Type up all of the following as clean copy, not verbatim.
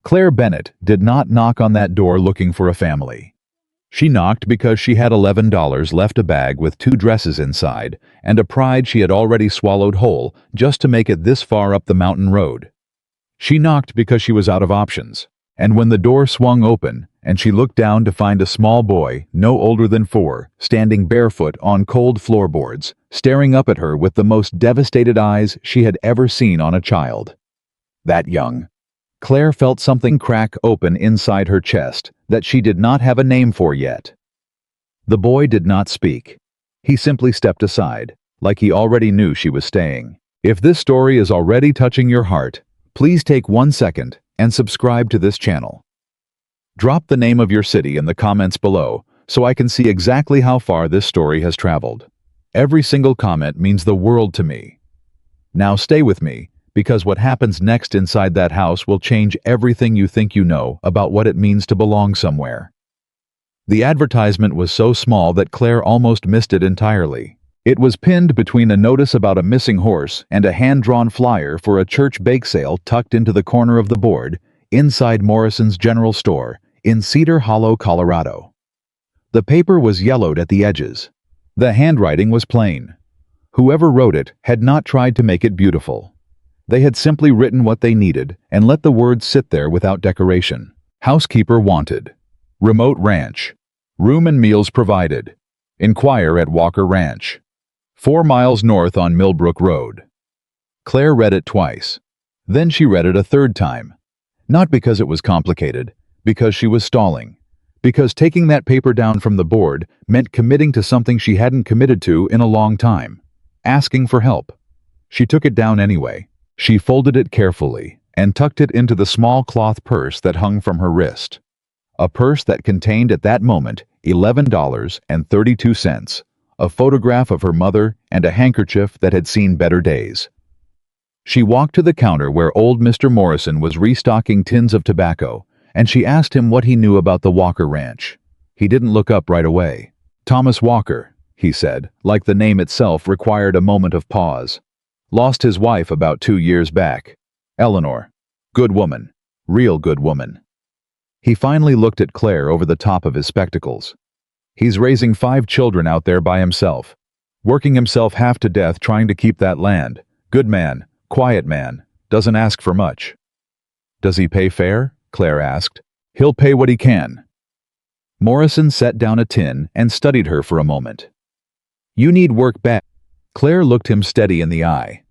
Claire Bennett did not knock on that door looking for a family. She knocked because she had $11 left, a bag with 2 dresses inside, and a pride she had already swallowed whole just to make it this far up the mountain road. She knocked because she was out of options, and when the door swung open and she looked down to find a small boy, no older than 4, standing barefoot on cold floorboards, staring up at her with the most devastated eyes she had ever seen on a child. That young. Claire felt something crack open inside her chest that she did not have a name for yet. The boy did not speak. He simply stepped aside, like he already knew she was staying. If this story is already touching your heart, please take 1 second and subscribe to this channel. Drop the name of your city in the comments below so I can see exactly how far this story has traveled. Every single comment means the world to me. Now stay with me, because what happens next inside that house will change everything you think you know about what it means to belong somewhere. The advertisement was so small that Claire almost missed it entirely. It was pinned between a notice about a missing horse and a hand-drawn flyer for a church bake sale tucked into the corner of the board, inside Morrison's General Store, in Cedar Hollow, Colorado. The paper was yellowed at the edges. The handwriting was plain. Whoever wrote it had not tried to make it beautiful. They had simply written what they needed and let the words sit there without decoration. Housekeeper wanted. Remote ranch. Room and meals provided. Inquire at Walker Ranch. 4 miles north on Millbrook Road. Claire read it twice. Then she read it a 3rd time. Not because it was complicated, because she was stalling. Because taking that paper down from the board meant committing to something she hadn't committed to in a long time. Asking for help. She took it down anyway. She folded it carefully and tucked it into the small cloth purse that hung from her wrist. A purse that contained at that moment $11.32, a photograph of her mother, and a handkerchief that had seen better days. She walked to the counter where old Mr. Morrison was restocking tins of tobacco, and she asked him what he knew about the Walker Ranch. He didn't look up right away. Thomas Walker, he said, like the name itself required a moment of pause. Lost his wife about 2 years back. Eleanor. Good woman. Real good woman. He finally looked at Claire over the top of his spectacles. He's raising 5 children out there by himself. Working himself half to death trying to keep that land. Good man. Quiet man. Doesn't ask for much. Does he pay fair? Claire asked. He'll pay what he can. Morrison set down a tin and studied her for a moment. You need work bad. Claire looked him steady in the eye.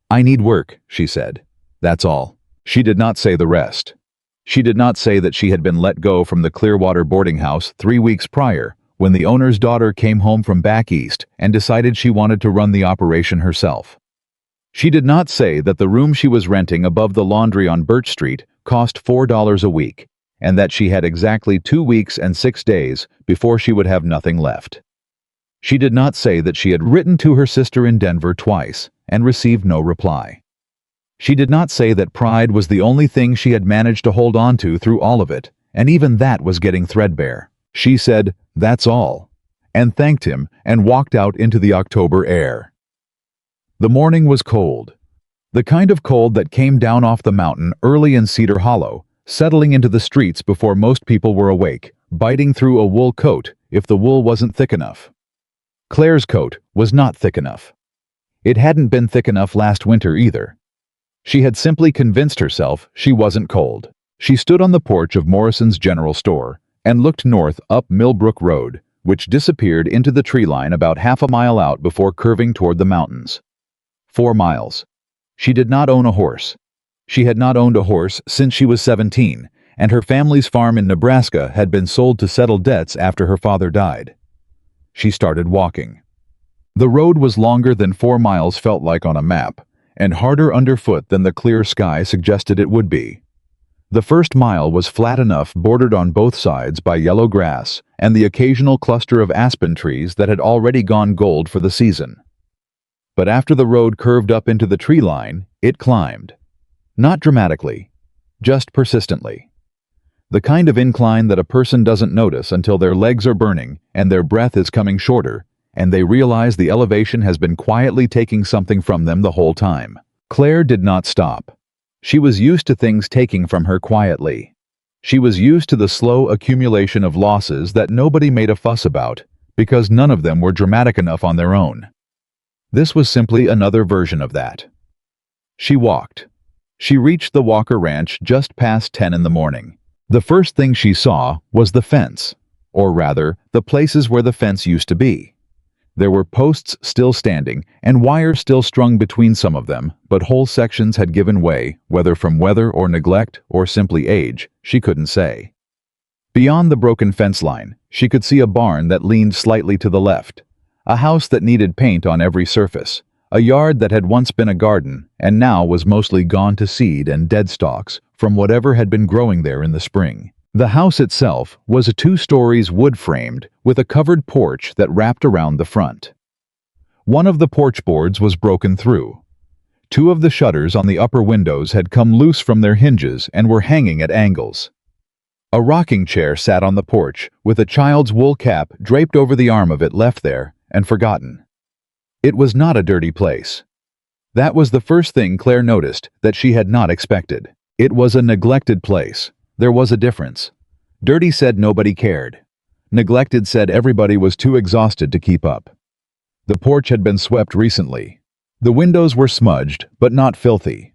I need work, she said. That's all. She did not say the rest. She did not say that she had been let go from the Clearwater boarding house 3 weeks prior, when the owner's daughter came home from back east and decided she wanted to run the operation herself. She did not say that the room she was renting above the laundry on Birch Street cost $4 a week, and that she had exactly 2 weeks and 6 days before she would have nothing left. She did not say that she had written to her sister in Denver twice and received no reply. She did not say that pride was the only thing she had managed to hold on to through all of it, and even that was getting threadbare. She said, "That's all," and thanked him and walked out into the October air. The morning was cold. The kind of cold that came down off the mountain early in Cedar Hollow, settling into the streets before most people were awake, biting through a wool coat if the wool wasn't thick enough. Claire's coat was not thick enough. It hadn't been thick enough last winter either. She had simply convinced herself she wasn't cold. She stood on the porch of Morrison's General Store and looked north up Millbrook Road, which disappeared into the tree line about half a mile out before curving toward the mountains. 4 miles. She did not own a horse. She had not owned a horse since she was 17, and her family's farm in Nebraska had been sold to settle debts after her father died. She started walking. The road was longer than 4 miles felt like on a map, and harder underfoot than the clear sky suggested it would be. The first mile was flat enough, bordered on both sides by yellow grass and the occasional cluster of aspen trees that had already gone gold for the season. But after the road curved up into the tree line, it climbed. Not dramatically, just persistently. The kind of incline that a person doesn't notice until their legs are burning and their breath is coming shorter, and they realize the elevation has been quietly taking something from them the whole time. Claire did not stop. She was used to things taking from her quietly. She was used to the slow accumulation of losses that nobody made a fuss about, because none of them were dramatic enough on their own. This was simply another version of that. She walked. She reached the Walker Ranch just past 10 in the morning. The first thing she saw was the fence, or rather, the places where the fence used to be. There were posts still standing and wires still strung between some of them, but whole sections had given way, whether from weather or neglect or simply age, she couldn't say. Beyond the broken fence line, she could see a barn that leaned slightly to the left, a house that needed paint on every surface, a yard that had once been a garden and now was mostly gone to seed and dead stalks from whatever had been growing there in the spring. The house itself was a 2 stories wood-framed with a covered porch that wrapped around the front. One of the porch boards was broken through. 2 of the shutters on the upper windows had come loose from their hinges and were hanging at angles. A rocking chair sat on the porch with a child's wool cap draped over the arm of it, left there and forgotten. It was not a dirty place. That was the first thing Claire noticed that she had not expected. It was a neglected place. There was a difference. Dirty said nobody cared. Neglected said everybody was too exhausted to keep up. The porch had been swept recently. The windows were smudged, but not filthy.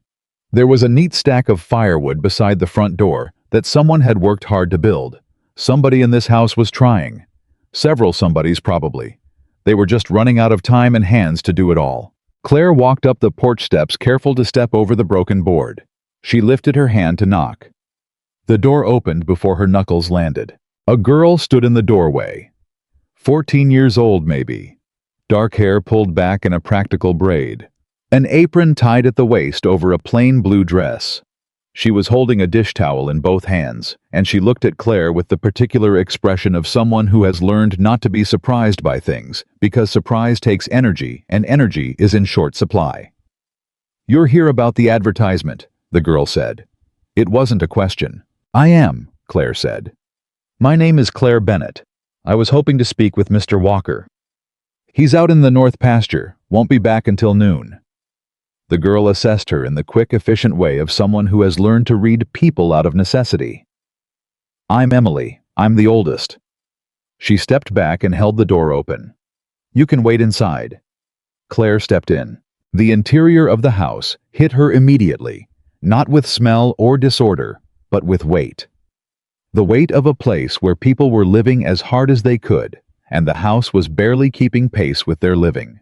There was a neat stack of firewood beside the front door that someone had worked hard to build. Somebody in this house was trying. Several somebodies probably. They were just running out of time and hands to do it all. Claire walked up the porch steps, careful to step over the broken board. She lifted her hand to knock. The door opened before her knuckles landed. A girl stood in the doorway. 14 years old, maybe. Dark hair pulled back in a practical braid. An apron tied at the waist over a plain blue dress. She was holding a dish towel in both hands, and she looked at Claire with the particular expression of someone who has learned not to be surprised by things, because surprise takes energy, and energy is in short supply. "You're here about the advertisement," the girl said. It wasn't a question. "I am," Claire said. "My name is Claire Bennett. I was hoping to speak with Mr. Walker. He's out in the north pasture, won't be back until noon." The girl assessed her in the quick, efficient way of someone who has learned to read people out of necessity. "I'm Emily. I'm the oldest." She stepped back and held the door open. "You can wait inside." Claire stepped in. The interior of the house hit her immediately, not with smell or disorder, but with weight. The weight of a place where people were living as hard as they could, and the house was barely keeping pace with their living.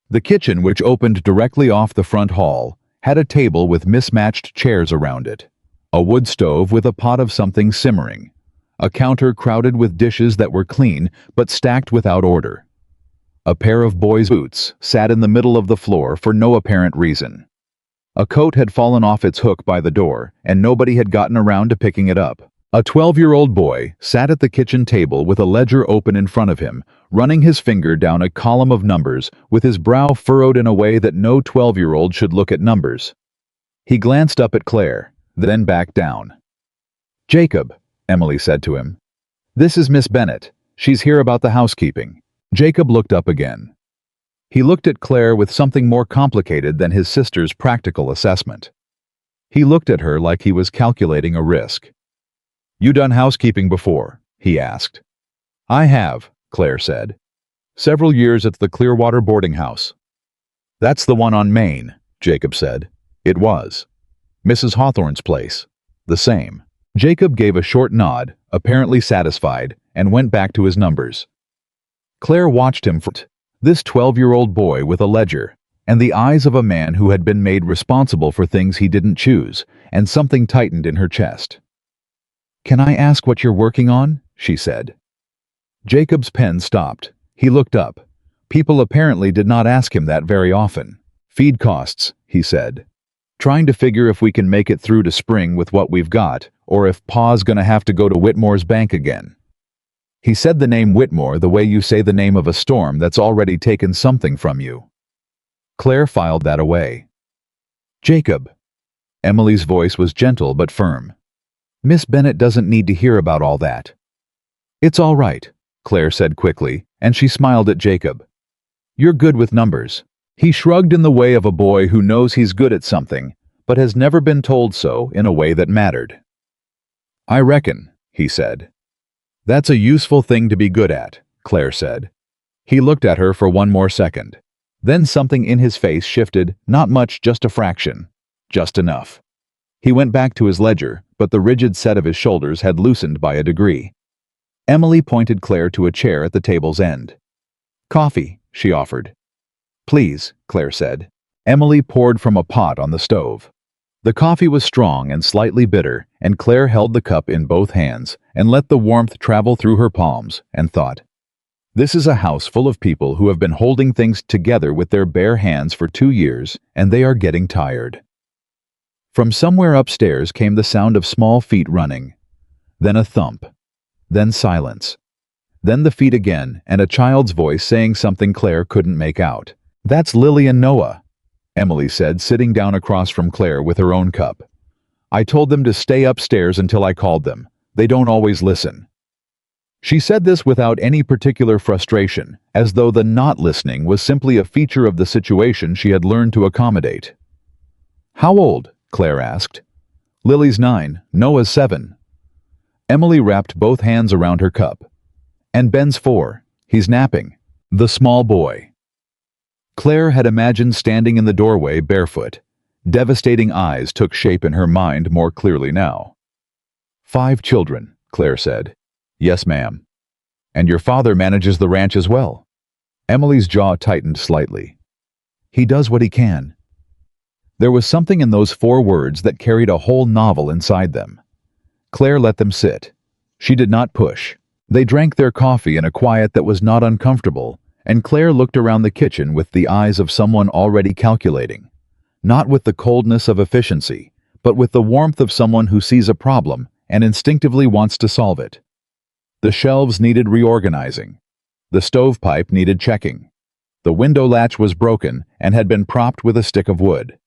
The kitchen, which opened directly off the front hall, had a table with mismatched chairs around it, a wood stove with a pot of something simmering, a counter crowded with dishes that were clean but stacked without order. A pair of boys' boots sat in the middle of the floor for no apparent reason. A coat had fallen off its hook by the door, and nobody had gotten around to picking it up. A 12-year-old boy sat at the kitchen table with a ledger open in front of him, running his finger down a column of numbers with his brow furrowed in a way that no 12-year-old should look at numbers. He glanced up at Claire, then back down. "Jacob," Emily said to him. "This is Miss Bennett. She's here about the housekeeping." Jacob looked up again. He looked at Claire with something more complicated than his sister's practical assessment. He looked at her like he was calculating a risk. "You done housekeeping before?" he asked. "I have," Claire said. "Several years at the Clearwater boarding house." "That's the one on Main," Jacob said. It was. "Mrs. Hawthorne's place." The same. Jacob gave a short nod, apparently satisfied, and went back to his numbers. Claire watched him for this 12-year-old boy with a ledger, and the eyes of a man who had been made responsible for things he didn't choose, and something tightened in her chest. "Can I ask what you're working on?" she said. Jacob's pen stopped. He looked up. People apparently did not ask him that very often. "Feed costs," he said. "Trying to figure if we can make it through to spring with what we've got, or if Pa's gonna have to go to Whitmore's bank again." He said the name Whitmore the way you say the name of a storm that's already taken something from you. Claire filed that away. "Jacob." Emily's voice was gentle but firm. "Miss Bennett doesn't need to hear about all that." "It's all right," Claire said quickly, and she smiled at Jacob. "You're good with numbers." He shrugged in the way of a boy who knows he's good at something, but has never been told so in a way that mattered. "I reckon," he said. "That's a useful thing to be good at," Claire said. He looked at her for one more second. Then something in his face shifted, not much, just a fraction. Just enough. He went back to his ledger, but the rigid set of his shoulders had loosened by a degree. Emily pointed Claire to a chair at the table's end. "Coffee," she offered. "Please," Claire said. Emily poured from a pot on the stove. The coffee was strong and slightly bitter, and Claire held the cup in both hands and let the warmth travel through her palms and thought, "This is a house full of people who have been holding things together with their bare hands for 2 years, and they are getting tired." From somewhere upstairs came the sound of small feet running. Then a thump. Then silence. Then the feet again, and a child's voice saying something Claire couldn't make out. "That's Lily and Noah," Emily said, sitting down across from Claire with her own cup. "I told them to stay upstairs until I called them. They don't always listen." She said this without any particular frustration, as though the not listening was simply a feature of the situation she had learned to accommodate. "How old?" Claire asked. "Lily's 9, Noah's 7. Emily wrapped both hands around her cup. "And Ben's 4. He's napping. The small boy." Claire had imagined standing in the doorway barefoot. Devastating eyes took shape in her mind more clearly now. "5 children," Claire said. "Yes, ma'am." "And your father manages the ranch as well?" Emily's jaw tightened slightly. "He does what he can." There was something in those 4 words that carried a whole novel inside them. Claire let them sit. She did not push. They drank their coffee in a quiet that was not uncomfortable, and Claire looked around the kitchen with the eyes of someone already calculating. Not with the coldness of efficiency, but with the warmth of someone who sees a problem and instinctively wants to solve it. The shelves needed reorganizing. The stovepipe needed checking. The window latch was broken and had been propped with a stick of wood.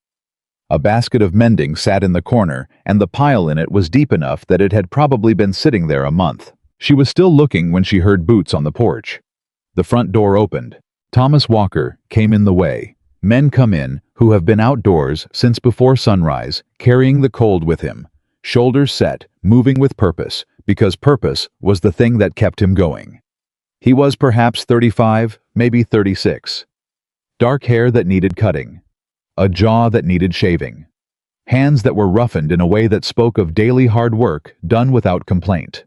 A basket of mending sat in the corner, and the pile in it was deep enough that it had probably been sitting there a month. She was still looking when she heard boots on the porch. The front door opened. Thomas Walker came in the way. Men come in who have been outdoors since before sunrise, carrying the cold with him, shoulders set, moving with purpose, because purpose was the thing that kept him going. He was perhaps 35, maybe 36. Dark hair that needed cutting. A jaw that needed shaving. Hands that were roughened in a way that spoke of daily hard work done without complaint.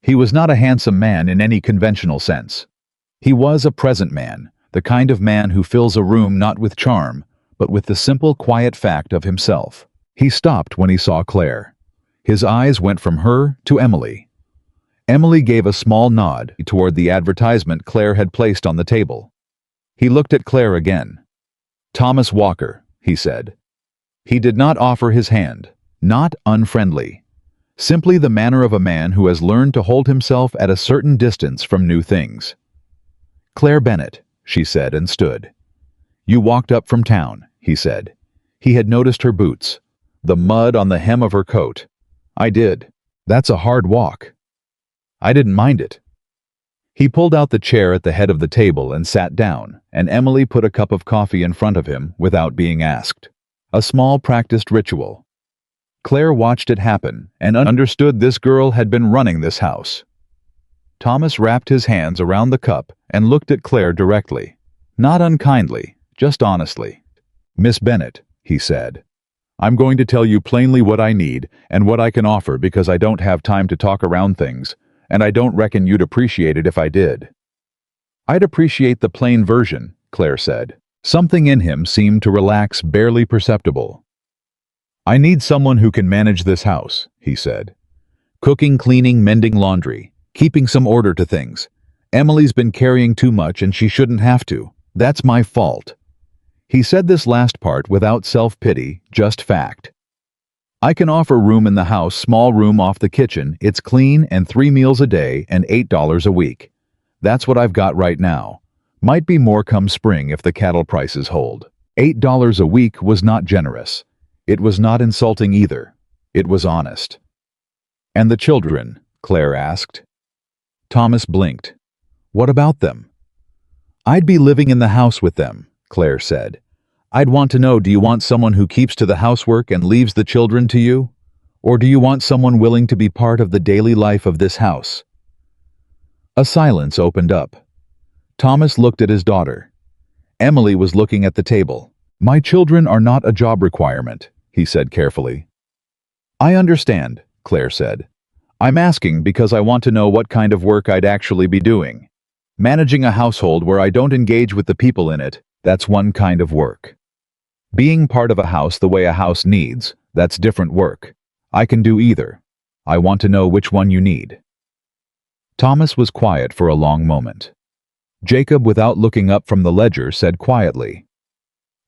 He was not a handsome man in any conventional sense. He was a present man, the kind of man who fills a room not with charm, but with the simple, quiet fact of himself. He stopped when he saw Claire. His eyes went from her to Emily. Emily gave a small nod toward the advertisement Claire had placed on the table. He looked at Claire again. "Thomas Walker," he said. He did not offer his hand, not unfriendly. Simply the manner of a man who has learned to hold himself at a certain distance from new things. "Claire Bennett," she said and stood. "You walked up from town," he said. He had noticed her boots, the mud on the hem of her coat. "I did. That's a hard walk." "I didn't mind it." He pulled out the chair at the head of the table and sat down, and Emily put a cup of coffee in front of him without being asked. A small practiced ritual. Claire watched it happen and understood this girl had been running this house. Thomas wrapped his hands around the cup and looked at Claire directly. Not unkindly, just honestly. "Miss Bennett," he said, "I'm going to tell you plainly what I need and what I can offer because I don't have time to talk around things, and I don't reckon you'd appreciate it if I did." "I'd appreciate the plain version," Claire said. Something in him seemed to relax, barely perceptible. "I need someone who can manage this house," he said. "Cooking, cleaning, mending laundry, keeping some order to things. Emily's been carrying too much and she shouldn't have to. That's my fault." He said this last part without self-pity, just fact. "I can offer room in the house, small room off the kitchen. It's clean and 3 meals a day and $8 a week. That's what I've got right now. Might be more come spring if the cattle prices hold." $8 a week was not generous. It was not insulting either. It was honest. "And the children?" Claire asked. Thomas blinked. "What about them?" "I'd be living in the house with them," Claire said. I'd want to know, do you want someone who keeps to the housework and leaves the children to you? Or do you want someone willing to be part of the daily life of this house? A silence opened up. Thomas looked at his daughter. Emily was looking at the table. My children are not a job requirement, he said carefully. I understand, Claire said. I'm asking because I want to know what kind of work I'd actually be doing. Managing a household where I don't engage with the people in it, that's one kind of work. Being part of a house the way a house needs, that's different work. I can do either. I want to know which one you need. Thomas was quiet for a long moment. Jacob, without looking up from the ledger, said quietly,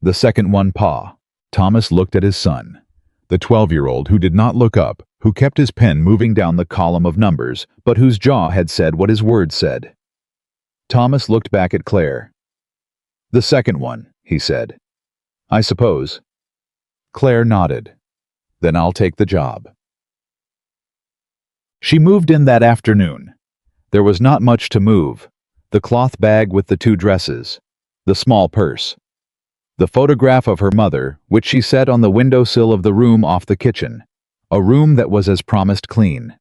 The second one, Pa. Thomas looked at his son, the 12-year-old who did not look up, who kept his pen moving down the column of numbers, but whose jaw had said what his words said. Thomas looked back at Claire. The second one, he said. I suppose. Claire nodded. Then I'll take the job. She moved in that afternoon. There was not much to move. The cloth bag with the 2 dresses, the small purse, the photograph of her mother, which she set on the windowsill of the room off the kitchen, a room that was as promised clean.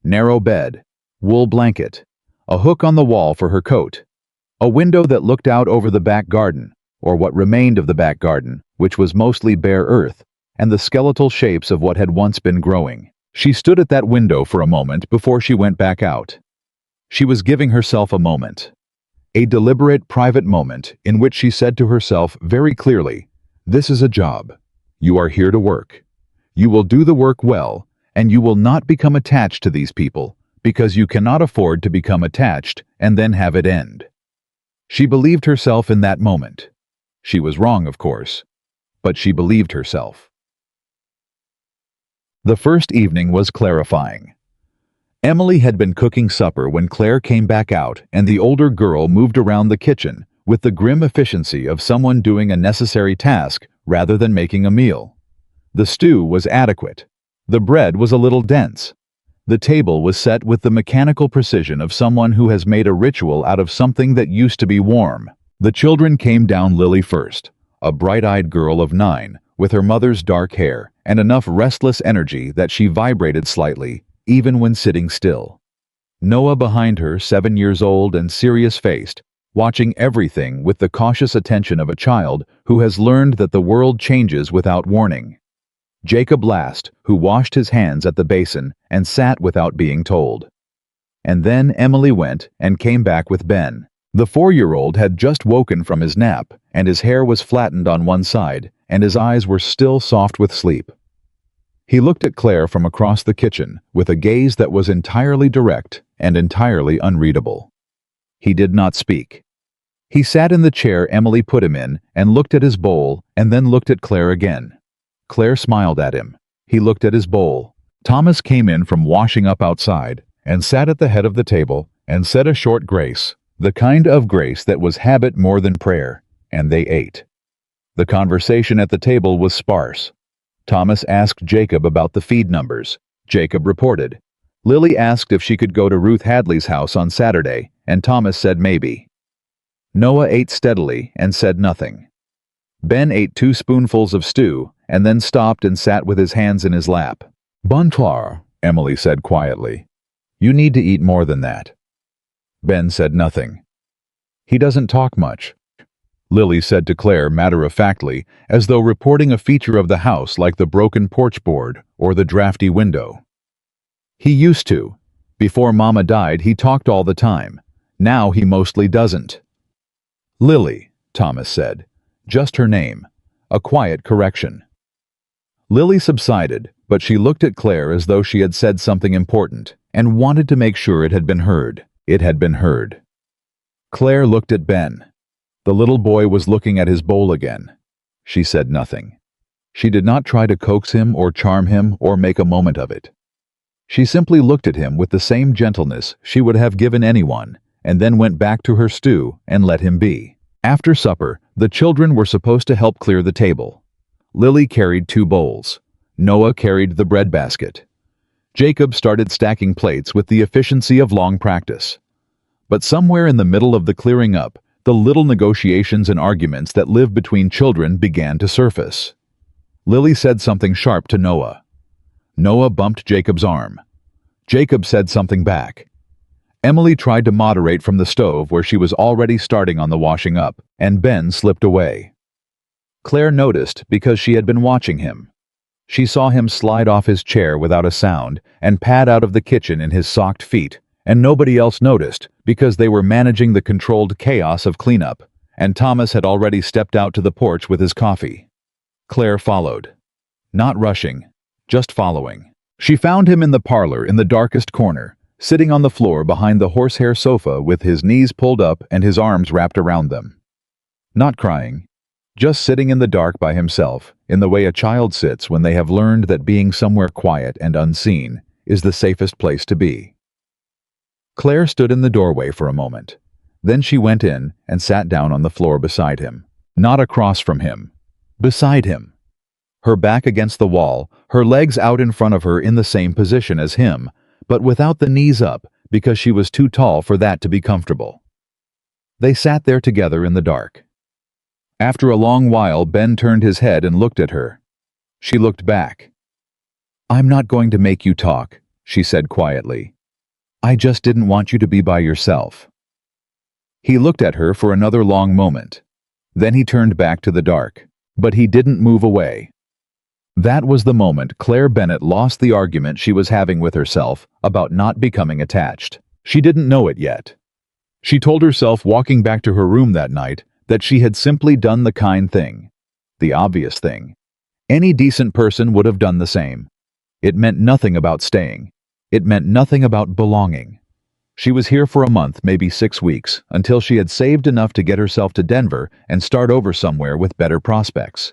Narrow bed, wool blanket, a hook on the wall for her coat, a window that looked out over the back garden, or what remained of the back garden, which was mostly bare earth, and the skeletal shapes of what had once been growing. She stood at that window for a moment before she went back out. She was giving herself a moment. A deliberate, private moment in which she said to herself very clearly, This is a job. You are here to work. You will do the work well, and you will not become attached to these people, because you cannot afford to become attached and then have it end. She believed herself in that moment. She was wrong, of course, but she believed herself. The first evening was clarifying. Emily had been cooking supper when Claire came back out, and the older girl moved around the kitchen with the grim efficiency of someone doing a necessary task rather than making a meal. The stew was adequate. The bread was a little dense. The table was set with the mechanical precision of someone who has made a ritual out of something that used to be warm. The children came down. Lily first, a bright-eyed girl of 9, with her mother's dark hair and enough restless energy that she vibrated slightly, even when sitting still. Noah behind her, 7 years old and serious-faced, watching everything with the cautious attention of a child who has learned that the world changes without warning. Jacob last, who washed his hands at the basin and sat without being told. And then Emily went and came back with Ben. The 4-year-old had just woken from his nap, and his hair was flattened on one side, and his eyes were still soft with sleep. He looked at Claire from across the kitchen with a gaze that was entirely direct and entirely unreadable. He did not speak. He sat in the chair Emily put him in and looked at his bowl and then looked at Claire again. Claire smiled at him. He looked at his bowl. Thomas came in from washing up outside and sat at the head of the table and said a short grace, the kind of grace that was habit more than prayer, and they ate. The conversation at the table was sparse. Thomas asked Jacob about the feed numbers. Jacob reported. Lily asked if she could go to Ruth Hadley's house on Saturday, and Thomas said maybe. Noah ate steadily and said nothing. Ben ate 2 spoonfuls of stew and then stopped and sat with his hands in his lap. Bonsoir, Emily said quietly. You need to eat more than that. Ben said nothing. He doesn't talk much, Lily said to Claire matter-of-factly, as though reporting a feature of the house like the broken porch board or the drafty window. He used to. Before Mama died, he talked all the time. Now he mostly doesn't. Lily, Thomas said. Just her name. A quiet correction. Lily subsided, but she looked at Claire as though she had said something important and wanted to make sure it had been heard. It had been heard. Claire looked at Ben. The little boy was looking at his bowl again. She said nothing. She did not try to coax him or charm him or make a moment of it. She simply looked at him with the same gentleness she would have given anyone, and then went back to her stew and let him be. After supper, the children were supposed to help clear the table. Lily carried 2 bowls. Noah carried the bread basket. Jacob started stacking plates with the efficiency of long practice. But somewhere in the middle of the clearing up, The little negotiations and arguments that live between children began to surface. Lily said something sharp to Noah. Noah bumped Jacob's arm. Jacob said something back. Emily tried to moderate from the stove where she was already starting on the washing up, and Ben slipped away. Claire noticed because she had been watching him. She saw him slide off his chair without a sound and pad out of the kitchen in his socked feet, and nobody else noticed because they were managing the controlled chaos of cleanup, and Thomas had already stepped out to the porch with his coffee. Claire followed. Not rushing, just following. She found him in the parlor in the darkest corner, sitting on the floor behind the horsehair sofa with his knees pulled up and his arms wrapped around them. Not crying, just sitting in the dark by himself, in the way a child sits when they have learned that being somewhere quiet and unseen is the safest place to be. Claire stood in the doorway for a moment. Then she went in and sat down on the floor beside him, not across from him, beside him. Her back against the wall, her legs out in front of her in the same position as him, but without the knees up because she was too tall for that to be comfortable. They sat there together in the dark. After a long while, Ben turned his head and looked at her. She looked back. "I'm not going to make you talk," she said quietly. "I just didn't want you to be by yourself." He looked at her for another long moment. Then he turned back to the dark. But he didn't move away. That was the moment Claire Bennett lost the argument she was having with herself about not becoming attached. She didn't know it yet. She told herself walking back to her room that night that she had simply done the kind thing, the obvious thing. Any decent person would have done the same. It meant nothing about staying. It meant nothing about belonging. She was here for a month, maybe 6 weeks, until she had saved enough to get herself to Denver and start over somewhere with better prospects.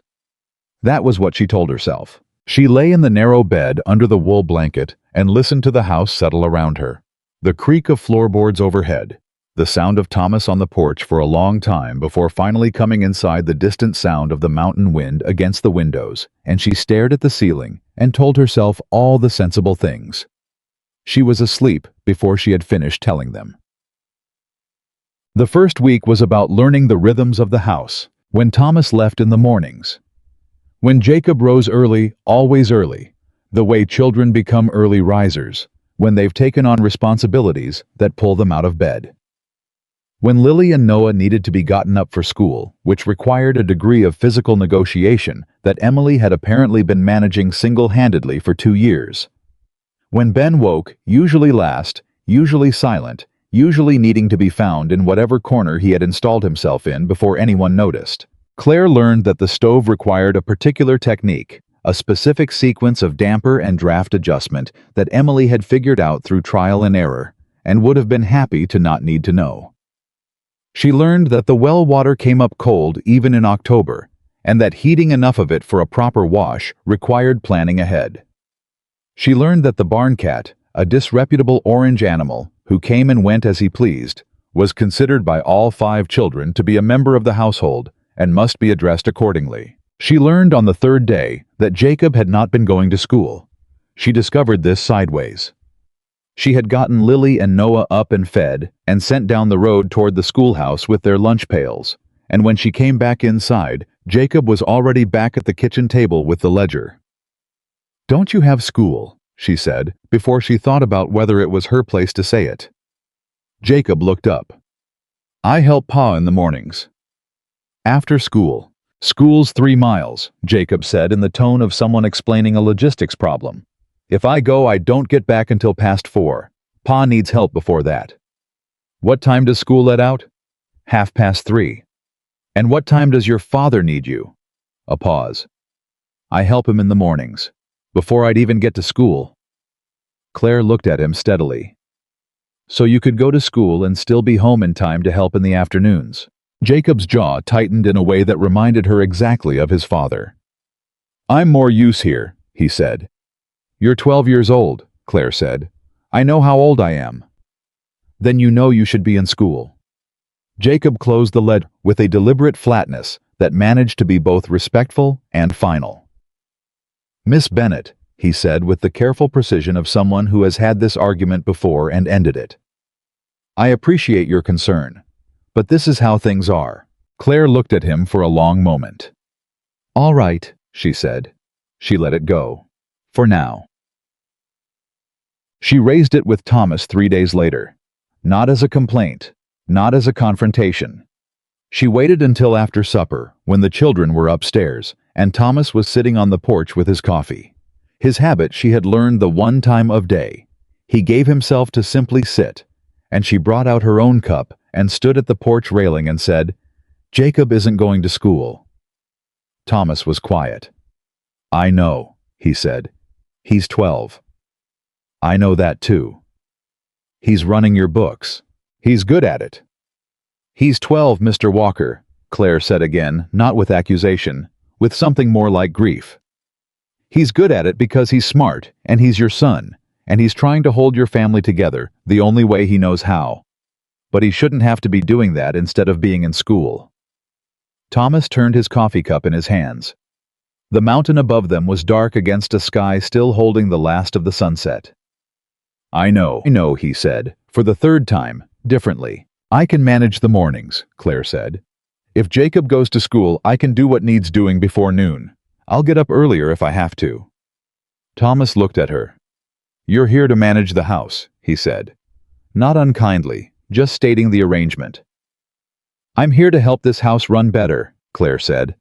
That was what she told herself. She lay in the narrow bed under the wool blanket and listened to the house settle around her. The creak of floorboards overhead, the sound of Thomas on the porch for a long time before finally coming inside, the distant sound of the mountain wind against the windows, and she stared at the ceiling and told herself all the sensible things. She was asleep before she had finished telling them. The first week was about learning the rhythms of the house, when Thomas left in the mornings. When Jacob rose early, always early, the way children become early risers, when they've taken on responsibilities that pull them out of bed. When Lily and Noah needed to be gotten up for school, which required a degree of physical negotiation that Emily had apparently been managing single-handedly for 2 years. When Ben woke, usually last, usually silent, usually needing to be found in whatever corner he had installed himself in before anyone noticed. Claire learned that the stove required a particular technique, a specific sequence of damper and draft adjustment that Emily had figured out through trial and error, and would have been happy to not need to know. She learned that the well water came up cold even in October, and that heating enough of it for a proper wash required planning ahead. She learned that the barn cat, a disreputable orange animal who came and went as he pleased, was considered by all 5 children to be a member of the household and must be addressed accordingly. She learned on the 3rd day that Jacob had not been going to school. She discovered this sideways. She had gotten Lily and Noah up and fed and sent down the road toward the schoolhouse with their lunch pails, and when she came back inside, Jacob was already back at the kitchen table with the ledger. "Don't you have school?" she said, before she thought about whether it was her place to say it. Jacob looked up. "I help Pa in the mornings." "After school. School's 3 miles, Jacob said in the tone of someone explaining a logistics problem. "If I go, I don't get back until past 4. Pa needs help before that." "What time does school let out?" 3:30. "And what time does your father need you?" A pause. "I help him in the mornings. Before I'd even get to school." Claire looked at him steadily. "So you could go to school and still be home in time to help in the afternoons." Jacob's jaw tightened in a way that reminded her exactly of his father. "I'm more use here," he said. "You're 12 years old," Claire said. "I know how old I am." "Then you know you should be in school." Jacob closed the lid with a deliberate flatness that managed to be both respectful and final. "Miss Bennett," he said with the careful precision of someone who has had this argument before and ended it. "I appreciate your concern, But this is how things are. Claire looked at him for a long moment. All right, she said. She let it go. For now. She raised it with Thomas 3 days later. Not as a complaint, not as a confrontation. She waited until after supper, when the children were upstairs, and Thomas was sitting on the porch with his coffee. His habit she had learned the one time of day. He gave himself to simply sit, and she brought out her own cup and stood at the porch railing and said, "Jacob isn't going to school." Thomas was quiet. "I know," he said. "He's 12. I know that too. He's running your books. He's good at it." "He's 12, Mr. Walker," Claire said again, not with accusation, with something more like grief. "He's good at it because he's smart, and he's your son, and he's trying to hold your family together the only way he knows how. But he shouldn't have to be doing that instead of being in school." Thomas turned his coffee cup in his hands. The mountain above them was dark against a sky still holding the last of the sunset. I know, he said, for the third time, differently. "I can manage the mornings," Claire said. "If Jacob goes to school, I can do what needs doing before noon. I'll get up earlier if I have to." Thomas looked at her. "You're here to manage the house," he said. Not unkindly, just stating the arrangement. "I'm here to help this house run better," Claire said.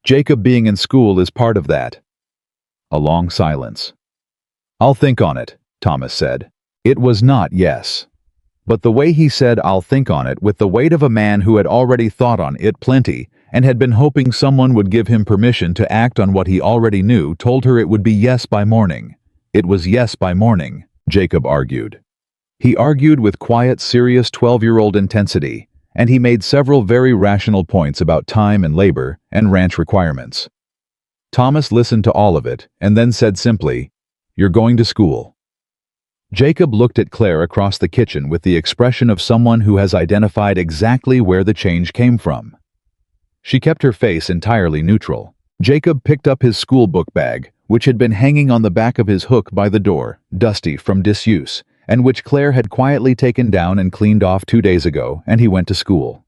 "Jacob being in school is part of that." A long silence. "I'll think on it," Thomas said. It was not yes. But the way he said "I'll think on it" with the weight of a man who had already thought on it plenty and had been hoping someone would give him permission to act on what he already knew told her it would be yes by morning. It was yes by morning, Jacob argued. He argued with quiet, serious 12-year-old intensity, and he made several very rational points about time and labor and ranch requirements. Thomas listened to all of it and then said simply, "You're going to school." Jacob looked at Claire across the kitchen with the expression of someone who has identified exactly where the change came from. She kept her face entirely neutral. Jacob picked up his school book bag, which had been hanging on the back of his hook by the door, dusty from disuse, and which Claire had quietly taken down and cleaned off 2 days ago, and he went to school.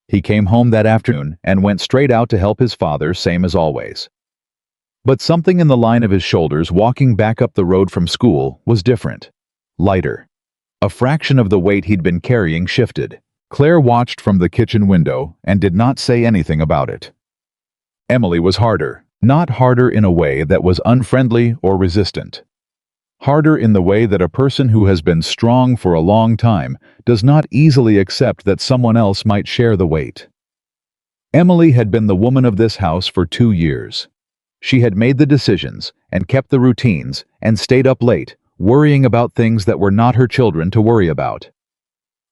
He came home that afternoon and went straight out to help his father, same as always. But something in the line of his shoulders walking back up the road from school was different. Lighter. A fraction of the weight he'd been carrying shifted. Claire watched from the kitchen window and did not say anything about it. Emily was harder, not harder in a way that was unfriendly or resistant. Harder in the way that a person who has been strong for a long time does not easily accept that someone else might share the weight. Emily had been the woman of this house for 2 years. She had made the decisions and kept the routines and stayed up late, worrying about things that were not her children to worry about.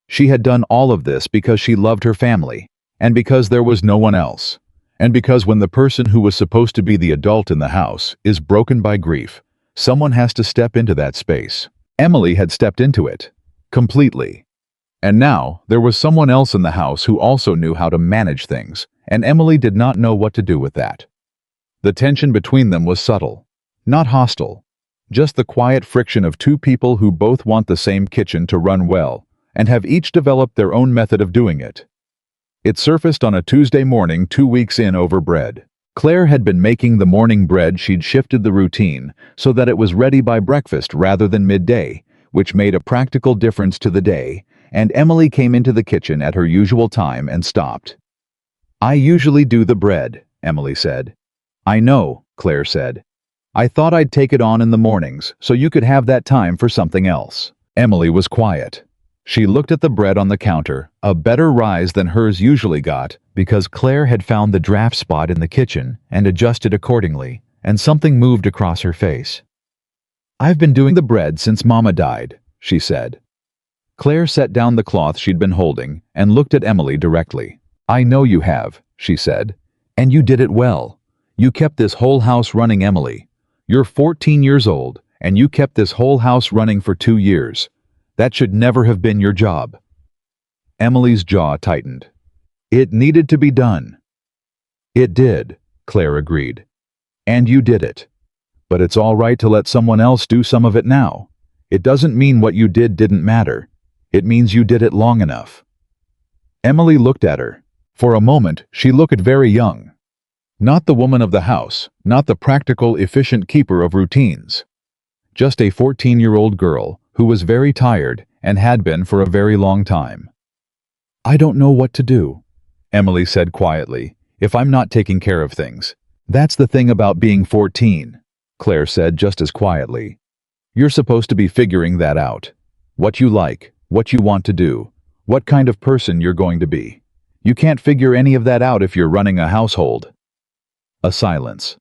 She had done all of this because she loved her family, and because there was no one else, and because when the person who was supposed to be the adult in the house is broken by grief, someone has to step into that space. Emily had stepped into it, completely. And now, there was someone else in the house who also knew how to manage things, and Emily did not know what to do with that. The tension between them was subtle, not hostile. Just the quiet friction of two people who both want the same kitchen to run well, and have each developed their own method of doing it. It surfaced on a Tuesday morning 2 weeks in over bread. Claire had been making the morning bread. She'd shifted the routine so that it was ready by breakfast rather than midday, which made a practical difference to the day, and Emily came into the kitchen at her usual time and stopped. "I usually do the bread," Emily said. "I know," Claire said. "I thought I'd take it on in the mornings so you could have that time for something else." Emily was quiet. She looked at the bread on the counter, a better rise than hers usually got, because Claire had found the draft spot in the kitchen and adjusted accordingly, and something moved across her face. "I've been doing the bread since Mama died," she said. Claire set down the cloth she'd been holding and looked at Emily directly. "I know you have," she said. "And you did it well. You kept this whole house running, Emily. You're 14 years old, and you kept this whole house running for 2 years. That should never have been your job." Emily's jaw tightened. "It needed to be done." "It did," Claire agreed. "And you did it. But it's all right to let someone else do some of it now. It doesn't mean what you did didn't matter. It means you did it long enough." Emily looked at her. For a moment, she looked very young. Not the woman of the house, not the practical, efficient keeper of routines. Just a 14-year-old girl who was very tired and had been for a very long time. "I don't know what to do," Emily said quietly, "if I'm not taking care of things." "That's the thing about being 14, Claire said just as quietly. "You're supposed to be figuring that out. What you like, what you want to do, what kind of person you're going to be. You can't figure any of that out if you're running a household." A silence.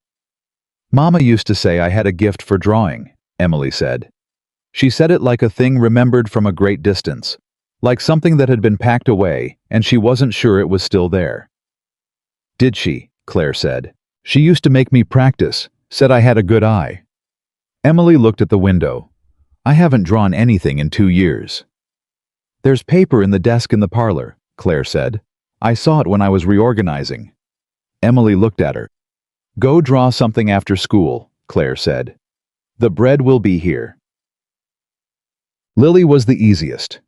"Mama used to say I had a gift for drawing," Emily said. She said it like a thing remembered from a great distance, like something that had been packed away and she wasn't sure it was still there. "Did she?" Claire said. "She used to make me practice, said I had a good eye." Emily looked at the window. "I haven't drawn anything in 2 years." "There's paper in the desk in the parlor," Claire said. "I saw it when I was reorganizing." Emily looked at her. "Go draw something after school," Claire said. "The bread will be here." Lily was the easiest.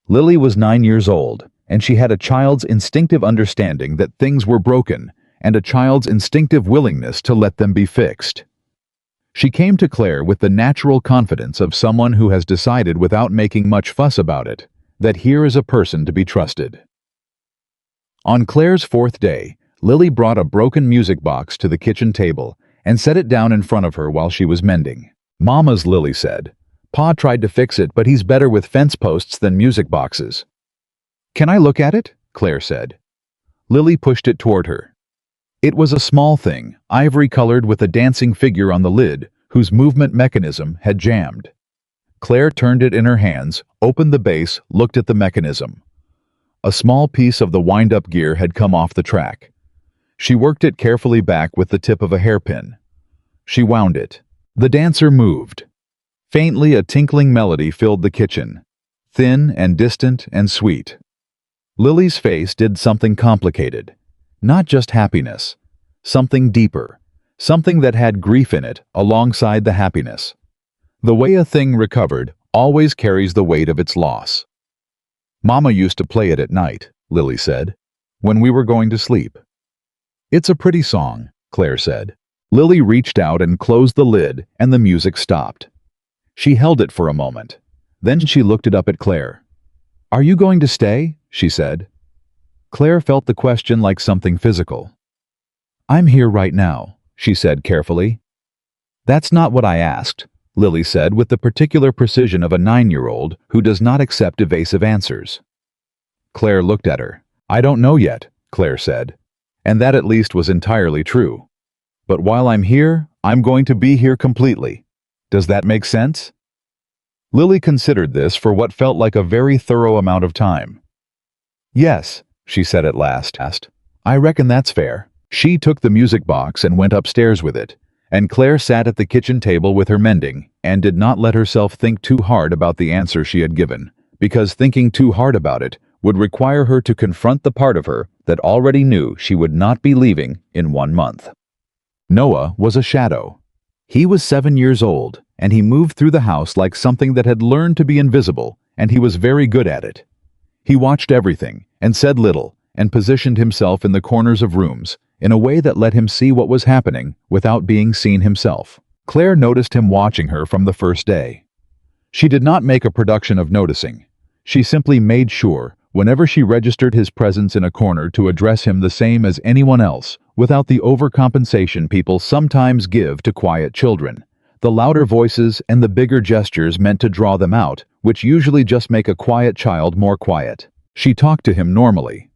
Lily was 9 years old, and she had a child's instinctive understanding that things were broken and a child's instinctive willingness to let them be fixed. She came to Claire with the natural confidence of someone who has decided without making much fuss about it, that here is a person to be trusted. On Claire's 4th day, Lily brought a broken music box to the kitchen table and set it down in front of her while she was mending. "Mama's," Lily said. "Pa tried to fix it, but he's better with fence posts than music boxes." "Can I look at it?" Claire said. Lily pushed it toward her. It was a small thing, ivory-colored with a dancing figure on the lid, whose movement mechanism had jammed. Claire turned it in her hands, opened the base, looked at the mechanism. A small piece of the wind-up gear had come off the track. She worked it carefully back with the tip of a hairpin. She wound it. The dancer moved. Faintly, a tinkling melody filled the kitchen, thin and distant and sweet. Lily's face did something complicated. Not just happiness, something deeper, something that had grief in it alongside the happiness. The way a thing recovered always carries the weight of its loss. "Mama used to play it at night," Lily said, "when we were going to sleep." "It's a pretty song," Claire said. Lily reached out and closed the lid, and the music stopped. She held it for a moment. Then she looked it up at Claire. "Are you going to stay?" she said. Claire felt the question like something physical. "I'm here right now," she said carefully. "That's not what I asked," Lily said with the particular precision of a 9-year-old who does not accept evasive answers. Claire looked at her. "I don't know yet," Claire said. And that at least was entirely true. "But while I'm here, I'm going to be here completely. Does that make sense?" Lily considered this for what felt like a very thorough amount of time. "Yes," she said at last. "I reckon that's fair." She took the music box and went upstairs with it, and Claire sat at the kitchen table with her mending and did not let herself think too hard about the answer she had given, because thinking too hard about it would require her to confront the part of her that already knew she would not be leaving in 1 month. Noah was a shadow. He was 7 years old, and he moved through the house like something that had learned to be invisible, and he was very good at it. He watched everything, and said little, and positioned himself in the corners of rooms, in a way that let him see what was happening without being seen himself. Claire noticed him watching her from the first day. She did not make a production of noticing. She simply made sure, whenever she registered his presence in a corner, to address him the same as anyone else, without the overcompensation people sometimes give to quiet children. The louder voices and the bigger gestures meant to draw them out, which usually just make a quiet child more quiet. She talked to him normally.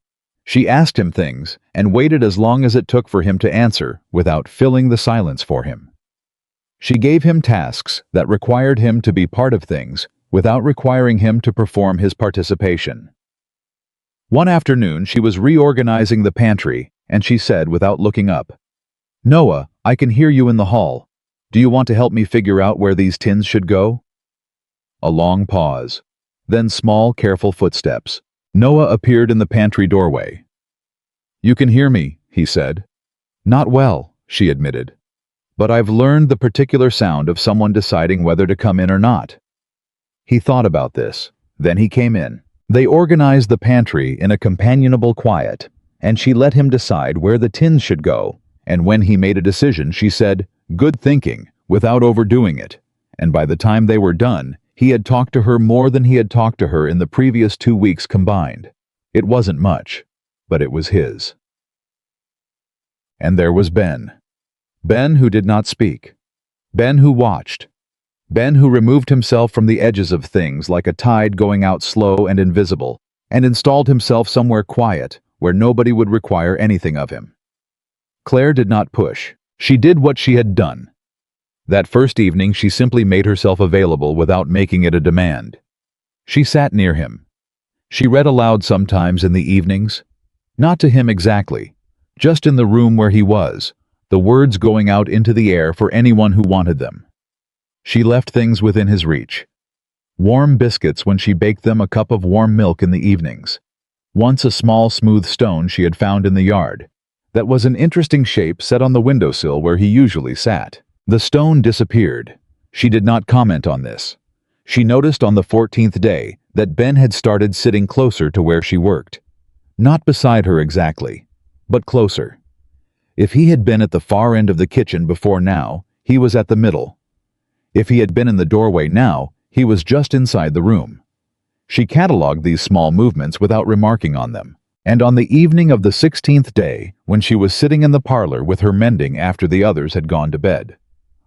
She asked him things and waited as long as it took for him to answer without filling the silence for him. She gave him tasks that required him to be part of things without requiring him to perform his participation. One afternoon she was reorganizing the pantry and she said without looking up, "Noah, I can hear you in the hall. Do you want to help me figure out where these tins should go?" A long pause. Then small, careful footsteps. Noah appeared in the pantry doorway. "You can hear me," he said. "Not well," she admitted. "But I've learned the particular sound of someone deciding whether to come in or not." He thought about this. Then he came in. They organized the pantry in a companionable quiet, and she let him decide where the tins should go, and when he made a decision she said, "Good thinking," without overdoing it, and by the time they were done, he had talked to her more than he had talked to her in the previous 2 weeks combined. It wasn't much, but it was his. And there was Ben. Ben who did not speak. Ben who watched. Ben who removed himself from the edges of things like a tide going out slow and invisible, and installed himself somewhere quiet, where nobody would require anything of him. Claire did not push. She did what she had done. That first evening she simply made herself available without making it a demand. She sat near him. She read aloud sometimes in the evenings. Not to him exactly, just in the room where he was, the words going out into the air for anyone who wanted them. She left things within his reach. Warm biscuits when she baked them, a cup of warm milk in the evenings. Once a small smooth stone she had found in the yard. That was an interesting shape set on the windowsill where he usually sat. The stone disappeared. She did not comment on this. She noticed on the 14th day that Ben had started sitting closer to where she worked. Not beside her exactly, but closer. If he had been at the far end of the kitchen before now, he was at the middle. If he had been in the doorway now, he was just inside the room. She catalogued these small movements without remarking on them. And on the evening of the 16th day, when she was sitting in the parlor with her mending after the others had gone to bed,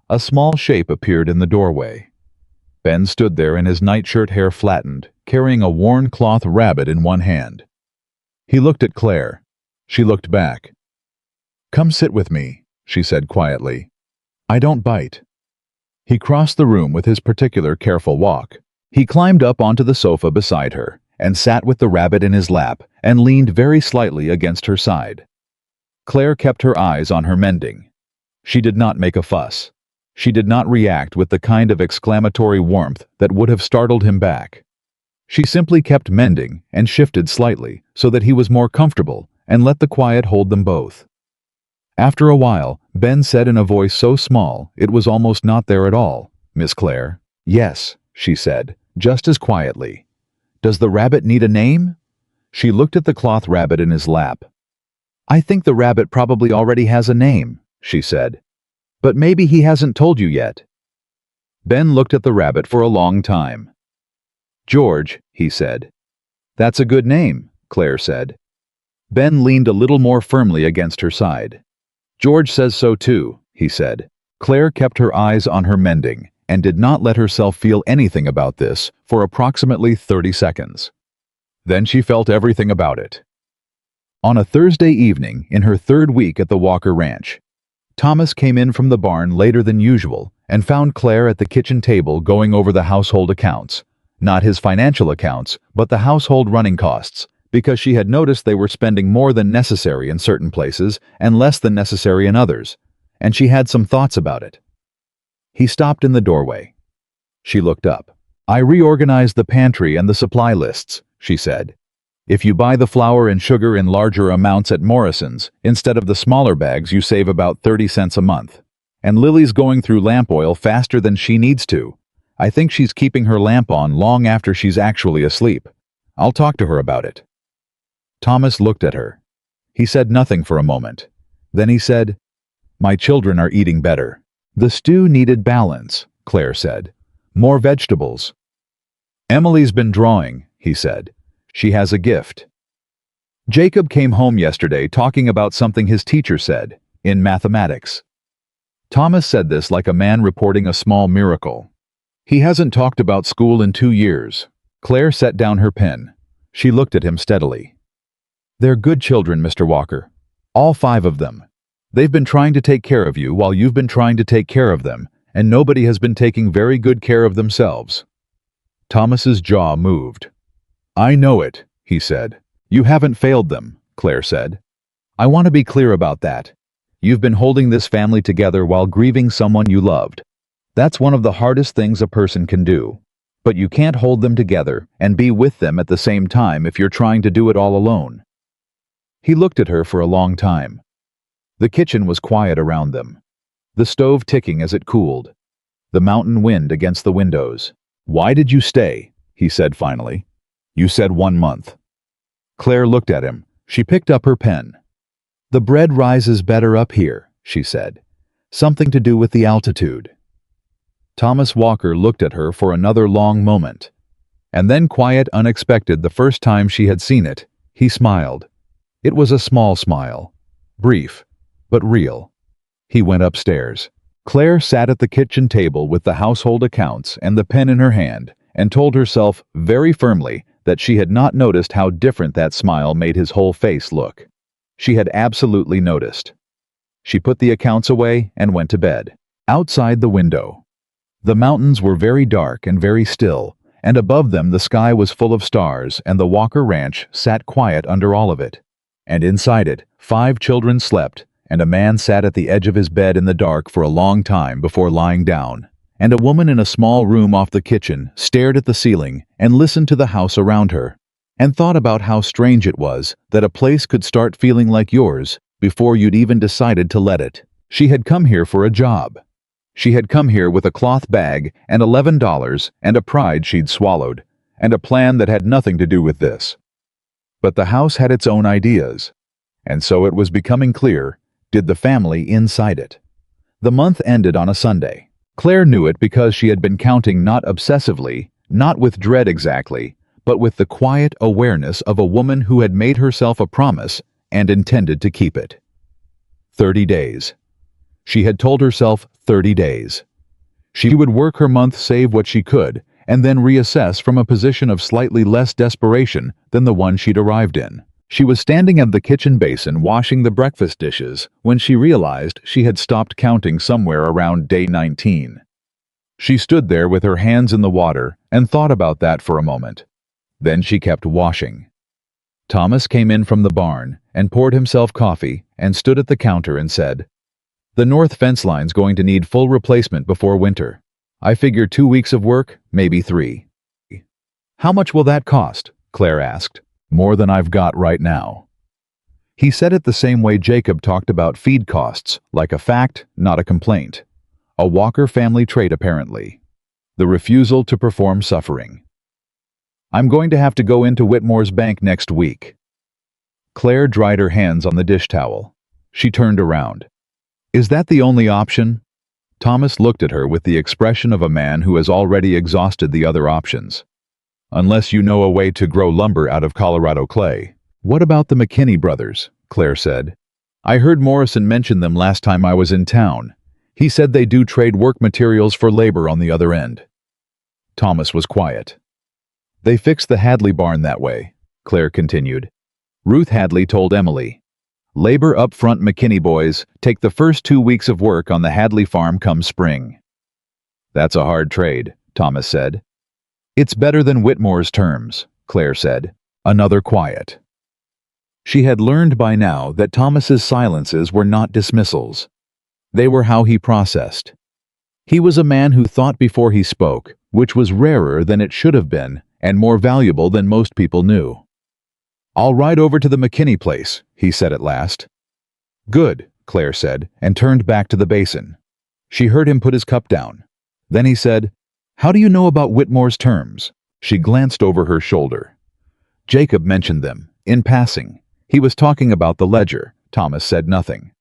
a small shape appeared in the doorway. Ben stood there in his nightshirt, hair flattened, carrying a worn cloth rabbit in one hand. He looked at Claire. She looked back. "Come sit with me," she said quietly. "I don't bite." He crossed the room with his particular careful walk. He climbed up onto the sofa beside her and sat with the rabbit in his lap and leaned very slightly against her side. Claire kept her eyes on her mending. She did not make a fuss. She did not react with the kind of exclamatory warmth that would have startled him back. She simply kept mending and shifted slightly so that he was more comfortable and let the quiet hold them both. After a while, Ben said in a voice so small it was almost not there at all, "Miss Claire." "Yes," she said, just as quietly. "Does the rabbit need a name?" She looked at the cloth rabbit in his lap. "I think the rabbit probably already has a name," she said. "But maybe he hasn't told you yet." Ben looked at the rabbit for a long time. "George," he said. "That's a good name," Claire said. Ben leaned a little more firmly against her side. "George says so too," he said. Claire kept her eyes on her mending and did not let herself feel anything about this for approximately 30 seconds. Then she felt everything about it. On a Thursday evening in her 3rd week at the Walker Ranch, Thomas came in from the barn later than usual and found Claire at the kitchen table going over the household accounts. Not his financial accounts, but the household running costs, because she had noticed they were spending more than necessary in certain places and less than necessary in others, and she had some thoughts about it. He stopped in the doorway. She looked up. "I reorganized the pantry and the supply lists," she said. "If you buy the flour and sugar in larger amounts at Morrison's, instead of the smaller bags, you save about 30 cents a month. And Lily's going through lamp oil faster than she needs to. I think she's keeping her lamp on long after she's actually asleep. I'll talk to her about it." Thomas looked at her. He said nothing for a moment. Then he said, "My children are eating better." "The stew needed balance," Claire said. "More vegetables." "Emily's been drawing," he said. "She has a gift." Jacob came home yesterday talking about something his teacher said, in mathematics. Thomas said this like a man reporting a small miracle. "He hasn't talked about school in 2 years. Claire set down her pen. She looked at him steadily. "They're good children, Mr. Walker. All 5 of them. They've been trying to take care of you while you've been trying to take care of them, and nobody has been taking very good care of themselves." Thomas's jaw moved. "I know it," he said. "You haven't failed them," Claire said. "I want to be clear about that. You've been holding this family together while grieving someone you loved. That's one of the hardest things a person can do. But you can't hold them together and be with them at the same time if you're trying to do it all alone." He looked at her for a long time. The kitchen was quiet around them, the stove ticking as it cooled, the mountain wind against the windows. "Why did you stay?" he said finally. You said 1 month. Claire looked at him. She picked up her pen. The bread rises better up here, she said. Something to do with the altitude. Thomas Walker looked at her for another long moment. And then, quiet, unexpected the first time she had seen it, he smiled. It was a small smile. Brief, but real. He went upstairs. Claire sat at the kitchen table with the household accounts and the pen in her hand, and told herself very firmly that she had not noticed how different that smile made his whole face look. She had absolutely noticed. She put the accounts away and went to bed. Outside the window, the mountains were very dark and very still, and above them the sky was full of stars, and the Walker Ranch sat quiet under all of it. And inside it, 5 children slept, and a man sat at the edge of his bed in the dark for a long time before lying down, and a woman in a small room off the kitchen stared at the ceiling and listened to the house around her, and thought about how strange it was that a place could start feeling like yours before you'd even decided to let it. She had come here for a job. She had come here with a cloth bag and $11 and a pride she'd swallowed, and a plan that had nothing to do with this. But the house had its own ideas, and so it was becoming clear, did the family inside it. The month ended on a Sunday. Claire knew it because she had been counting, not obsessively, not with dread exactly, but with the quiet awareness of a woman who had made herself a promise and intended to keep it. 30 days. She had told herself 30 days. She would work her month, save what she could, and then reassess from a position of slightly less desperation than the one she'd arrived in. She was standing at the kitchen basin washing the breakfast dishes when she realized she had stopped counting somewhere around day 19. She stood there with her hands in the water and thought about that for a moment. Then she kept washing. Thomas came in from the barn and poured himself coffee and stood at the counter and said, "The north fence line's going to need full replacement before winter. I figure 2 weeks of work, maybe 3. "How much will that cost?" Claire asked. "More than I've got right now." He said it the same way Jacob talked about feed costs, like a fact, not a complaint. A Walker family trait apparently. The refusal to perform suffering. "I'm going to have to go into Whitmore's bank next week." Claire dried her hands on the dish towel. She turned around. "Is that the only option?" Thomas looked at her with the expression of a man who has already exhausted the other options. "Unless you know a way to grow lumber out of Colorado clay." "What about the McKinney brothers?" Claire said. "I heard Morrison mention them last time I was in town. He said they do trade work materials for labor on the other end." Thomas was quiet. "They fixed the Hadley barn that way," Claire continued. "Ruth Hadley told Emily, 'Labor up front, McKinney boys, take the first 2 weeks of work on the Hadley farm come spring.'" "That's a hard trade," Thomas said. "It's better than Whitmore's terms," Claire said. Another quiet. She had learned by now that Thomas's silences were not dismissals. They were how he processed. He was a man who thought before he spoke, which was rarer than it should have been and more valuable than most people knew. "I'll ride over to the McKinney place," he said at last. "Good," Claire said, and turned back to the basin. She heard him put his cup down. Then he said, "How do you know about Whitmore's terms?" She glanced over her shoulder. "Jacob mentioned them, in passing. He was talking about the ledger." Thomas said nothing.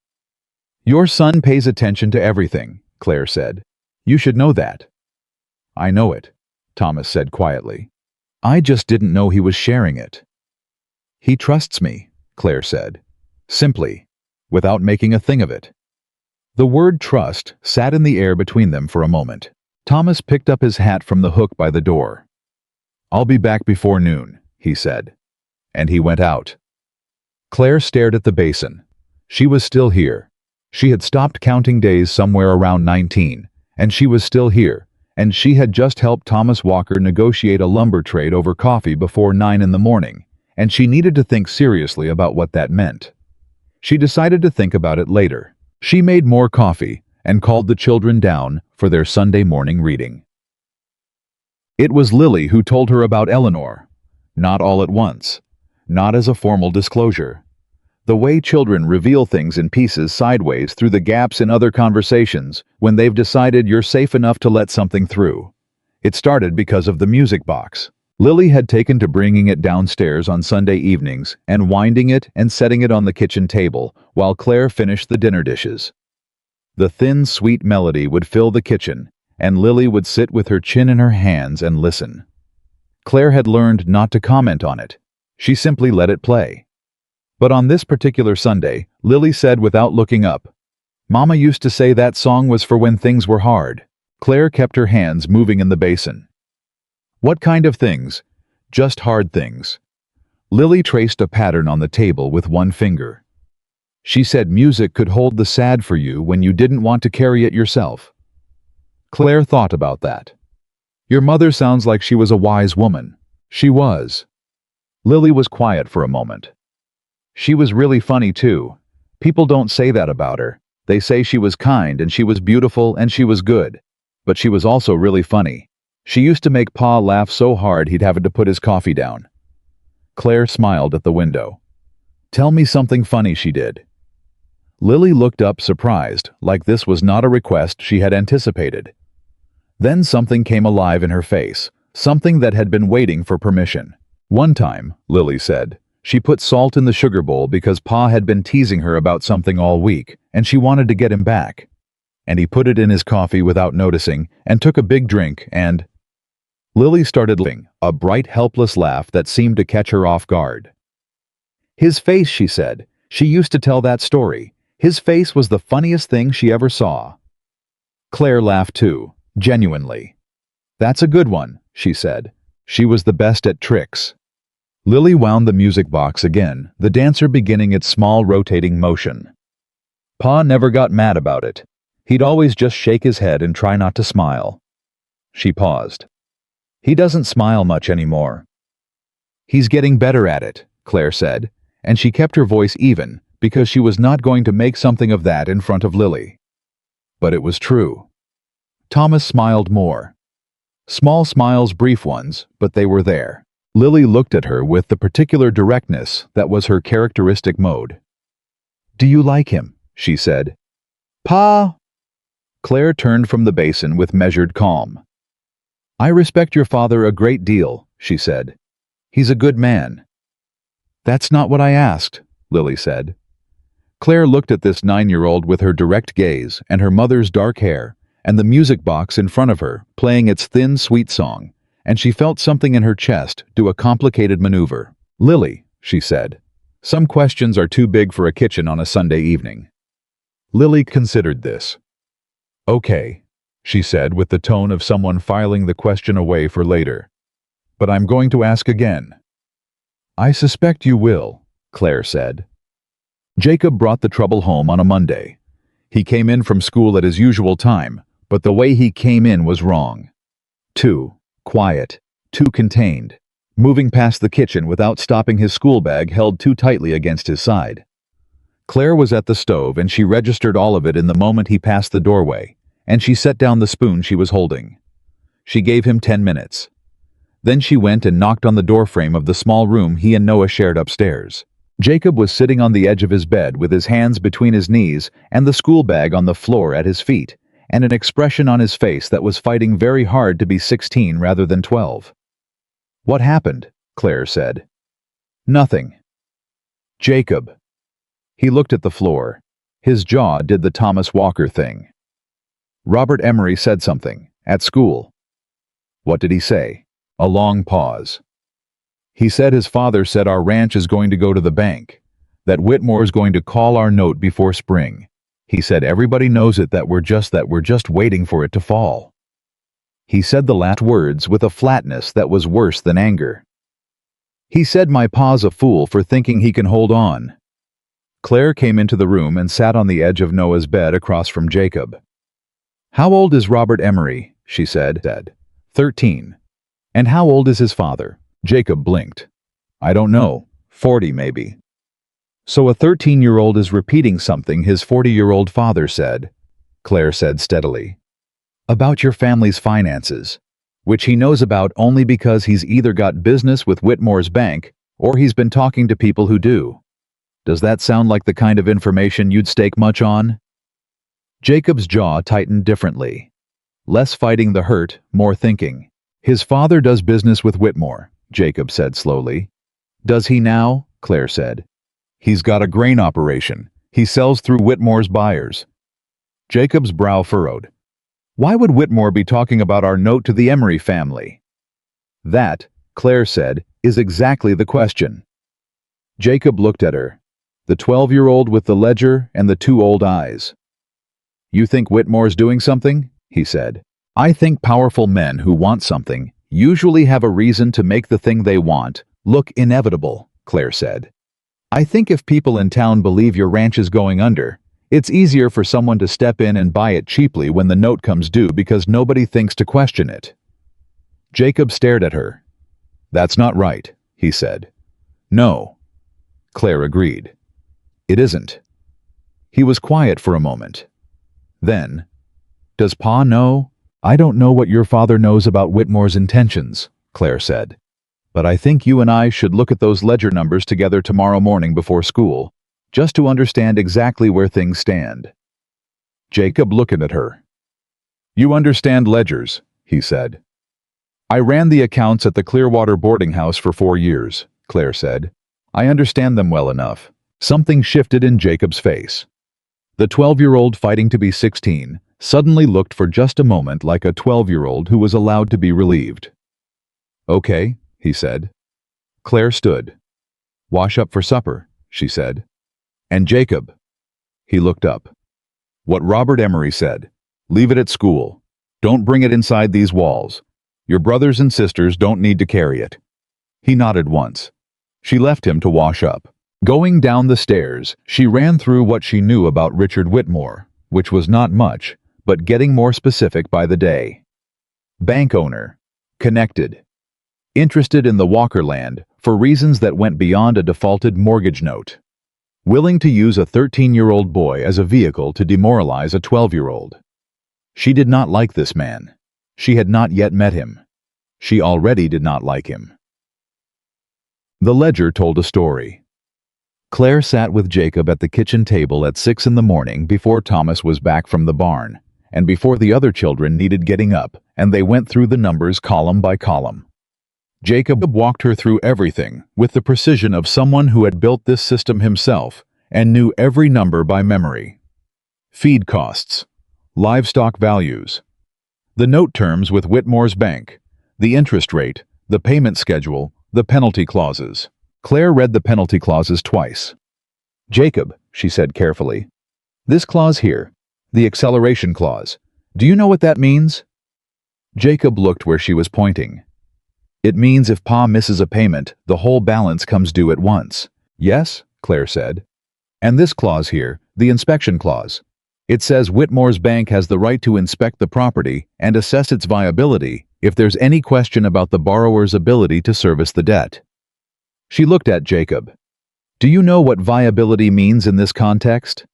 "Your son pays attention to everything," Claire said. "You should know that." "I know it," Thomas said quietly. "I just didn't know he was sharing it." "He trusts me," Claire said. Simply, without making a thing of it. The word trust sat in the air between them for a moment. Thomas picked up his hat from the hook by the door. "I'll be back before noon," he said. And he went out. Claire stared at the basin. She was still here. She had stopped counting days somewhere around 19, and she was still here, and she had just helped Thomas Walker negotiate a lumber trade over coffee before 9 in the morning, and she needed to think seriously about what that meant. She decided to think about it later. She made more coffee and called the children down for their Sunday morning reading. It was Lily who told her about Eleanor. Not all at once. Not as a formal disclosure. The way children reveal things in pieces sideways through the gaps in other conversations when they've decided you're safe enough to let something through. It started because of the music box. Lily had taken to bringing it downstairs on Sunday evenings and winding it and setting it on the kitchen table while Claire finished the dinner dishes. The thin, sweet melody would fill the kitchen, and Lily would sit with her chin in her hands and listen. Claire had learned not to comment on it. She simply let it play. But on this particular Sunday, Lily said without looking up, "Mama used to say that song was for when things were hard." Claire kept her hands moving in the basin. "What kind of things?" "Just hard things." Lily traced a pattern on the table with one finger. She said music could hold the sad for you when you didn't want to carry it yourself. Claire thought about that. Your mother sounds like she was a wise woman. She was. Lily was quiet for a moment. She was really funny too. People don't say that about her. They say she was kind and she was beautiful and she was good. But she was also really funny. She used to make Pa laugh so hard he'd have to put his coffee down. Claire smiled at the window. "Tell me something funny she did." Lily looked up surprised, like this was not a request she had anticipated. Then something came alive in her face, something that had been waiting for permission. One time, Lily said, she put salt in the sugar bowl because Pa had been teasing her about something all week, and she wanted to get him back. And he put it in his coffee without noticing, and took a big drink, and... Lily started laughing, a bright, helpless laugh that seemed to catch her off guard. "His face," she said. She used to tell that story. His face was the funniest thing she ever saw. Claire laughed too, genuinely. "That's a good one," she said. She was the best at tricks. Lily wound the music box again, the dancer beginning its small rotating motion. Pa never got mad about it. He'd always just shake his head and try not to smile. She paused. "He doesn't smile much anymore." "He's getting better at it," Claire said, and she kept her voice even because she was not going to make something of that in front of Lily. But it was true. Thomas smiled more. Small smiles, brief ones, but they were there. Lily looked at her with the particular directness that was her characteristic mode. "Do you like him?" she said. "Pa!" Claire turned from the basin with measured calm. "I respect your father a great deal," she said. "He's a good man." "That's not what I asked," Lily said. Claire looked at this 9-year-old with her direct gaze and her mother's dark hair and the music box in front of her playing its thin, sweet song, and she felt something in her chest do a complicated maneuver. "Lily," she said, "some questions are too big for a kitchen on a Sunday evening." Lily considered this. "Okay," she said with the tone of someone filing the question away for later. "But I'm going to ask again." "I suspect you will," Claire said. Jacob brought the trouble home on a Monday. He came in from school at his usual time, but the way he came in was wrong. Too quiet, too contained, moving past the kitchen without stopping his school bag held too tightly against his side. Claire was at the stove and she registered all of it in the moment he passed the doorway, and she set down the spoon she was holding. She gave him 10 minutes. Then she went and knocked on the doorframe of the small room he and Noah shared upstairs. Jacob was sitting on the edge of his bed with his hands between his knees and the school bag on the floor at his feet, and an expression on his face that was fighting very hard to be 16 rather than 12. "What happened?" Claire said. "Nothing." "Jacob." He looked at the floor. His jaw did the Thomas Walker thing. "Robert Emery said something, at school." "What did he say?" A long pause. "He said his father said our ranch is going to go to the bank, that Whitmore's going to call our note before spring. He said everybody knows it, that we're just waiting for it to fall." He said the last words with a flatness that was worse than anger. "He said my pa's a fool for thinking he can hold on." Claire came into the room and sat on the edge of Noah's bed across from Jacob. "How old is Robert Emery?" she said. 13. "And how old is his father?" Jacob blinked. "I don't know. 40 maybe." "So a 13-year-old is repeating something his 40-year-old father said," Claire said steadily. "About your family's finances, which he knows about only because he's either got business with Whitmore's bank or he's been talking to people who do. Does that sound like the kind of information you'd stake much on?" Jacob's jaw tightened differently. Less fighting the hurt, more thinking. His father does business with Whitmore, Jacob said slowly. Does he now? Claire said. He's got a grain operation. He sells through Whitmore's buyers. Jacob's brow furrowed. Why would Whitmore be talking about our note to the Emery family? That, Claire said, is exactly the question. Jacob looked at her, the 12-year-old with the ledger and the two old eyes. You think Whitmore's doing something? He said. I think powerful men who want something usually have a reason to make the thing they want look inevitable, Claire said. I think if people in town believe your ranch is going under, it's easier for someone to step in and buy it cheaply when the note comes due because nobody thinks to question it. Jacob stared at her. That's not right, he said. No. Claire agreed. It isn't. He was quiet for a moment. Then, does Pa know? I don't know what your father knows about Whitmore's intentions, Claire said. But I think you and I should look at those ledger numbers together tomorrow morning before school, just to understand exactly where things stand. Jacob looked at her. You understand ledgers, he said. I ran the accounts at the Clearwater boarding house for 4 years, Claire said. I understand them well enough. Something shifted in Jacob's face. The 12-year-old fighting to be 16 suddenly looked for just a moment like a 12-year-old who was allowed to be relieved. Okay, he said. Claire stood. Wash up for supper, she said. And Jacob. He looked up. What Robert Emery said. Leave it at school. Don't bring it inside these walls. Your brothers and sisters don't need to carry it. He nodded once. She left him to wash up. Going down the stairs, she ran through what she knew about Richard Whitmore, which was not much, but getting more specific by the day. Bank owner. Connected. Interested in the Walker land for reasons that went beyond a defaulted mortgage note. Willing to use a 13-year-old boy as a vehicle to demoralize a 12-year-old. She did not like this man. She had not yet met him. She already did not like him. The ledger told a story. Claire sat with Jacob at the kitchen table at 6 in the morning before Thomas was back from the barn, and before the other children needed getting up, and they went through the numbers column by column. Jacob walked her through everything with the precision of someone who had built this system himself and knew every number by memory. Feed costs, livestock values, the note terms with Whitmore's bank, the interest rate, the payment schedule, the penalty clauses. Claire read the penalty clauses twice. Jacob, she said carefully, this clause here, the acceleration clause, do you know what that means? Jacob looked where she was pointing. It means if Pa misses a payment, the whole balance comes due at once. Yes, Claire said. And this clause here, the inspection clause. It says Whitmore's bank has the right to inspect the property and assess its viability if there's any question about the borrower's ability to service the debt. She looked at Jacob. Do you know what viability means in this context?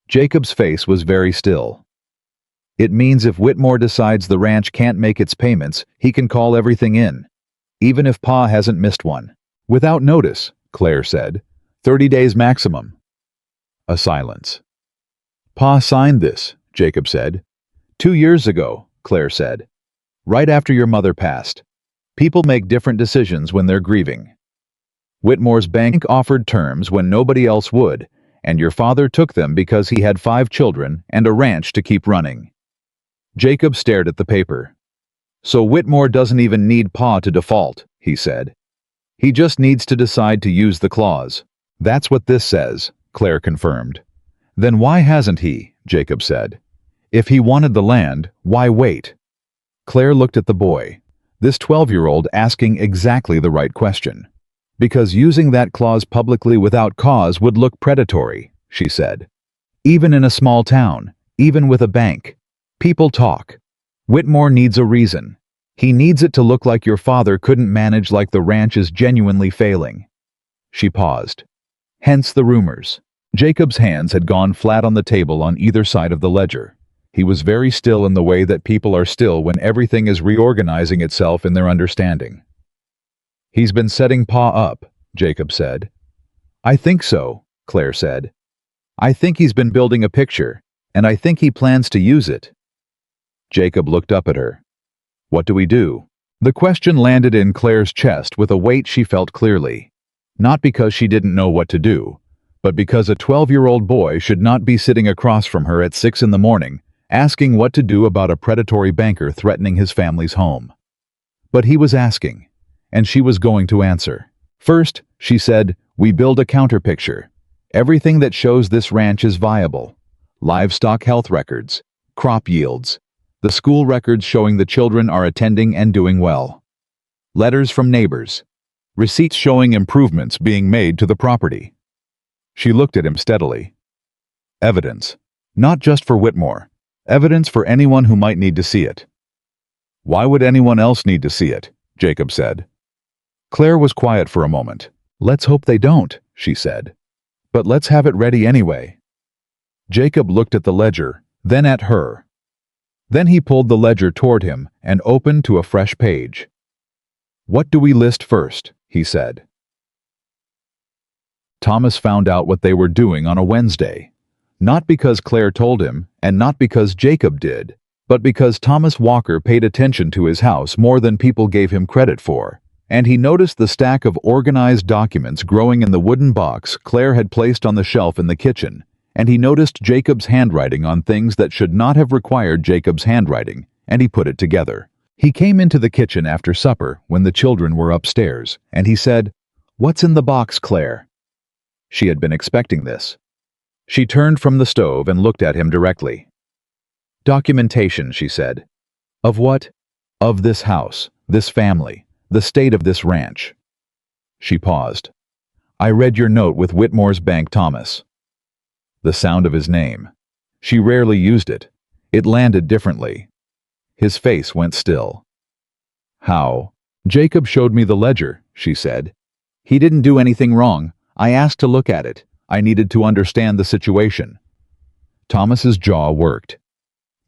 Jacob's face was very still. It means if Whitmore decides the ranch can't make its payments, he can call everything in, even if Pa hasn't missed one. Without notice, Claire said. 30 days maximum. A silence. Pa signed this, Jacob said. 2 years ago, Claire said. Right after your mother passed. People make different decisions when they're grieving. Whitmore's bank offered terms when nobody else would, and your father took them because he had 5 children and a ranch to keep running. Jacob stared at the paper. So Whitmore doesn't even need Pa to default, he said. He just needs to decide to use the clause. That's what this says, Claire confirmed. Then why hasn't he? Jacob said. If he wanted the land, why wait? Claire looked at the boy, this 12-year-old asking exactly the right question. Because using that clause publicly without cause would look predatory, she said. Even in a small town, even with a bank. People talk. Whitmore needs a reason. He needs it to look like your father couldn't manage like the ranch is genuinely failing. She paused. Hence the rumors. Jacob's hands had gone flat on the table on either side of the ledger. He was very still in the way that people are still when everything is reorganizing itself in their understanding. He's been setting Pa up, Jacob said. I think so, Claire said. I think he's been building a picture, and I think he plans to use it. Jacob looked up at her. What do we do? The question landed in Claire's chest with a weight she felt clearly. Not because she didn't know what to do, but because a 12-year-old boy should not be sitting across from her at 6 in the morning, asking what to do about a predatory banker threatening his family's home. But he was asking, and she was going to answer. First, she said, we build a counterpicture. Everything that shows this ranch is viable. Livestock health records, crop yields, the school records showing the children are attending and doing well. Letters from neighbors, receipts showing improvements being made to the property. She looked at him steadily. Evidence, not just for Whitmore, evidence for anyone who might need to see it. Why would anyone else need to see it? Jacob said. Claire was quiet for a moment. Let's hope they don't, she said. But let's have it ready anyway. Jacob looked at the ledger, then at her. Then he pulled the ledger toward him and opened to a fresh page. What do we list first? He said. Thomas found out what they were doing on a Wednesday. Not because Claire told him, and not because Jacob did, but because Thomas Walker paid attention to his house more than people gave him credit for, and he noticed the stack of organized documents growing in the wooden box Claire had placed on the shelf in the kitchen, and he noticed Jacob's handwriting on things that should not have required Jacob's handwriting, and he put it together. He came into the kitchen after supper when the children were upstairs, and he said, "What's in the box, Claire?" She had been expecting this. She turned from the stove and looked at him directly. "Documentation," she said. "Of what?" "Of this house, this family, the state of this ranch." She paused. "I read your note with Whitmore's Bank, Thomas." The sound of his name. She rarely used it. It landed differently. His face went still. "How?" "Jacob showed me the ledger," she said. "He didn't do anything wrong. I asked to look at it. I needed to understand the situation." Thomas's jaw worked.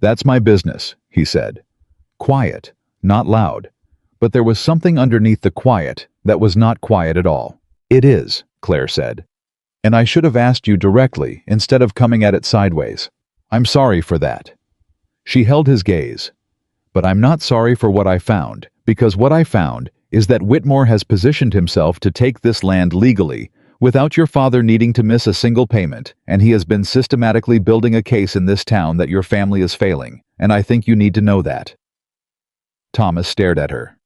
"That's my business," he said. Quiet, not loud. But there was something underneath the quiet that was not quiet at all. "It is," Claire said. "And I should have asked you directly instead of coming at it sideways. I'm sorry for that." She held his gaze. "But I'm not sorry for what I found, because what I found is that Whitmore has positioned himself to take this land legally, without your father needing to miss a single payment, and he has been systematically building a case in this town that your family is failing, and I think you need to know that." Thomas stared at her.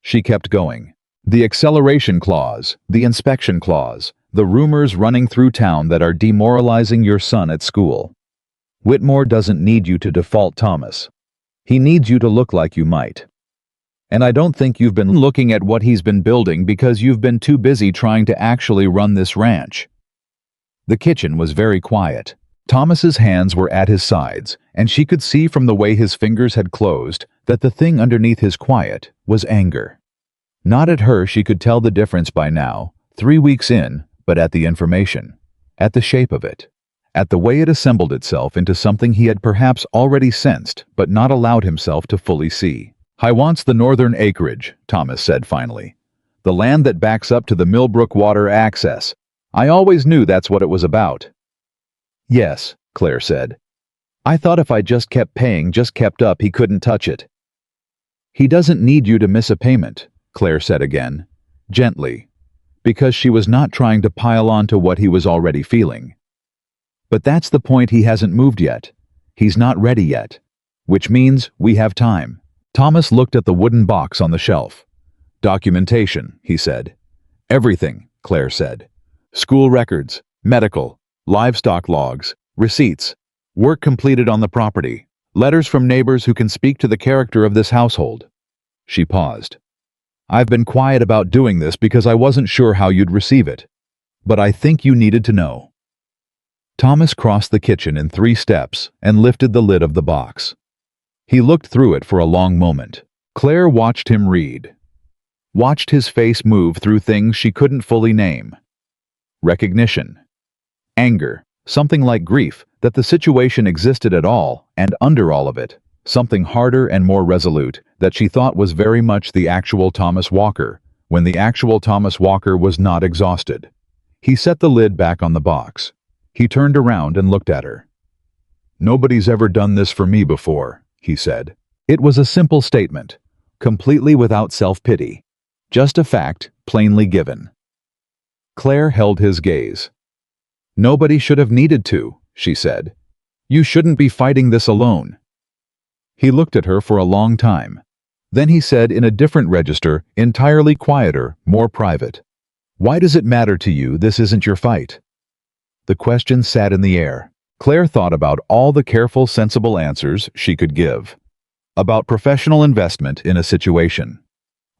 She kept going. "The acceleration clause, the inspection clause, the rumors running through town that are demoralizing your son at school. Whitmore doesn't need you to default, Thomas. He needs you to look like you might. And I don't think you've been looking at what he's been building because you've been too busy trying to actually run this ranch." The kitchen was very quiet. Thomas's hands were at his sides, and she could see from the way his fingers had closed that the thing underneath his quiet was anger. Not at her, she could tell the difference by now, 3 weeks in, but at the information, at the shape of it, at the way it assembled itself into something he had perhaps already sensed but not allowed himself to fully see. "I wants the northern acreage," Thomas said finally. "The land that backs up to the Millbrook water access. I always knew that's what it was about." "Yes," Claire said. "I thought if I just kept paying, just kept up, he couldn't touch it." "He doesn't need you to miss a payment," Claire said again, gently, because she was not trying to pile on to what he was already feeling. "But that's the point, he hasn't moved yet. He's not ready yet. Which means we have time." Thomas looked at the wooden box on the shelf. "Documentation," he said. "Everything," Claire said. "School records, medical, livestock logs, receipts, work completed on the property, letters from neighbors who can speak to the character of this household." She paused. "I've been quiet about doing this because I wasn't sure how you'd receive it. But I think you needed to know." Thomas crossed the kitchen in 3 steps and lifted the lid of the box. He looked through it for a long moment. Claire watched him read. Watched his face move through things she couldn't fully name. Recognition. Anger. Something like grief that the situation existed at all, and under all of it, something harder and more resolute that she thought was very much the actual Thomas Walker, when the actual Thomas Walker was not exhausted. He set the lid back on the box. He turned around and looked at her. "Nobody's ever done this for me before," he said. It was a simple statement, completely without self-pity. Just a fact, plainly given. Claire held his gaze. "Nobody should have needed to," she said. "You shouldn't be fighting this alone." He looked at her for a long time. Then he said in a different register, entirely quieter, more private, "Why does it matter to you this isn't your fight?" The question sat in the air. Claire thought about all the careful, sensible answers she could give. About professional investment in a situation.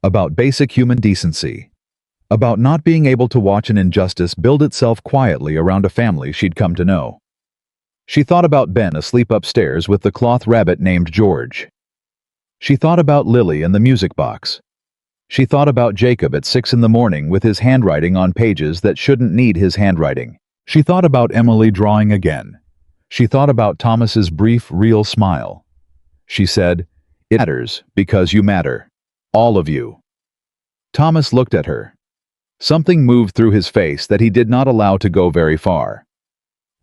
About basic human decency. About not being able to watch an injustice build itself quietly around a family she'd come to know. She thought about Ben asleep upstairs with the cloth rabbit named George. She thought about Lily and the music box. She thought about Jacob at 6 in the morning with his handwriting on pages that shouldn't need his handwriting. She thought about Emily drawing again. She thought about Thomas's brief, real smile. She said, "It matters because you matter. All of you." Thomas looked at her. Something moved through his face that he did not allow to go very far.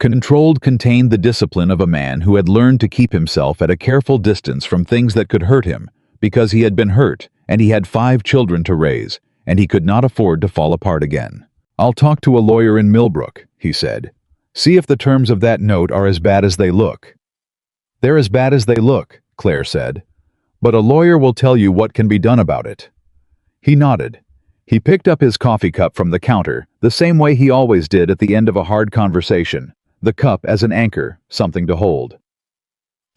Controlled contained the discipline of a man who had learned to keep himself at a careful distance from things that could hurt him, because he had been hurt, and he had 5 children to raise, and he could not afford to fall apart again. "I'll talk to a lawyer in Millbrook," he said. "See if the terms of that note are as bad as they look." "They're as bad as they look," Claire said. "But a lawyer will tell you what can be done about it." He nodded. He picked up his coffee cup from the counter, the same way he always did at the end of a hard conversation, the cup as an anchor, something to hold.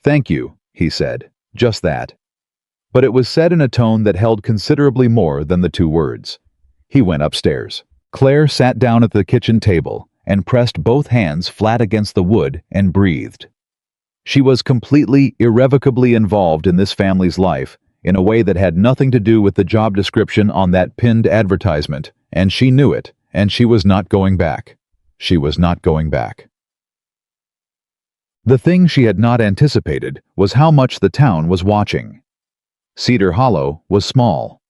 "Thank you," he said. Just that. But it was said in a tone that held considerably more than the 2 words. He went upstairs. Claire sat down at the kitchen table and pressed both hands flat against the wood and breathed. She was completely, irrevocably involved in this family's life in a way that had nothing to do with the job description on that pinned advertisement, and she knew it, and she was not going back. She was not going back. The thing she had not anticipated was how much the town was watching. Cedar Hollow was small.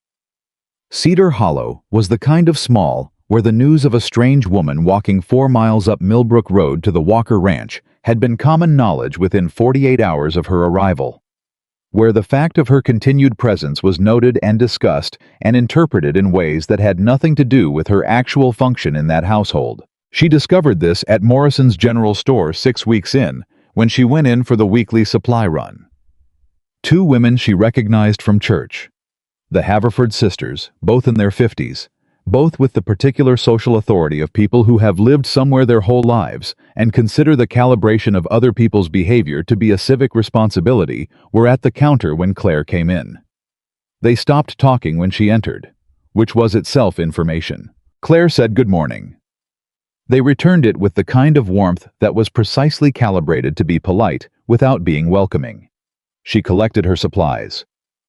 Cedar Hollow was the kind of small where the news of a strange woman walking 4 miles up Millbrook Road to the Walker Ranch had been common knowledge within 48 hours of her arrival. Where the fact of her continued presence was noted and discussed and interpreted in ways that had nothing to do with her actual function in that household. She discovered this at Morrison's General Store 6 weeks in, when she went in for the weekly supply run. 2 women she recognized from church. The Haverford sisters, both in their 50s, both with the particular social authority of people who have lived somewhere their whole lives and consider the calibration of other people's behavior to be a civic responsibility, were at the counter when Claire came in. They stopped talking when she entered, which was itself information. Claire said good morning. They returned it with the kind of warmth that was precisely calibrated to be polite without being welcoming. She collected her supplies.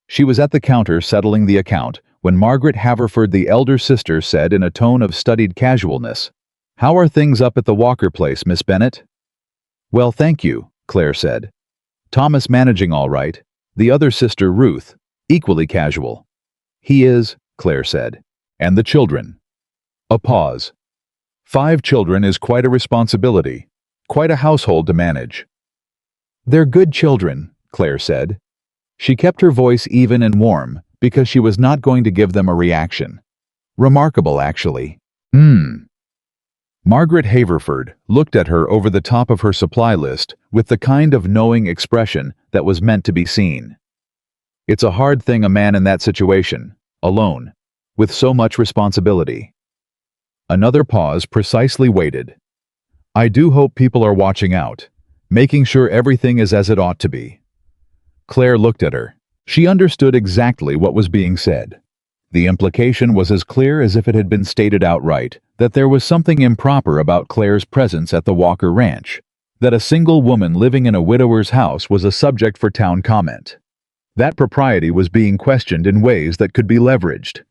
She was at the counter settling the account when Margaret Haverford, the elder sister, said in a tone of studied casualness, "How are things up at the Walker place, Miss Bennet?" "Well, thank you," Claire said. "Thomas managing all right." The other sister, Ruth, equally casual. "He is," Claire said. "And the children?" A pause. 5 children is quite a responsibility, quite a household to manage. "They're good children," Claire said. She kept her voice even and warm because she was not going to give them a reaction. Remarkable, actually. Margaret Haverford looked at her over the top of her supply list with the kind of knowing expression that was meant to be seen. It's a hard thing, a man in that situation, alone, with so much responsibility. Another pause precisely waited. "I do hope people are watching out, making sure everything is as it ought to be." Claire looked at her. She understood exactly what was being said. The implication was as clear as if it had been stated outright, that there was something improper about Claire's presence at the Walker Ranch, that a single woman living in a widower's house was a subject for town comment. That propriety was being questioned in ways that could be leveraged.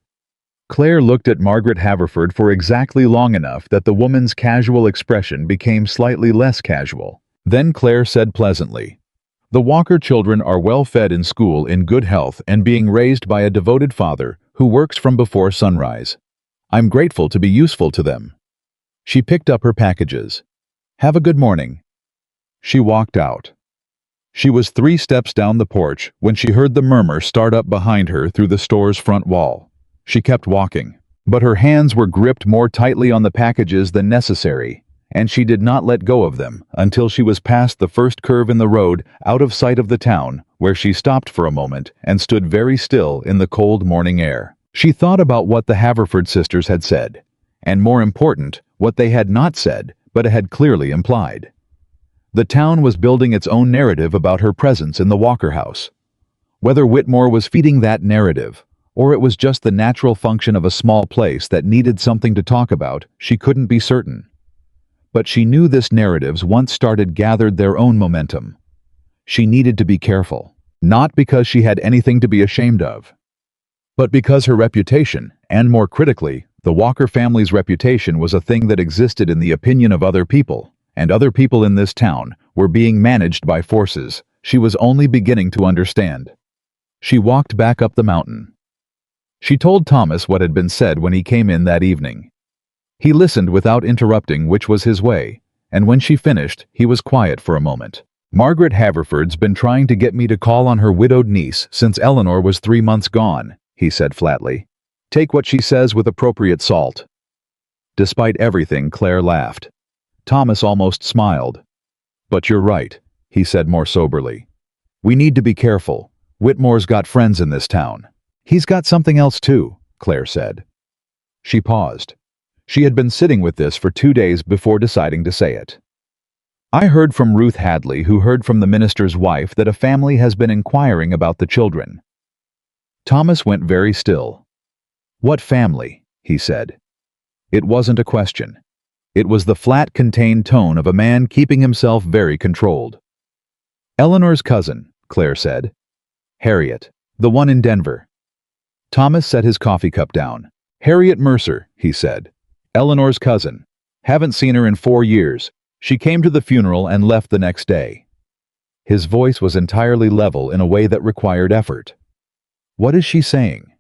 Claire looked at Margaret Haverford for exactly long enough that the woman's casual expression became slightly less casual. Then Claire said pleasantly, "The Walker children are well fed in school, in good health, and being raised by a devoted father who works from before sunrise. I'm grateful to be useful to them." She picked up her packages. "Have a good morning." She walked out. She was 3 steps down the porch when she heard the murmur start up behind her through the store's front wall. She kept walking, but her hands were gripped more tightly on the packages than necessary, and she did not let go of them until she was past the first curve in the road, out of sight of the town, where she stopped for a moment and stood very still in the cold morning air. She thought about what the Haverford sisters had said, and more important, what they had not said, but had clearly implied. The town was building its own narrative about her presence in the Walker house. Whether Whitmore was feeding that narrative, or it was just the natural function of a small place that needed something to talk about, she couldn't be certain. But she knew this narratives once started gathered their own momentum. She needed to be careful, not because she had anything to be ashamed of, but because her reputation, and more critically, the Walker family's reputation, was a thing that existed in the opinion of other people, and other people in this town were being managed by forces she was only beginning to understand. She walked back up the mountain. She told Thomas what had been said when he came in that evening. He listened without interrupting, which was his way, and when she finished, he was quiet for a moment. "Margaret Haverford's been trying to get me to call on her widowed niece since Eleanor was 3 months gone," he said flatly. "Take what she says with appropriate salt." Despite everything, Claire laughed. Thomas almost smiled. "But you're right," he said more soberly. "We need to be careful. Whitmore's got friends in this town." "He's got something else too," Claire said. She paused. She had been sitting with this for 2 days before deciding to say it. "I heard from Ruth Hadley, who heard from the minister's wife, that a family has been inquiring about the children." Thomas went very still. "What family?" he said. It wasn't a question. It was the flat, contained tone of a man keeping himself very controlled. "Eleanor's cousin," Claire said. "Harriet, the one in Denver." Thomas set his coffee cup down. "Harriet Mercer," he said. "Eleanor's cousin. Haven't seen her in 4 years. She came to the funeral and left the next day." His voice was entirely level in a way that required effort. "What is she saying?"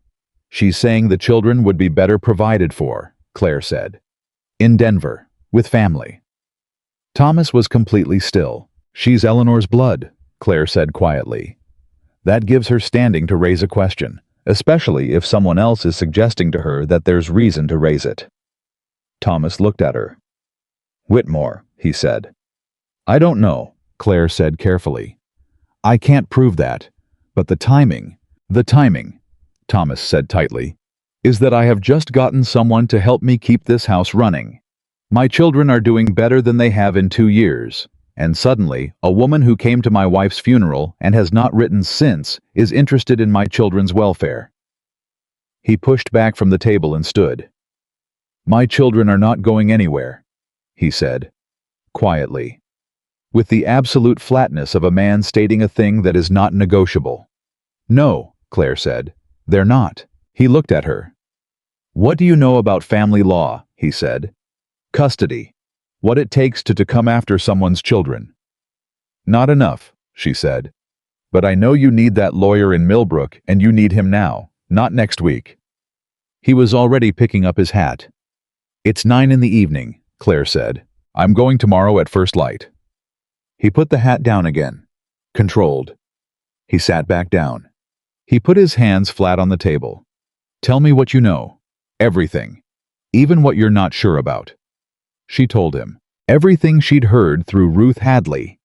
"She's saying the children would be better provided for," Claire said. "In Denver, with family." Thomas was completely still. "She's Eleanor's blood," Claire said quietly. "That gives her standing to raise a question, especially if someone else is suggesting to her that there's reason to raise it." Thomas looked at her. "Whitmore," he said. "I don't know," Claire said carefully. "I can't prove that, but the timing, Thomas said tightly, "is that I have just gotten someone to help me keep this house running. My children are doing better than they have in 2 years, and suddenly, a woman who came to my wife's funeral and has not written since is interested in my children's welfare." He pushed back from the table and stood. "My children are not going anywhere," he said, quietly, with the absolute flatness of a man stating a thing that is not negotiable. "No," Claire said, "they're not." He looked at her. "What do you know about family law?" he said. "Custody. What it takes to come after someone's children." "Not enough," she said. "But I know you need that lawyer in Millbrook, and you need him now, not next week." He was already picking up his hat. "It's 9 in the evening," Claire said. "I'm going tomorrow at first light." He put the hat down again. Controlled. He sat back down. He put his hands flat on the table. "Tell me what you know. Everything. Even what you're not sure about." She told him. Everything she'd heard through Ruth Hadley.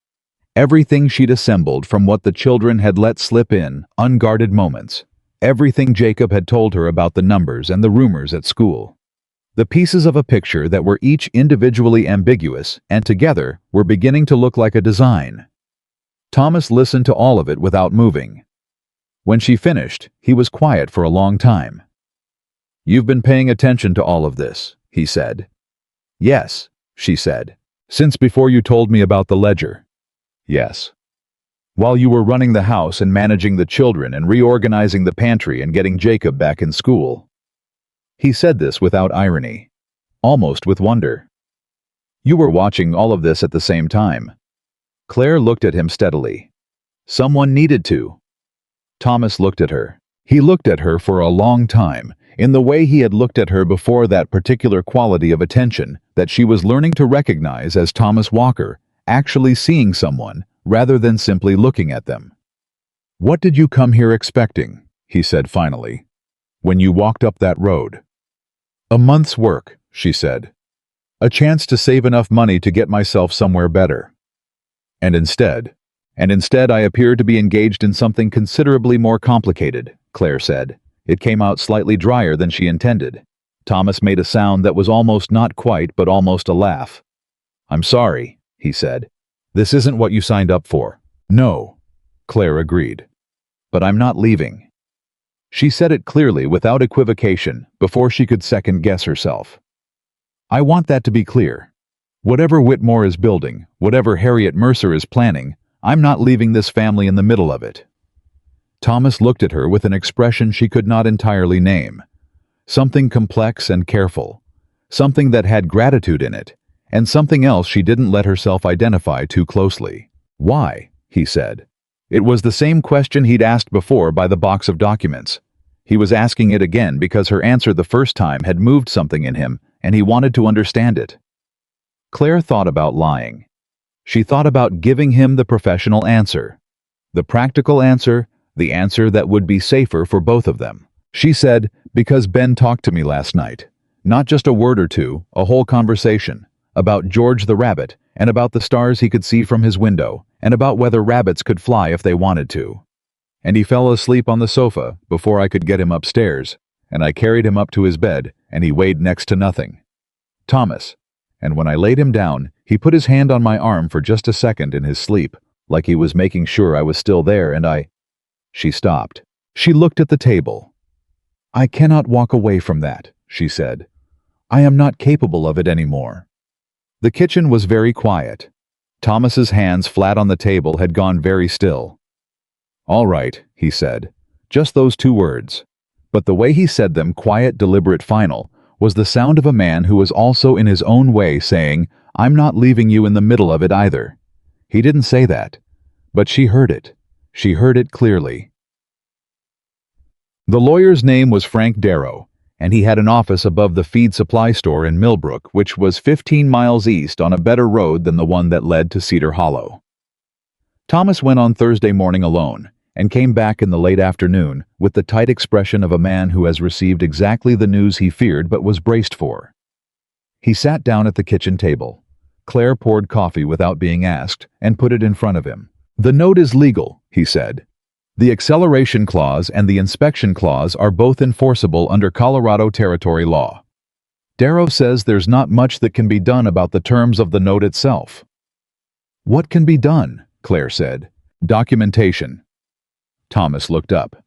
Everything she'd assembled from what the children had let slip in unguarded moments. Everything Jacob had told her about the numbers and the rumors at school. The pieces of a picture that were each individually ambiguous and together were beginning to look like a design. Thomas listened to all of it without moving. When she finished, he was quiet for a long time. "You've been paying attention to all of this," he said. "Yes," she said. "Since before you told me about the ledger." "Yes." "While you were running the house and managing the children and reorganizing the pantry and getting Jacob back in school." He said this without irony, almost with wonder. "You were watching all of this at the same time." Claire looked at him steadily. "Someone needed to." Thomas looked at her. He looked at her for a long time, in the way he had looked at her before, that particular quality of attention that she was learning to recognize as Thomas Walker, actually seeing someone, rather than simply looking at them. "What did you come here expecting?" he said finally, "when you walked up that road?" "A month's work," she said. "A chance to save enough money to get myself somewhere better. And instead I appear to be engaged in something considerably more complicated," Claire said. It came out slightly drier than she intended. Thomas made a sound that was almost not quite, but almost a laugh. "I'm sorry," he said. "This isn't what you signed up for." "No," Claire agreed. "But I'm not leaving." She said it clearly, without equivocation, before she could second-guess herself. "I want that to be clear. Whatever Whitmore is building, whatever Harriet Mercer is planning, I'm not leaving this family in the middle of it." Thomas looked at her with an expression she could not entirely name. Something complex and careful. Something that had gratitude in it, and something else she didn't let herself identify too closely. "Why?" he said. It was the same question he'd asked before by the box of documents. He was asking it again because her answer the first time had moved something in him, and he wanted to understand it. Claire thought about lying. She thought about giving him the professional answer. The practical answer, the answer that would be safer for both of them. She said, "Because Ben talked to me last night. Not just a word or two, a whole conversation. About George the rabbit, and about the stars he could see from his window, and about whether rabbits could fly if they wanted to. And he fell asleep on the sofa before I could get him upstairs, and I carried him up to his bed, and he weighed next to nothing. Thomas. And when I laid him down, he put his hand on my arm for just a second in his sleep, like he was making sure I was still there, and I—" She stopped. She looked at the table. "I cannot walk away from that," she said. "I am not capable of it anymore." The kitchen was very quiet. Thomas's hands flat on the table had gone very still. "All right," he said. Just those two words. But the way he said them, quiet, deliberate, final, was the sound of a man who was also in his own way saying, "I'm not leaving you in the middle of it either." He didn't say that, but she heard it. She heard it clearly. The lawyer's name was Frank Darrow, and he had an office above the feed supply store in Millbrook, which was 15 miles east on a better road than the one that led to Cedar Hollow. Thomas went on Thursday morning alone, and came back in the late afternoon with the tight expression of a man who has received exactly the news he feared but was braced for. He sat down at the kitchen table. Claire poured coffee without being asked and put it in front of him. "The note is legal," he said. "The acceleration clause and the inspection clause are both enforceable under Colorado territory law. Darrow says there's not much that can be done about the terms of the note itself." "What can be done?" Claire said. "Documentation." Thomas looked up.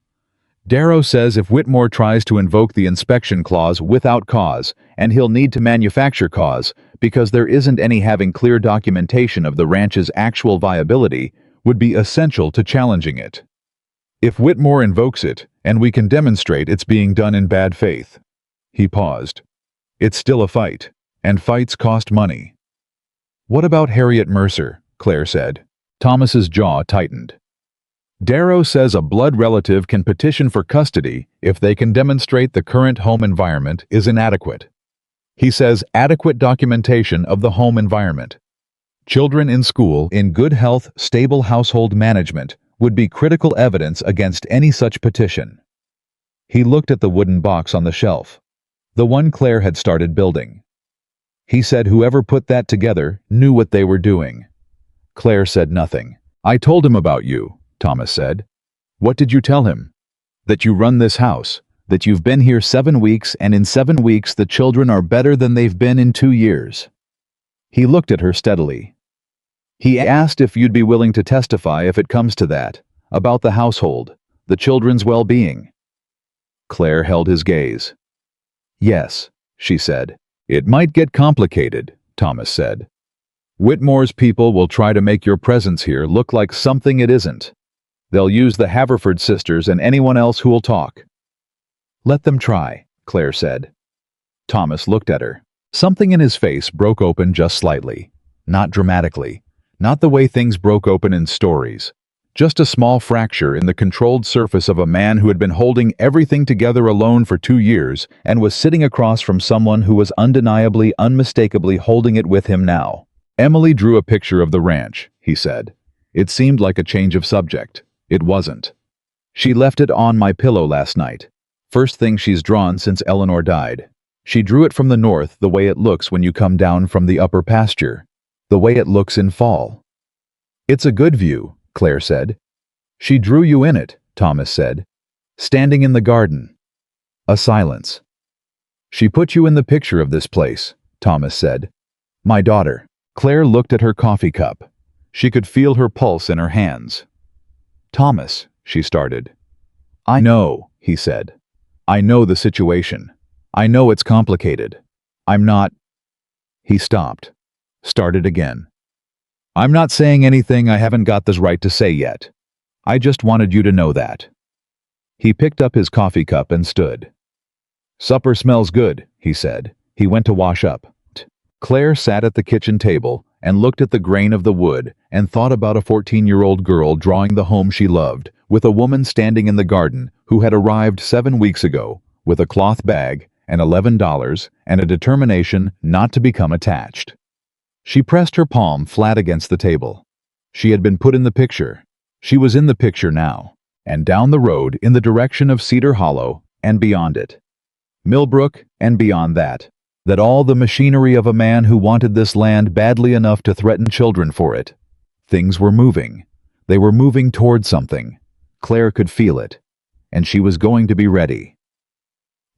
"Darrow says if Whitmore tries to invoke the inspection clause without cause, and he'll need to manufacture cause, because there isn't any, having clear documentation of the ranch's actual viability would be essential to challenging it. If Whitmore invokes it, and we can demonstrate it's being done in bad faith." He paused. "It's still a fight, and fights cost money." "What about Harriet Mercer?" Claire said. Thomas's jaw tightened. "Darrow says a blood relative can petition for custody if they can demonstrate the current home environment is inadequate. He says adequate documentation of the home environment. Children in school, in good health, stable household management would be critical evidence against any such petition." He looked at the wooden box on the shelf, the one Claire had started building. He said whoever put that together knew what they were doing. Claire said nothing. "I told him about you," Thomas said. "What did you tell him?" "That you run this house, that you've been here 7 weeks, and in 7 weeks the children are better than they've been in 2 years. He looked at her steadily. "He asked if you'd be willing to testify if it comes to that, about the household, the children's well-being." Claire held his gaze. "Yes," she said. "It might get complicated," Thomas said. "Whitmore's people will try to make your presence here look like something it isn't. They'll use the Haverford sisters and anyone else who will talk." "Let them try," Claire said. Thomas looked at her. Something in his face broke open just slightly. Not dramatically. Not the way things broke open in stories. Just a small fracture in the controlled surface of a man who had been holding everything together alone for 2 years and was sitting across from someone who was undeniably, unmistakably holding it with him now. "Emily drew a picture of the ranch," he said. It seemed like a change of subject. It wasn't. She left it on my pillow last night. First thing she's drawn since Eleanor died. She drew it from the north the way it looks when you come down from the upper pasture. The way it looks in fall. It's a good view, Claire said. She drew you in it, Thomas said. Standing in the garden. A silence. She put you in the picture of this place, Thomas said. My daughter. Claire looked at her coffee cup. She could feel her pulse in her hands. Thomas, she started. I know, he said. I know the situation. I know it's complicated. I'm not... He stopped. Started again. I'm not saying anything I haven't got this right to say yet. I just wanted you to know that. He picked up his coffee cup and stood. Supper smells good, he said. He went to wash up. Claire sat at the kitchen table and looked at the grain of the wood and thought about a 14-year-old girl drawing the home she loved, with a woman standing in the garden who had arrived 7 weeks ago with a cloth bag and $11 and a determination not to become attached. She pressed her palm flat against the table. She had been put in the picture. She was in the picture now, and down the road in the direction of Cedar Hollow and beyond it. Millbrook and beyond that. That all the machinery of a man who wanted this land badly enough to threaten children for it. Things were moving. They were moving toward something. Claire could feel it, and she was going to be ready.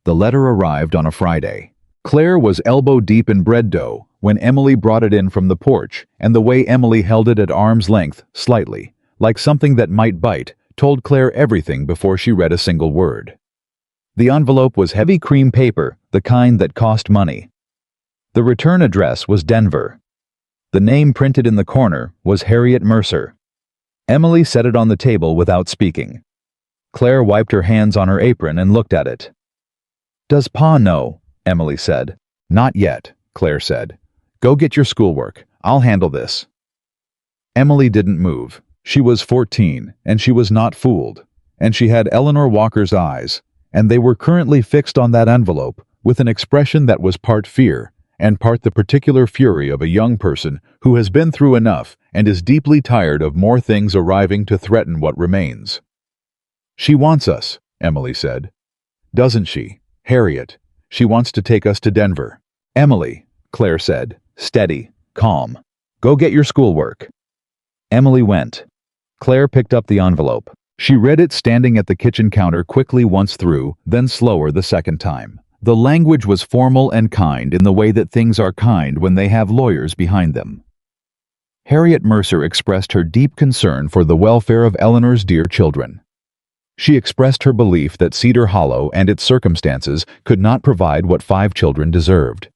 The letter arrived on a Friday. Claire was elbow-deep in bread dough when Emily brought it in from the porch, and the way Emily held it at arm's length, slightly, like something that might bite, told Claire everything before she read a single word. The envelope was heavy cream paper, the kind that cost money. The return address was Denver. The name printed in the corner was Harriet Mercer. Emily set it on the table without speaking. Claire wiped her hands on her apron and looked at it. Does Pa know? Emily said. Not yet, Claire said. Go get your schoolwork. I'll handle this. Emily didn't move. She was 14, and she was not fooled. And she had Eleanor Walker's eyes, and they were currently fixed on that envelope with an expression that was part fear and part the particular fury of a young person who has been through enough and is deeply tired of more things arriving to threaten what remains. She wants us, Emily said. Doesn't she, Harriet? She wants to take us to Denver. Emily, Claire said, steady, calm. Go get your schoolwork. Emily went. Claire picked up the envelope. She read it standing at the kitchen counter quickly once through, then slower the second time. The language was formal and kind in the way that things are kind when they have lawyers behind them. Harriet Mercer expressed her deep concern for the welfare of Eleanor's dear children. She expressed her belief that Cedar Hollow and its circumstances could not provide what 5 children deserved.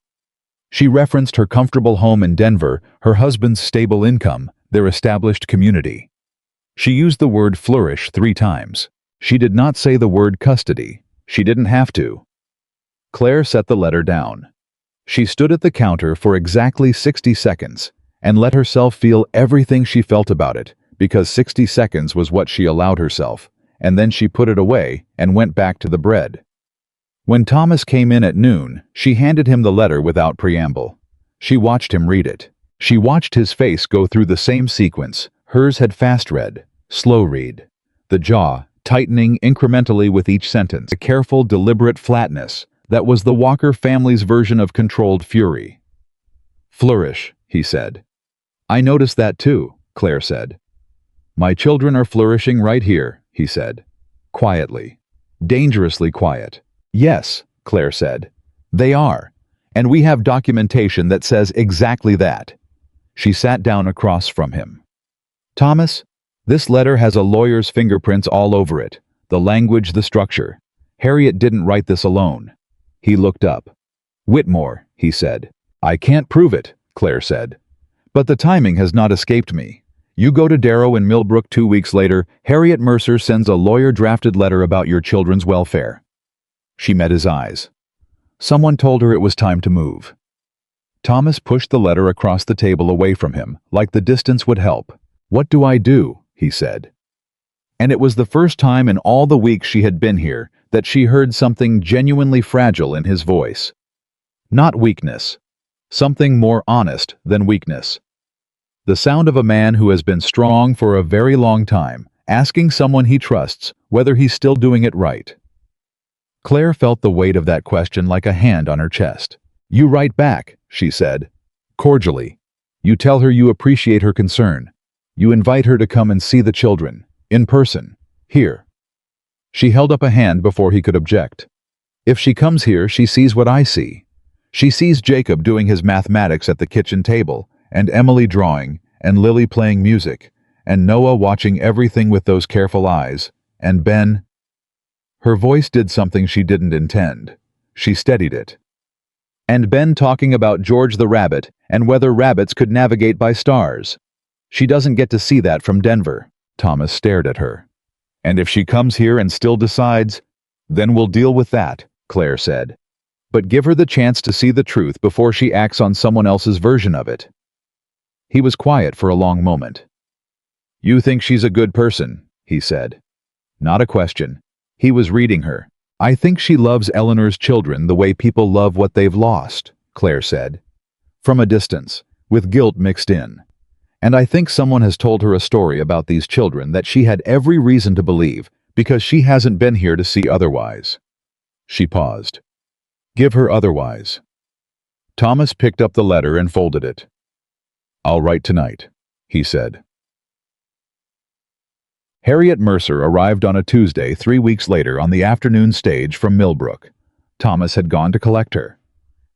She referenced her comfortable home in Denver, her husband's stable income, their established community. She used the word flourish 3 times. She did not say the word custody. She didn't have to. Claire set the letter down. She stood at the counter for exactly 60 seconds and let herself feel everything she felt about it, because 60 seconds was what she allowed herself, and then she put it away and went back to the bread. When Thomas came in at noon, she handed him the letter without preamble. She watched him read it. She watched his face go through the same sequence. Hers had fast read, slow read. The jaw tightening incrementally with each sentence. A careful, deliberate flatness that was the Walker family's version of controlled fury. Flourish, he said. I noticed that too, Claire said. My children are flourishing right here, he said. Quietly. Dangerously quiet. Yes, Claire said. They are. And we have documentation that says exactly that. She sat down across from him. Thomas, this letter has a lawyer's fingerprints all over it. The language, the structure. Harriet didn't write this alone. He looked up. Whitmore, he said. I can't prove it, Claire said. But the timing has not escaped me. You go to Darrow and Millbrook 2 weeks later, Harriet Mercer sends a lawyer-drafted letter about your children's welfare. She met his eyes. Someone told her it was time to move. Thomas pushed the letter across the table away from him, like the distance would help. What do I do? He said. And it was the first time in all the weeks she had been here that she heard something genuinely fragile in his voice. Not weakness. Something more honest than weakness. The sound of a man who has been strong for a very long time, asking someone he trusts whether he's still doing it right. Claire felt the weight of that question like a hand on her chest. "You write back," she said, cordially. "You tell her you appreciate her concern. You invite her to come and see the children, in person, here." She held up a hand before he could object. "If she comes here, she sees what I see. She sees Jacob doing his mathematics at the kitchen table, and Emily drawing, and Lily playing music, and Noah watching everything with those careful eyes, and Ben—" Her voice did something she didn't intend. She steadied it. "And Ben talking about George the rabbit and whether rabbits could navigate by stars. She doesn't get to see that from Denver." Thomas stared at her. "And if she comes here and still decides, then we'll deal with that," Claire said. "But give her the chance to see the truth before she acts on someone else's version of it." He was quiet for a long moment. "You think she's a good person," he said. Not a question. He was reading her. "I think she loves Eleanor's children the way people love what they've lost," Claire said. From a distance, with guilt mixed in. "And I think someone has told her a story about these children that she had every reason to believe because she hasn't been here to see otherwise." She paused. "Give her otherwise." Thomas picked up the letter and folded it. "I'll write tonight," he said. Harriet Mercer arrived on a Tuesday 3 weeks later on the afternoon stage from Millbrook. Thomas had gone to collect her.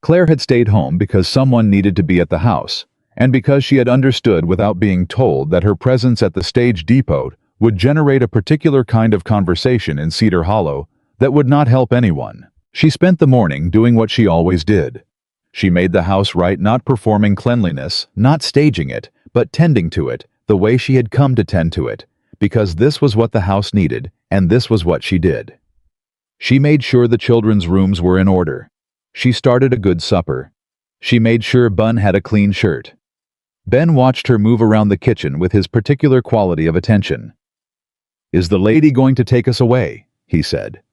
Claire had stayed home because someone needed to be at the house, and because she had understood without being told that her presence at the stage depot would generate a particular kind of conversation in Cedar Hollow that would not help anyone. She spent the morning doing what she always did. She made the house right, not performing cleanliness, not staging it, but tending to it the way she had come to tend to it, because this was what the house needed, and this was what she did. She made sure the children's rooms were in order. She started a good supper. She made sure Bun had a clean shirt. Ben watched her move around the kitchen with his particular quality of attention. "Is the lady going to take us away?" he said.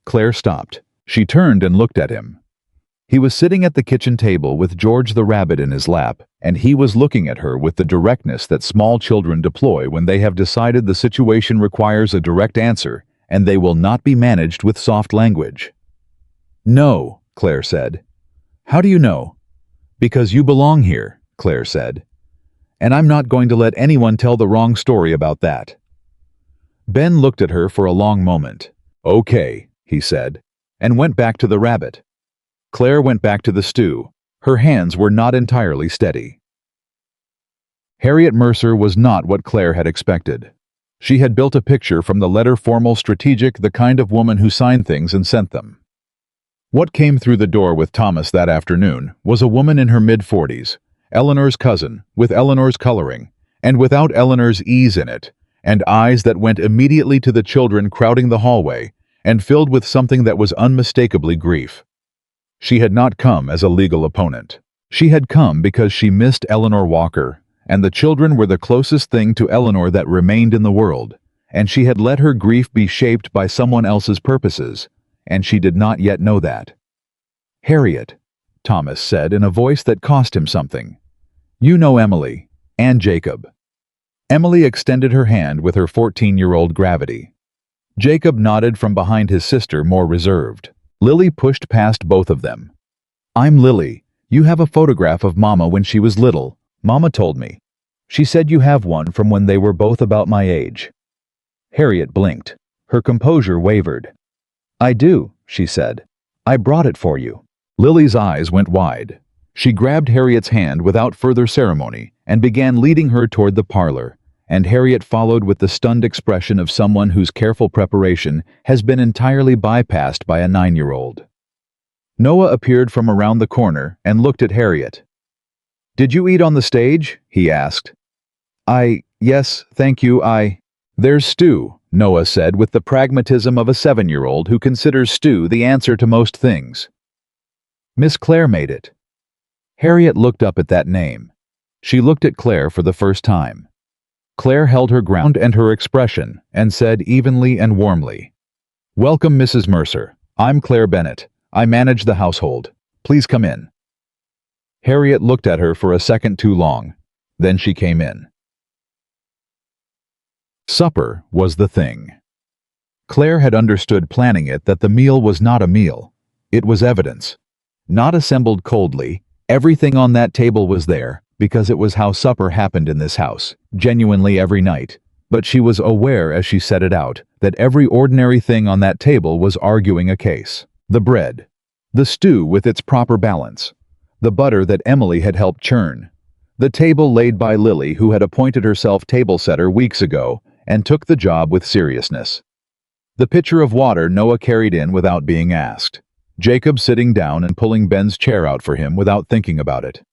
Claire stopped. She turned and looked at him. He was sitting at the kitchen table with George the rabbit in his lap, and he was looking at her with the directness that small children deploy when they have decided the situation requires a direct answer, and they will not be managed with soft language. "No," Claire said. "How do you know?" "Because you belong here," Claire said. "And I'm not going to let anyone tell the wrong story about that." Ben looked at her for a long moment. "Okay," he said, and went back to the rabbit. Claire went back to the stew. Her hands were not entirely steady. Harriet Mercer was not what Claire had expected. She had built a picture from the letter, formal, strategic, the kind of woman who signed things and sent them. What came through the door with Thomas that afternoon was a woman in her mid-40s, Eleanor's cousin, with Eleanor's coloring, and without Eleanor's ease in it, and eyes that went immediately to the children crowding the hallway, and filled with something that was unmistakably grief. She had not come as a legal opponent. She had come because she missed Eleanor Walker, and the children were the closest thing to Eleanor that remained in the world, and she had let her grief be shaped by someone else's purposes, and she did not yet know that. "Harriet," Thomas said in a voice that cost him something. "You know Emily, and Jacob." Emily extended her hand with her 14-year-old gravity. Jacob nodded from behind his sister, more reserved. Lily pushed past both of them. "I'm Lily. You have a photograph of Mama when she was little. Mama told me. She said you have one from when they were both about my age." Harriet blinked. Her composure wavered. "I do," she said. "I brought it for you." Lily's eyes went wide. She grabbed Harriet's hand without further ceremony and began leading her toward the parlor, and Harriet followed with the stunned expression of someone whose careful preparation has been entirely bypassed by a 9-year-old. Noah appeared from around the corner and looked at Harriet. "Did you eat on the stage?" he asked. Yes, thank you, There's stew," Noah said with the pragmatism of a 7-year-old who considers stew the answer to most things. "Miss Claire made it." Harriet looked up at that name. She looked at Claire for the first time. Claire held her ground and her expression, and said evenly and warmly, "Welcome, Mrs. Mercer. I'm Claire Bennett. I manage the household. Please come in." Harriet looked at her for a second too long. Then she came in. Supper was the thing. Claire had understood planning it that the meal was not a meal. It was evidence. Not assembled coldly, everything on that table was there, because it was how supper happened in this house, genuinely every night. But she was aware as she set it out, that every ordinary thing on that table was arguing a case. The bread. The stew with its proper balance. The butter that Emily had helped churn. The table laid by Lily, who had appointed herself table setter weeks ago, and took the job with seriousness. The pitcher of water Noah carried in without being asked. Jacob sitting down and pulling Ben's chair out for him without thinking about it.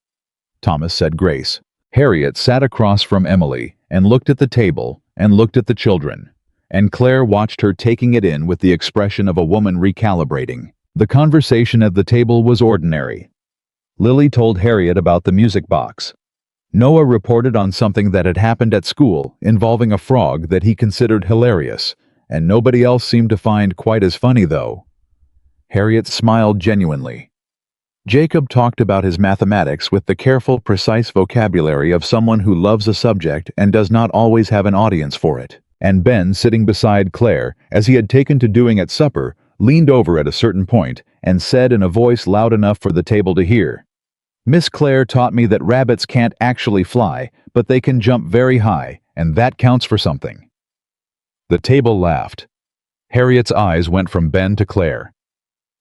Thomas said grace. Harriet sat across from Emily and looked at the table and looked at the children, and Claire watched her taking it in with the expression of a woman recalibrating. The conversation at the table was ordinary. Lily told Harriet about the music box. Noah reported on something that had happened at school involving a frog that he considered hilarious, and nobody else seemed to find quite as funny though. Harriet smiled genuinely. Jacob talked about his mathematics with the careful, precise vocabulary of someone who loves a subject and does not always have an audience for it. And Ben, sitting beside Claire, as he had taken to doing at supper, leaned over at a certain point and said in a voice loud enough for the table to hear, "Miss Claire taught me that rabbits can't actually fly, but they can jump very high, and that counts for something." The table laughed. Harriet's eyes went from Ben to Claire.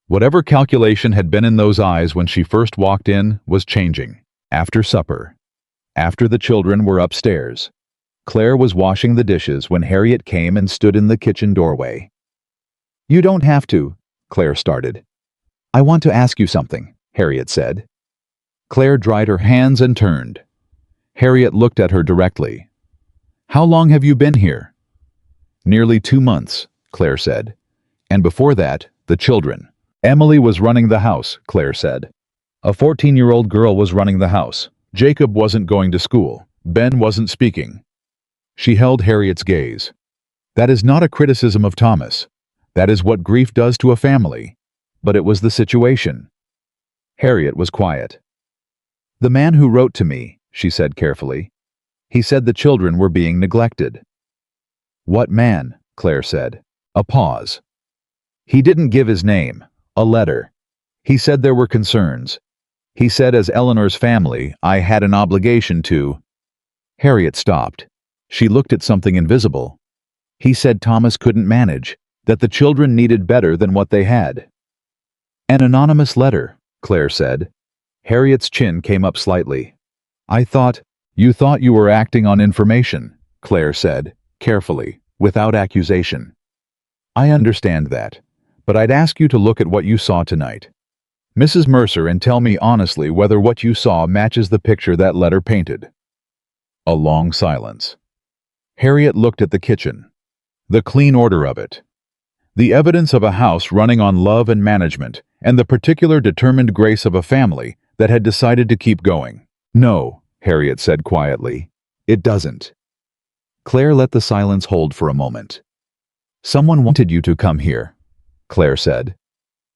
Whatever calculation had been in those eyes when she first walked in was changing. After supper, after the children were upstairs, Claire was washing the dishes when Harriet came and stood in the kitchen doorway. "You don't have to," Claire started. "I want to ask you something," Harriet said. Claire dried her hands and turned. Harriet looked at her directly. "How long have you been here?" "Nearly 2 months," Claire said. "And before that, the children." "Emily was running the house," Claire said. "A 14-year-old girl was running the house. Jacob wasn't going to school. Ben wasn't speaking." She held Harriet's gaze. "That is not a criticism of Thomas. That is what grief does to a family. But it was the situation." Harriet was quiet. "The man who wrote to me," she said carefully. "He said the children were being neglected." "What man?" Claire said. A pause. "He didn't give his name. A letter. He said there were concerns. He said as Eleanor's family, I had an obligation to—" Harriet stopped. She looked at something invisible. "He said Thomas couldn't manage, that the children needed better than what they had." "An anonymous letter," Claire said. Harriet's chin came up slightly. You thought you were acting on information," Claire said, carefully, without accusation. "I understand that. But I'd ask you to look at what you saw tonight. Mrs. Mercer, and tell me honestly whether what you saw matches the picture that letter painted." A long silence. Harriet looked at the kitchen. The clean order of it. The evidence of a house running on love and management, and the particular determined grace of a family that had decided to keep going. "No," Harriet said quietly. "It doesn't." Claire let the silence hold for a moment. "Someone wanted you to come here," Claire said.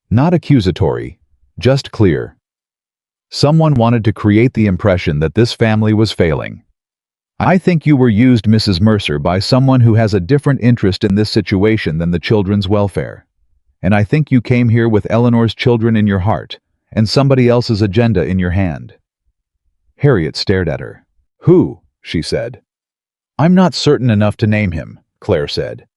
Not accusatory, just clear. Someone wanted to create the impression that this family was failing. "I think you were used, Mrs. Mercer, by someone who has a different interest in this situation than the children's welfare. And I think you came here with Eleanor's children in your heart, and somebody else's agenda in your hand." Harriet stared at her. "Who?" she said. "I'm not certain enough to name him," Claire said.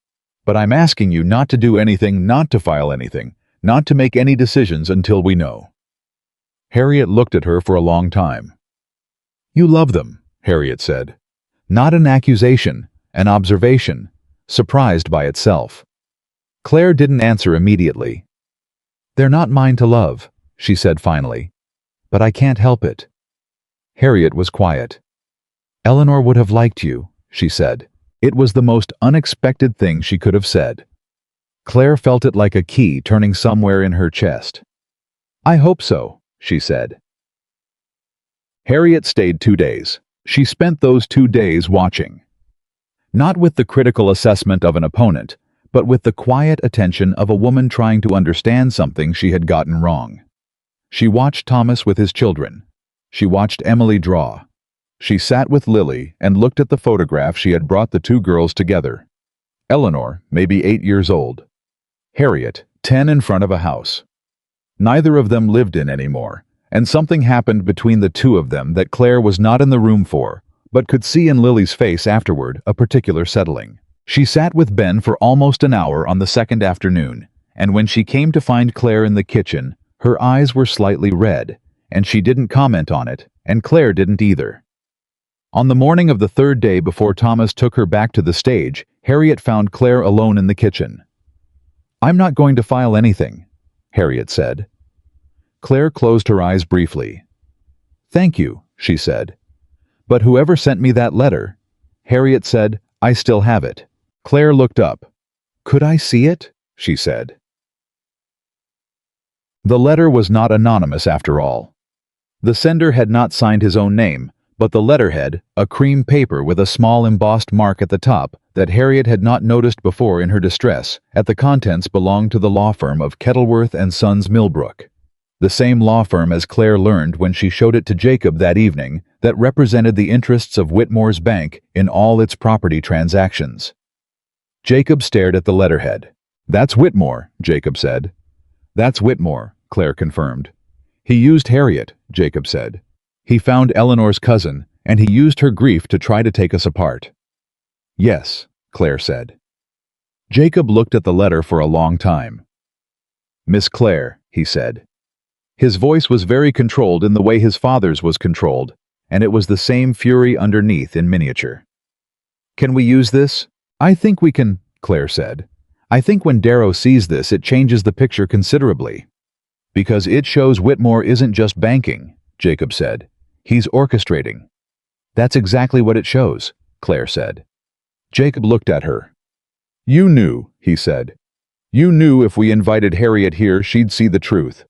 "But I'm asking you not to do anything, not to file anything, not to make any decisions until we know." Harriet looked at her for a long time. "You love them," Harriet said. Not an accusation, an observation, surprised by itself. Claire didn't answer immediately. "They're not mine to love," she said finally. "But I can't help it." Harriet was quiet. "Eleanor would have liked you," she said. It was the most unexpected thing she could have said. Claire felt it like a key turning somewhere in her chest. "I hope so," she said. Harriet stayed 2 days. She spent those 2 days watching. Not with the critical assessment of an opponent, but with the quiet attention of a woman trying to understand something she had gotten wrong. She watched Thomas with his children. She watched Emily draw. She sat with Lily and looked at the photograph she had brought the two girls together. Eleanor, maybe 8 years old. Harriet, 10, in front of a house. Neither of them lived in anymore, and something happened between the two of them that Claire was not in the room for, but could see in Lily's face afterward a particular settling. She sat with Ben for almost an hour on the second afternoon, and when she came to find Claire in the kitchen, her eyes were slightly red, and she didn't comment on it, and Claire didn't either. On the morning of the third day before Thomas took her back to the stage, Harriet found Claire alone in the kitchen. "I'm not going to file anything," Harriet said. Claire closed her eyes briefly. "Thank you," she said. "But whoever sent me that letter," Harriet said, "I still have it." Claire looked up. "Could I see it?" she said. The letter was not anonymous after all. The sender had not signed his own name, but the letterhead, a cream paper with a small embossed mark at the top that Harriet had not noticed before in her distress, at the contents belonged to the law firm of Kettleworth and Sons Millbrook. The same law firm, as Claire learned when she showed it to Jacob that evening, that represented the interests of Whitmore's bank in all its property transactions. Jacob stared at the letterhead. "That's Whitmore," Jacob said. "That's Whitmore," Claire confirmed. "He used Harriet," Jacob said. "He found Eleanor's cousin, and he used her grief to try to take us apart." "Yes," Claire said. Jacob looked at the letter for a long time. "Miss Claire," he said. His voice was very controlled in the way his father's was controlled, and it was the same fury underneath in miniature. "Can we use this?" "I think we can," Claire said. "I think when Darrow sees this it changes the picture considerably." "Because it shows Whitmore isn't just banking," Jacob said. "He's orchestrating." "That's exactly what it shows," Claire said. Jacob looked at her. "You knew," he said. "You knew if we invited Harriet here she'd see the truth.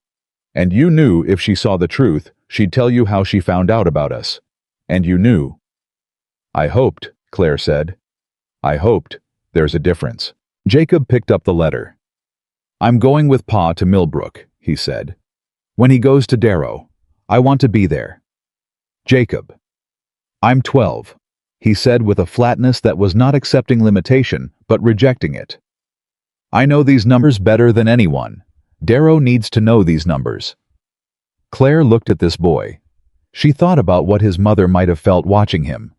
And you knew if she saw the truth, she'd tell you how she found out about us. And you knew." "I hoped," Claire said. "I hoped. There's a difference." Jacob picked up the letter. "I'm going with Pa to Millbrook," he said. "When he goes to Darrow. I want to be there." "Jacob." "I'm 12, he said with a flatness that was not accepting limitation, but rejecting it. "I know these numbers better than anyone. Darrow needs to know these numbers." Claire looked at this boy. She thought about what his mother might have felt watching him.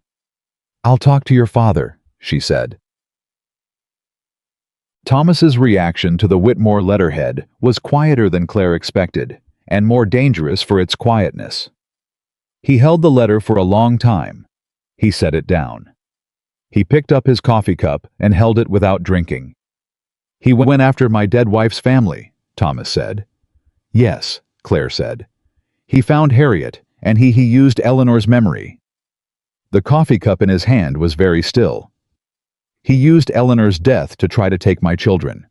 "I'll talk to your father," she said. Thomas's reaction to the Whitmore letterhead was quieter than Claire expected, and more dangerous for its quietness. He held the letter for a long time. He set it down. He picked up his coffee cup and held it without drinking. "He went after my dead wife's family," Thomas said. "Yes," Claire said. "He found Harriet, and he used Eleanor's memory." The coffee cup in his hand was very still. "He used Eleanor's death to try to take my children."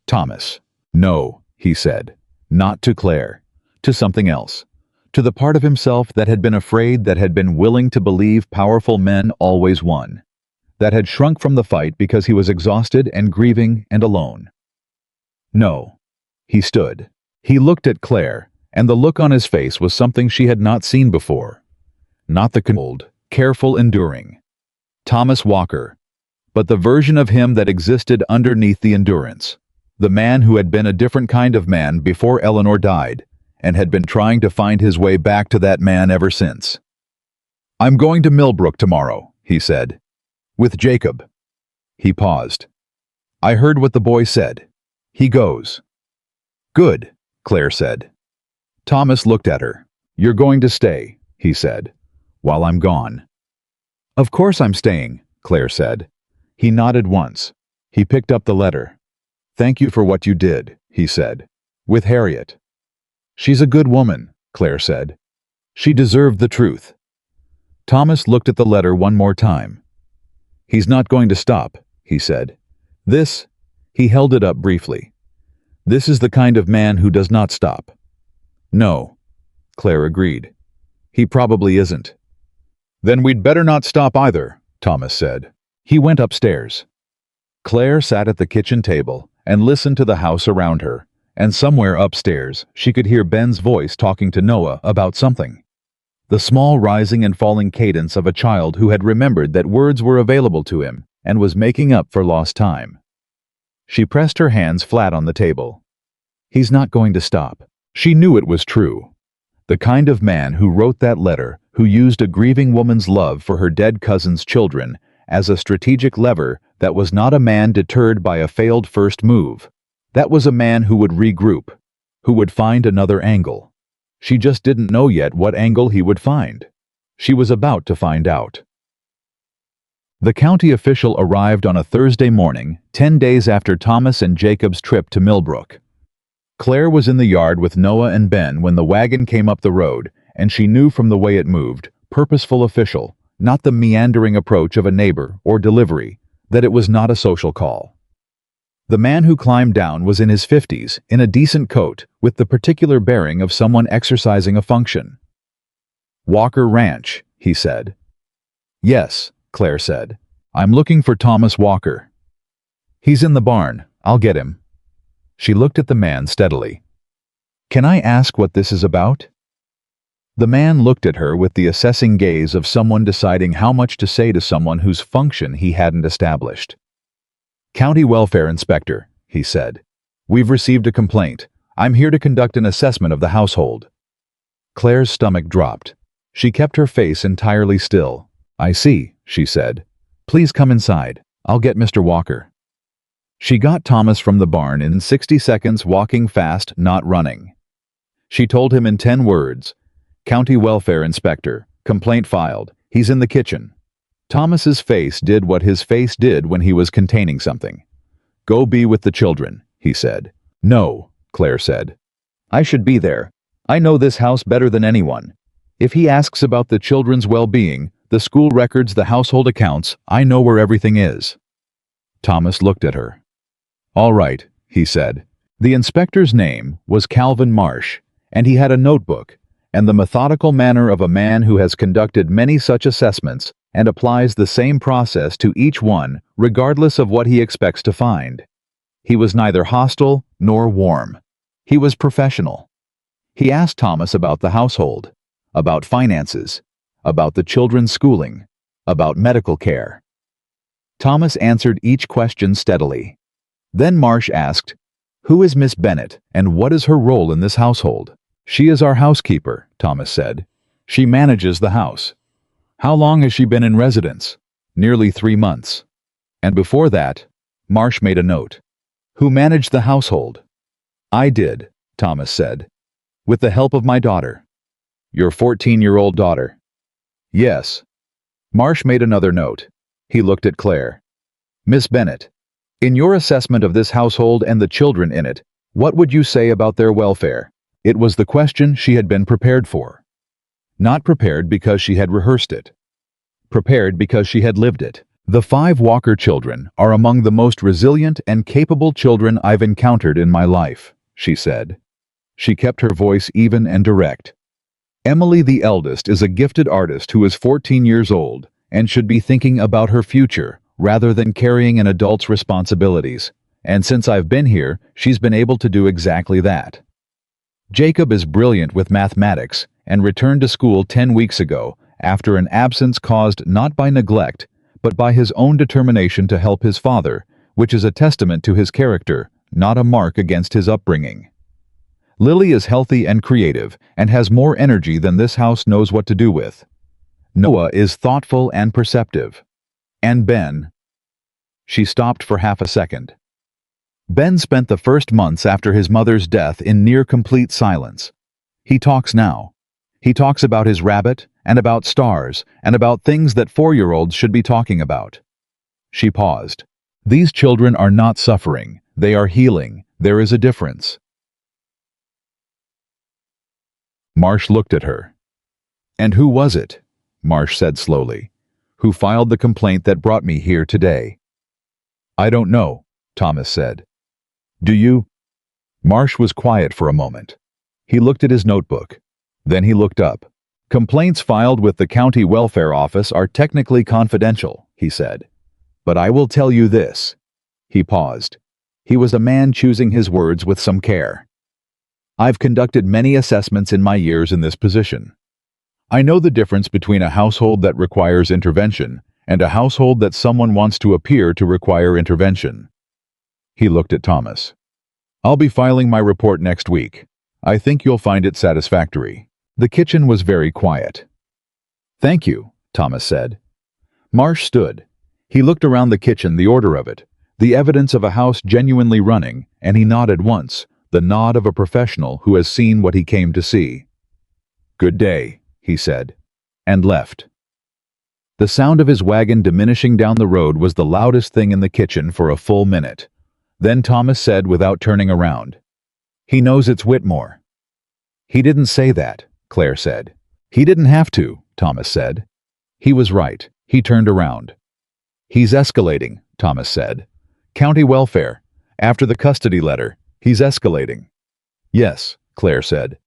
"Thomas." "No," he said. "Not to Claire. To something else. To the part of himself that had been afraid, that had been willing to believe powerful men always won. That had shrunk from the fight because he was exhausted and grieving and alone. No." He stood. He looked at Claire, and the look on his face was something she had not seen before. Not the cold, careful enduring Thomas Walker, but the version of him that existed underneath the endurance. The man who had been a different kind of man before Eleanor died, and had been trying to find his way back to that man ever since. "I'm going to Millbrook tomorrow," he said. "With Jacob." He paused. "I heard what the boy said. He goes." "Good," Claire said. Thomas looked at her. "You're going to stay," he said, "while I'm gone." "Of course I'm staying," Claire said. He nodded once. He picked up the letter. "Thank you for what you did," he said. "With Harriet." "She's a good woman," Claire said. "She deserved the truth." Thomas looked at the letter one more time. "He's not going to stop," he said. "This," he held it up briefly. "This is the kind of man who does not stop." "No," Claire agreed. "He probably isn't." "Then we'd better not stop either," Thomas said. He went upstairs. Claire sat at the kitchen table and listened to the house around her, and somewhere upstairs she could hear Ben's voice talking to Noah about something. the small rising and falling cadence of a child who had remembered that words were available to him and was making up for lost time. She pressed her hands flat on the table. He's not going to stop. She knew it was true. The kind of man who wrote that letter, who used a grieving woman's love for her dead cousin's children as a strategic lever, that was not a man deterred by a failed first move. That was a man who would regroup, who would find another angle. She just didn't know yet what angle he would find. She was about to find out. The county official arrived on a Thursday morning, 10 days after Thomas and Jacob's trip to Millbrook. Claire was in the yard with Noah and Ben when the wagon came up the road, and she knew from the way it moved, purposeful official, not the meandering approach of a neighbor or delivery, that it was not a social call. The man who climbed down was in his 50s, in a decent coat, with the particular bearing of someone exercising a function. "Walker Ranch," he said. "Yes," Claire said. "I'm looking for Thomas Walker." "He's in the barn. I'll get him." She looked at the man steadily. "Can I ask what this is about?" The man looked at her with the assessing gaze of someone deciding how much to say to someone whose function he hadn't established. "County Welfare Inspector," he said. "We've received a complaint. I'm here to conduct an assessment of the household." Claire's stomach dropped. She kept her face entirely still. "I see," she said. "Please come inside. I'll get Mr. Walker." She got Thomas from the barn in 60 seconds, walking fast, not running. She told him in 10 words, "County Welfare Inspector, complaint filed, he's in the kitchen." Thomas's face did what his face did when he was containing something. "Go be with the children," he said. "No," Claire said. "I should be there. I know this house better than anyone. If he asks about the children's well-being, the school records, the household accounts, I know where everything is." Thomas looked at her. "All right," he said. The inspector's name was Calvin Marsh, and he had a notebook, and the methodical manner of a man who has conducted many such assessments and applies the same process to each one, regardless of what he expects to find. He was neither hostile nor warm. He was professional. He asked Thomas about the household, about finances, about the children's schooling, about medical care. Thomas answered each question steadily. Then Marsh asked, "Who is Miss Bennett, and what is her role in this household?" "She is our housekeeper," Thomas said. "She manages the house." "How long has she been in residence?" "Nearly 3 months." "And before that?" Marsh made a note. "Who managed the household?" "I did," Thomas said. "With the help of my daughter." "Your 14-year-old daughter?" "Yes." Marsh made another note. He looked at Claire. "Miss Bennett, in your assessment of this household and the children in it, what would you say about their welfare?" It was the question she had been prepared for. Not prepared because she had rehearsed it. Prepared because she had lived it. "The 5 Walker children are among the most resilient and capable children I've encountered in my life," she said. She kept her voice even and direct. "Emily, the eldest, is a gifted artist who is 14 years old and should be thinking about her future rather than carrying an adult's responsibilities. And since I've been here, she's been able to do exactly that. Jacob is brilliant with mathematics and returned to school 10 weeks ago after an absence caused not by neglect, but by his own determination to help his father, which is a testament to his character, not a mark against his upbringing. Lily is healthy and creative and has more energy than this house knows what to do with. Noah is thoughtful and perceptive. And Ben..." She stopped for half a second. "Ben spent the first months after his mother's death in near complete silence. He talks now. He talks about his rabbit, and about stars, and about things that 4-year-olds should be talking about." She paused. "These children are not suffering. They are healing. There is a difference." Marsh looked at her. "And who was it?" Marsh said slowly. "Who filed the complaint that brought me here today?" "I don't know," Thomas said. "Do you?" Marsh was quiet for a moment. He looked at his notebook. Then he looked up. "Complaints filed with the county welfare office are technically confidential," he said. "But I will tell you this." He paused. He was a man choosing his words with some care. "I've conducted many assessments in my years in this position. I know the difference between a household that requires intervention and a household that someone wants to appear to require intervention. He looked at Thomas. I'll be filing my report next week. I think you'll find it satisfactory. The kitchen was very quiet. Thank you, Thomas said. Marsh stood. He looked around the kitchen, the order of it, the evidence of a house genuinely running, and he nodded once, the nod of a professional who has seen what he came to see. Good day, he said, and left. The sound of his wagon diminishing down the road was the loudest thing in the kitchen for a full minute. Then Thomas said without turning around, He knows it's Whitmore. He didn't say that, Claire said. He didn't have to, Thomas said. He was right. He turned around. He's escalating, Thomas said. County welfare. After the custody letter, he's escalating. Yes, Claire said.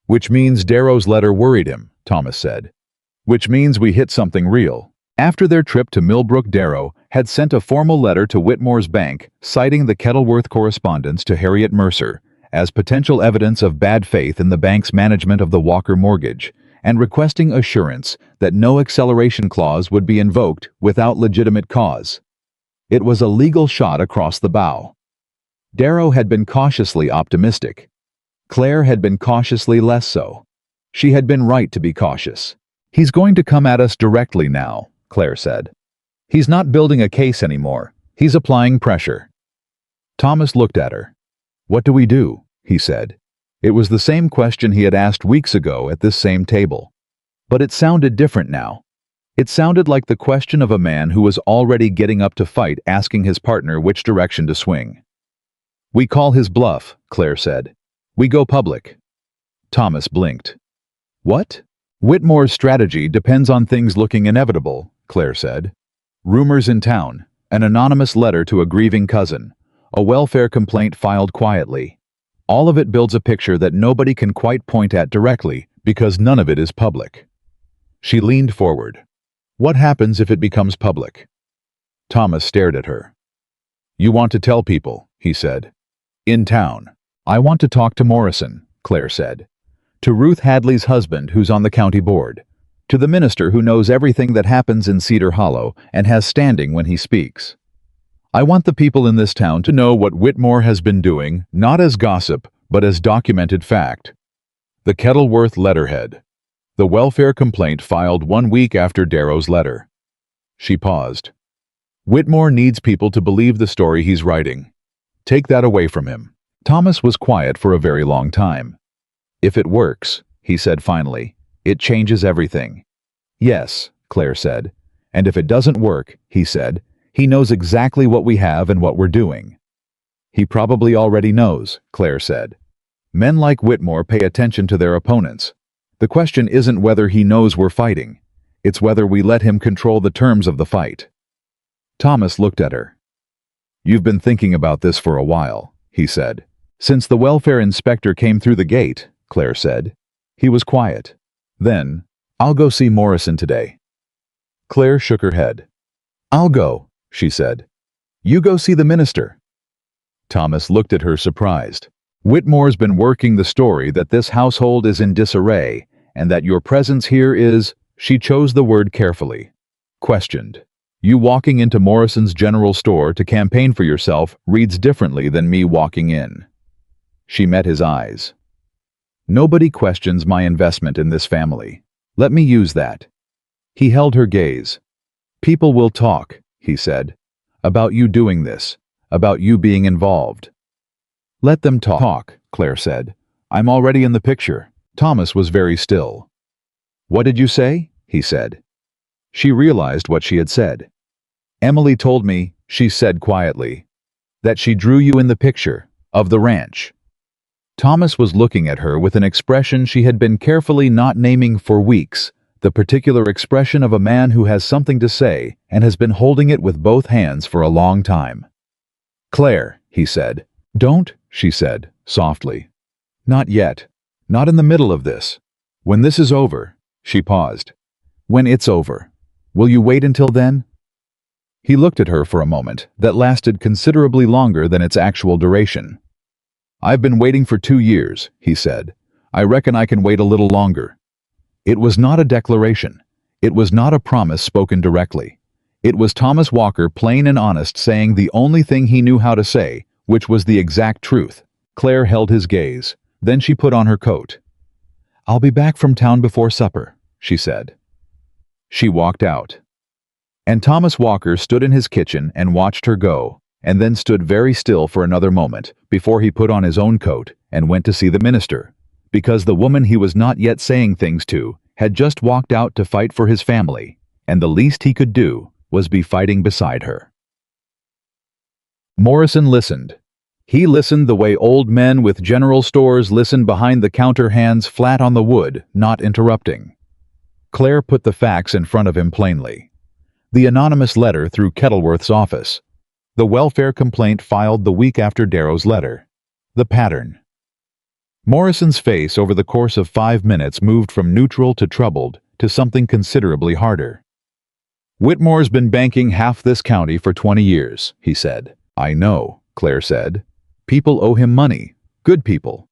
Which means Darrow's letter worried him, Thomas said. Which means we hit something real. After their trip to Millbrook, Darrow had sent a formal letter to Whitmore's bank citing the Kettleworth correspondence to Harriet Mercer as potential evidence of bad faith in the bank's management of the Walker mortgage and requesting assurance that no acceleration clause would be invoked without legitimate cause. It was a legal shot across the bow. Darrow had been cautiously optimistic. Claire had been cautiously less so. She had been right to be cautious. He's going to come at us directly now, Claire said. He's not building a case anymore. He's applying pressure. Thomas looked at her. What do we do? He said. It was the same question he had asked weeks ago at this same table. But it sounded different now. It sounded like the question of a man who was already getting up to fight, asking his partner which direction to swing. We call his bluff, Claire said. We go public. Thomas blinked. What? Whitmore's strategy depends on things looking inevitable, Claire said. Rumors in town, an anonymous letter to a grieving cousin, a welfare complaint filed quietly. All of it builds a picture that nobody can quite point at directly because none of it is public. She leaned forward. What happens if it becomes public? Thomas stared at her. You want to tell people, he said. In town. I want to talk to Morrison, Claire said. To Ruth Hadley's husband who's on the county board. To the minister who knows everything that happens in Cedar Hollow and has standing when he speaks. I want the people in this town to know what Whitmore has been doing, not as gossip, but as documented fact. The Kettleworth letterhead. The welfare complaint filed 1 week after Darrow's letter. She paused. Whitmore needs people to believe the story he's writing. Take that away from him. Thomas was quiet for a very long time. If it works, he said finally, it changes everything. Yes, Claire said. And if it doesn't work, he said, he knows exactly what we have and what we're doing. He probably already knows, Claire said. Men like Whitmore pay attention to their opponents. The question isn't whether he knows we're fighting. It's whether we let him control the terms of the fight. Thomas looked at her. You've been thinking about this for a while, he said. Since the welfare inspector came through the gate, Claire said. He was quiet. Then, I'll go see Morrison today. Claire shook her head. I'll go, she said. You go see the minister. Thomas looked at her surprised. Whitmore's been working the story that this household is in disarray, and that your presence here is, she chose the word carefully, questioned. You walking into Morrison's general store to campaign for yourself reads differently than me walking in. She met his eyes. Nobody questions my investment in this family. Let me use that. He held her gaze. People will talk, he said, about you doing this, about you being involved. Let them talk, Claire said. I'm already in the picture. Thomas was very still. What did you say? He said. She realized what she had said. Emily told me, she said quietly, that she drew you in the picture, of the ranch. Thomas was looking at her with an expression she had been carefully not naming for weeks, the particular expression of a man who has something to say and has been holding it with both hands for a long time. Claire, he said. Don't, she said, softly. Not yet. Not in the middle of this. When this is over, she paused. When it's over. Will you wait until then? He looked at her for a moment that lasted considerably longer than its actual duration. I've been waiting for 2 years, he said. I reckon I can wait a little longer. It was not a declaration. It was not a promise spoken directly. It was Thomas Walker, plain and honest, saying the only thing he knew how to say, which was the exact truth. Claire held his gaze. Then she put on her coat. "I'll be back from town before supper," she said. She walked out. And Thomas Walker stood in his kitchen and watched her go, and then stood very still for another moment before he put on his own coat and went to see the minister, because the woman he was not yet saying things to had just walked out to fight for his family, and the least he could do was be fighting beside her. Morrison listened. He listened the way old men with general stores listen behind the counter, hands flat on the wood, not interrupting. Claire put the facts in front of him plainly. The anonymous letter through Kettleworth's office. The welfare complaint filed the week after Darrow's letter. The pattern. Morrison's face over the course of 5 minutes moved from neutral to troubled to something considerably harder. "Whitmore's been banking half this county for 20 years, he said. "I know," Claire said. "People owe him money. Good people."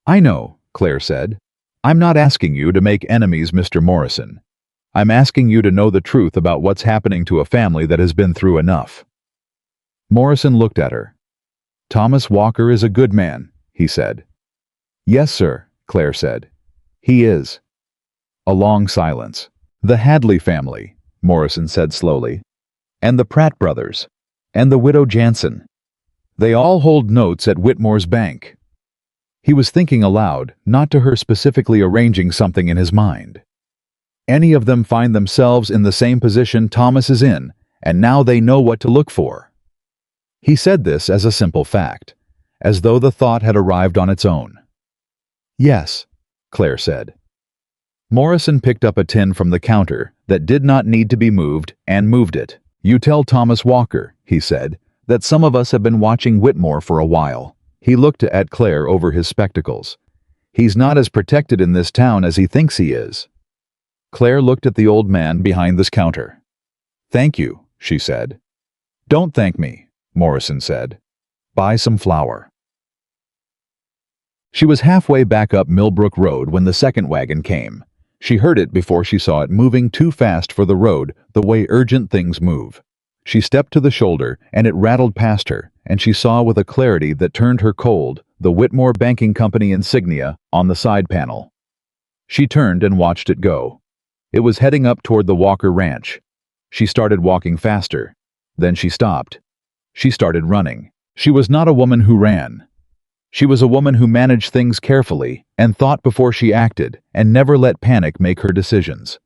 "I know," Claire said. "I'm not asking you to make enemies, Mr. Morrison. I'm asking you to know the truth about what's happening to a family that has been through enough." Morrison looked at her. "Thomas Walker is a good man," he said. "Yes, sir," Claire said. "He is." A long silence. "The Hadley family," Morrison said slowly. "And the Pratt brothers. And the widow Jansen. They all hold notes at Whitmore's bank." He was thinking aloud, not to her specifically, arranging something in his mind. Any of them find themselves in the same position Thomas is in, and now they know what to look for. He said this as a simple fact, as though the thought had arrived on its own. "Yes," Claire said. Morrison picked up a tin from the counter that did not need to be moved and moved it. "You tell Thomas Walker," he said, "that some of us have been watching Whitmore for a while." He looked at Claire over his spectacles. "He's not as protected in this town as he thinks he is." Claire looked at the old man behind this counter. "Thank you," she said. "Don't thank me," Morrison said. "Buy some flour." She was halfway back up Millbrook Road when the second wagon came. She heard it before she saw it, moving too fast for the road, the way urgent things move. She stepped to the shoulder, and it rattled past her, and she saw with a clarity that turned her cold the Whitmore Banking Company insignia on the side panel. She turned and watched it go. It was heading up toward the Walker Ranch. She started walking faster. Then she stopped. She started running. She was not a woman who ran. She was a woman who managed things carefully and thought before she acted and never let panic make her decisions.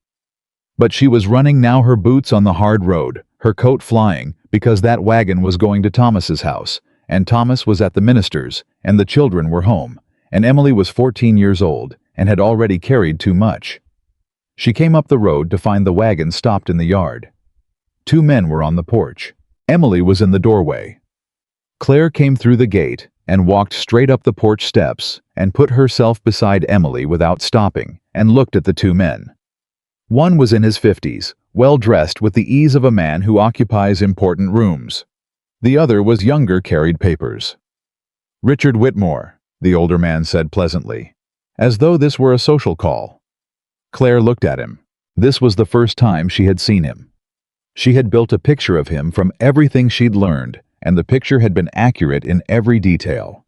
But she was running now, her boots on the hard road, her coat flying, because that wagon was going to Thomas's house, and Thomas was at the minister's, and the children were home, and Emily was 14 years old and had already carried too much. She came up the road to find the wagon stopped in the yard. 2 men were on the porch. Emily was in the doorway. Claire came through the gate and walked straight up the porch steps and put herself beside Emily without stopping and looked at the 2 men. One was in his 50s, well-dressed with the ease of a man who occupies important rooms. The other was younger, carried papers. "Richard Whitmore," the older man said pleasantly, as though this were a social call. Claire looked at him. This was the first time she had seen him. She had built a picture of him from everything she'd learned, and the picture had been accurate in every detail.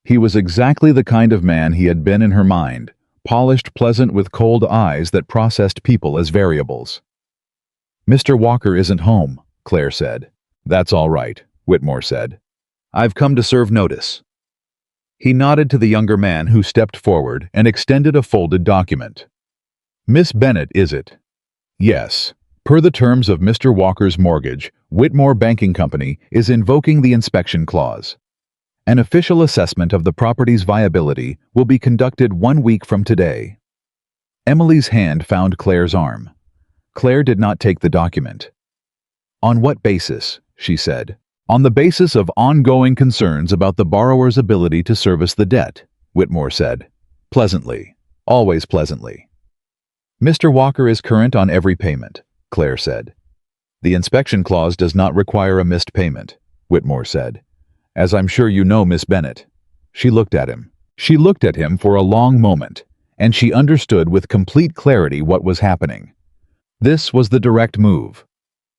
He was exactly the kind of man he had been in her mind, polished, pleasant, with cold eyes that processed people as variables. "Mr. Walker isn't home," Claire said. "That's all right," Whitmore said. "I've come to serve notice." He nodded to the younger man, who stepped forward and extended a folded document. "Miss Bennett, is it?" "Yes. Per the terms of Mr. Walker's mortgage, Whitmore Banking Company is invoking the inspection clause. An official assessment of the property's viability will be conducted 1 week from today." Emily's hand found Claire's arm. Claire did not take the document. "On what basis?" she said. "On the basis of ongoing concerns about the borrower's ability to service the debt," Whitmore said. Pleasantly. Always pleasantly. "Mr. Walker is current on every payment," Claire said. "The inspection clause does not require a missed payment," Whitmore said. "As I'm sure you know, Miss Bennett." She looked at him. She looked at him for a long moment, and she understood with complete clarity what was happening. This was the direct move.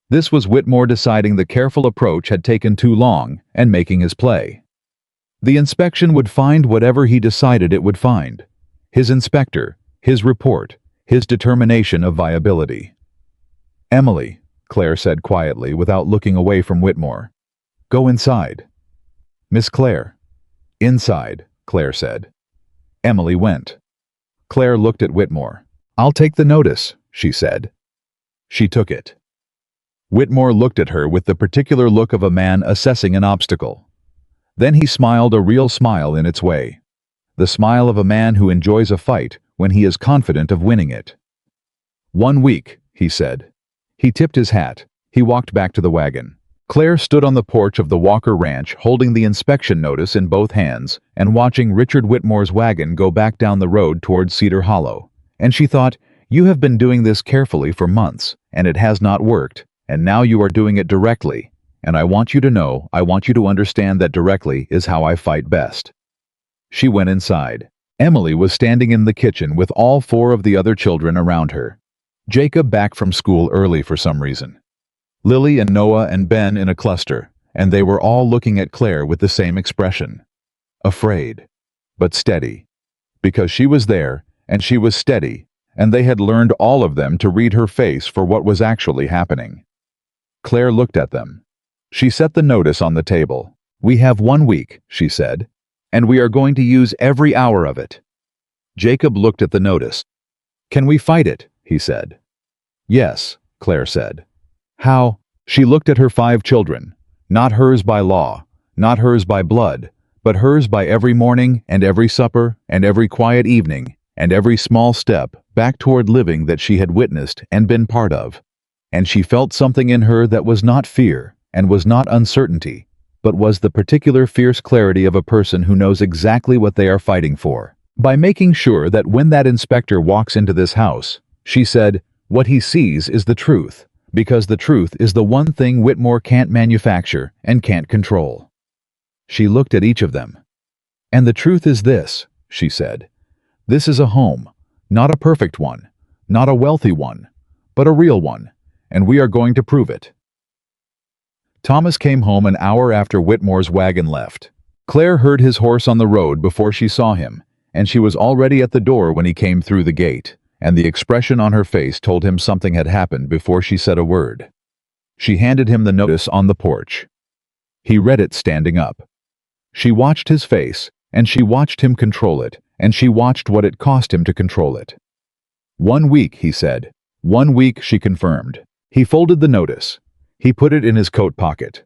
This was Whitmore deciding the careful approach had taken too long and making his play. The inspection would find whatever he decided it would find. His inspector, his report, his determination of viability. "Emily," Claire said quietly without looking away from Whitmore. "Go inside." "Miss Claire." "Inside," Claire said. Emily went. Claire looked at Whitmore. "I'll take the notice," she said. She took it. Whitmore looked at her with the particular look of a man assessing an obstacle. Then he smiled a real smile in its way. The smile of a man who enjoys a fight when he is confident of winning it. "1 week," he said. He tipped his hat. He walked back to the wagon. Claire stood on the porch of the Walker Ranch holding the inspection notice in both hands and watching Richard Whitmore's wagon go back down the road towards Cedar Hollow. And she thought, "You have been doing this carefully for months, and it has not worked, and now you are doing it directly. And I want you to understand that directly is how I fight best." She went inside. Emily was standing in the kitchen with all 4 of the other children around her. Jacob back from school early for some reason. Lily and Noah and Ben in a cluster, and they were all looking at Claire with the same expression. Afraid, but steady. Because she was there, and she was steady, and they had learned all of them to read her face for what was actually happening. Claire looked at them. She set the notice on the table. "We have 1 week," she said, "and we are going to use every hour of it." Jacob looked at the notice. "Can we fight it?" he said. "Yes," Claire said. "How?" She looked at her 5 children. Not hers by law, not hers by blood, but hers by every morning and every supper and every quiet evening and every small step back toward living that she had witnessed and been part of. And she felt something in her that was not fear and was not uncertainty, but was the particular fierce clarity of a person who knows exactly what they are fighting for. By making sure that when that inspector walks into this house, she said, what he sees is the truth, because the truth is the one thing Whitmore can't manufacture and can't control. She looked at each of them. "And the truth is this," she said. "This is a home, not a perfect one, not a wealthy one, but a real one, and we are going to prove it." Thomas came home an hour after Whitmore's wagon left. Claire heard his horse on the road before she saw him, and she was already at the door when he came through the gate, and the expression on her face told him something had happened before she said a word. She handed him the notice on the porch. He read it standing up. She watched his face, and she watched him control it, and she watched what it cost him to control it. 1 week, he said. 1 week, she confirmed. He folded the notice. He put it in his coat pocket.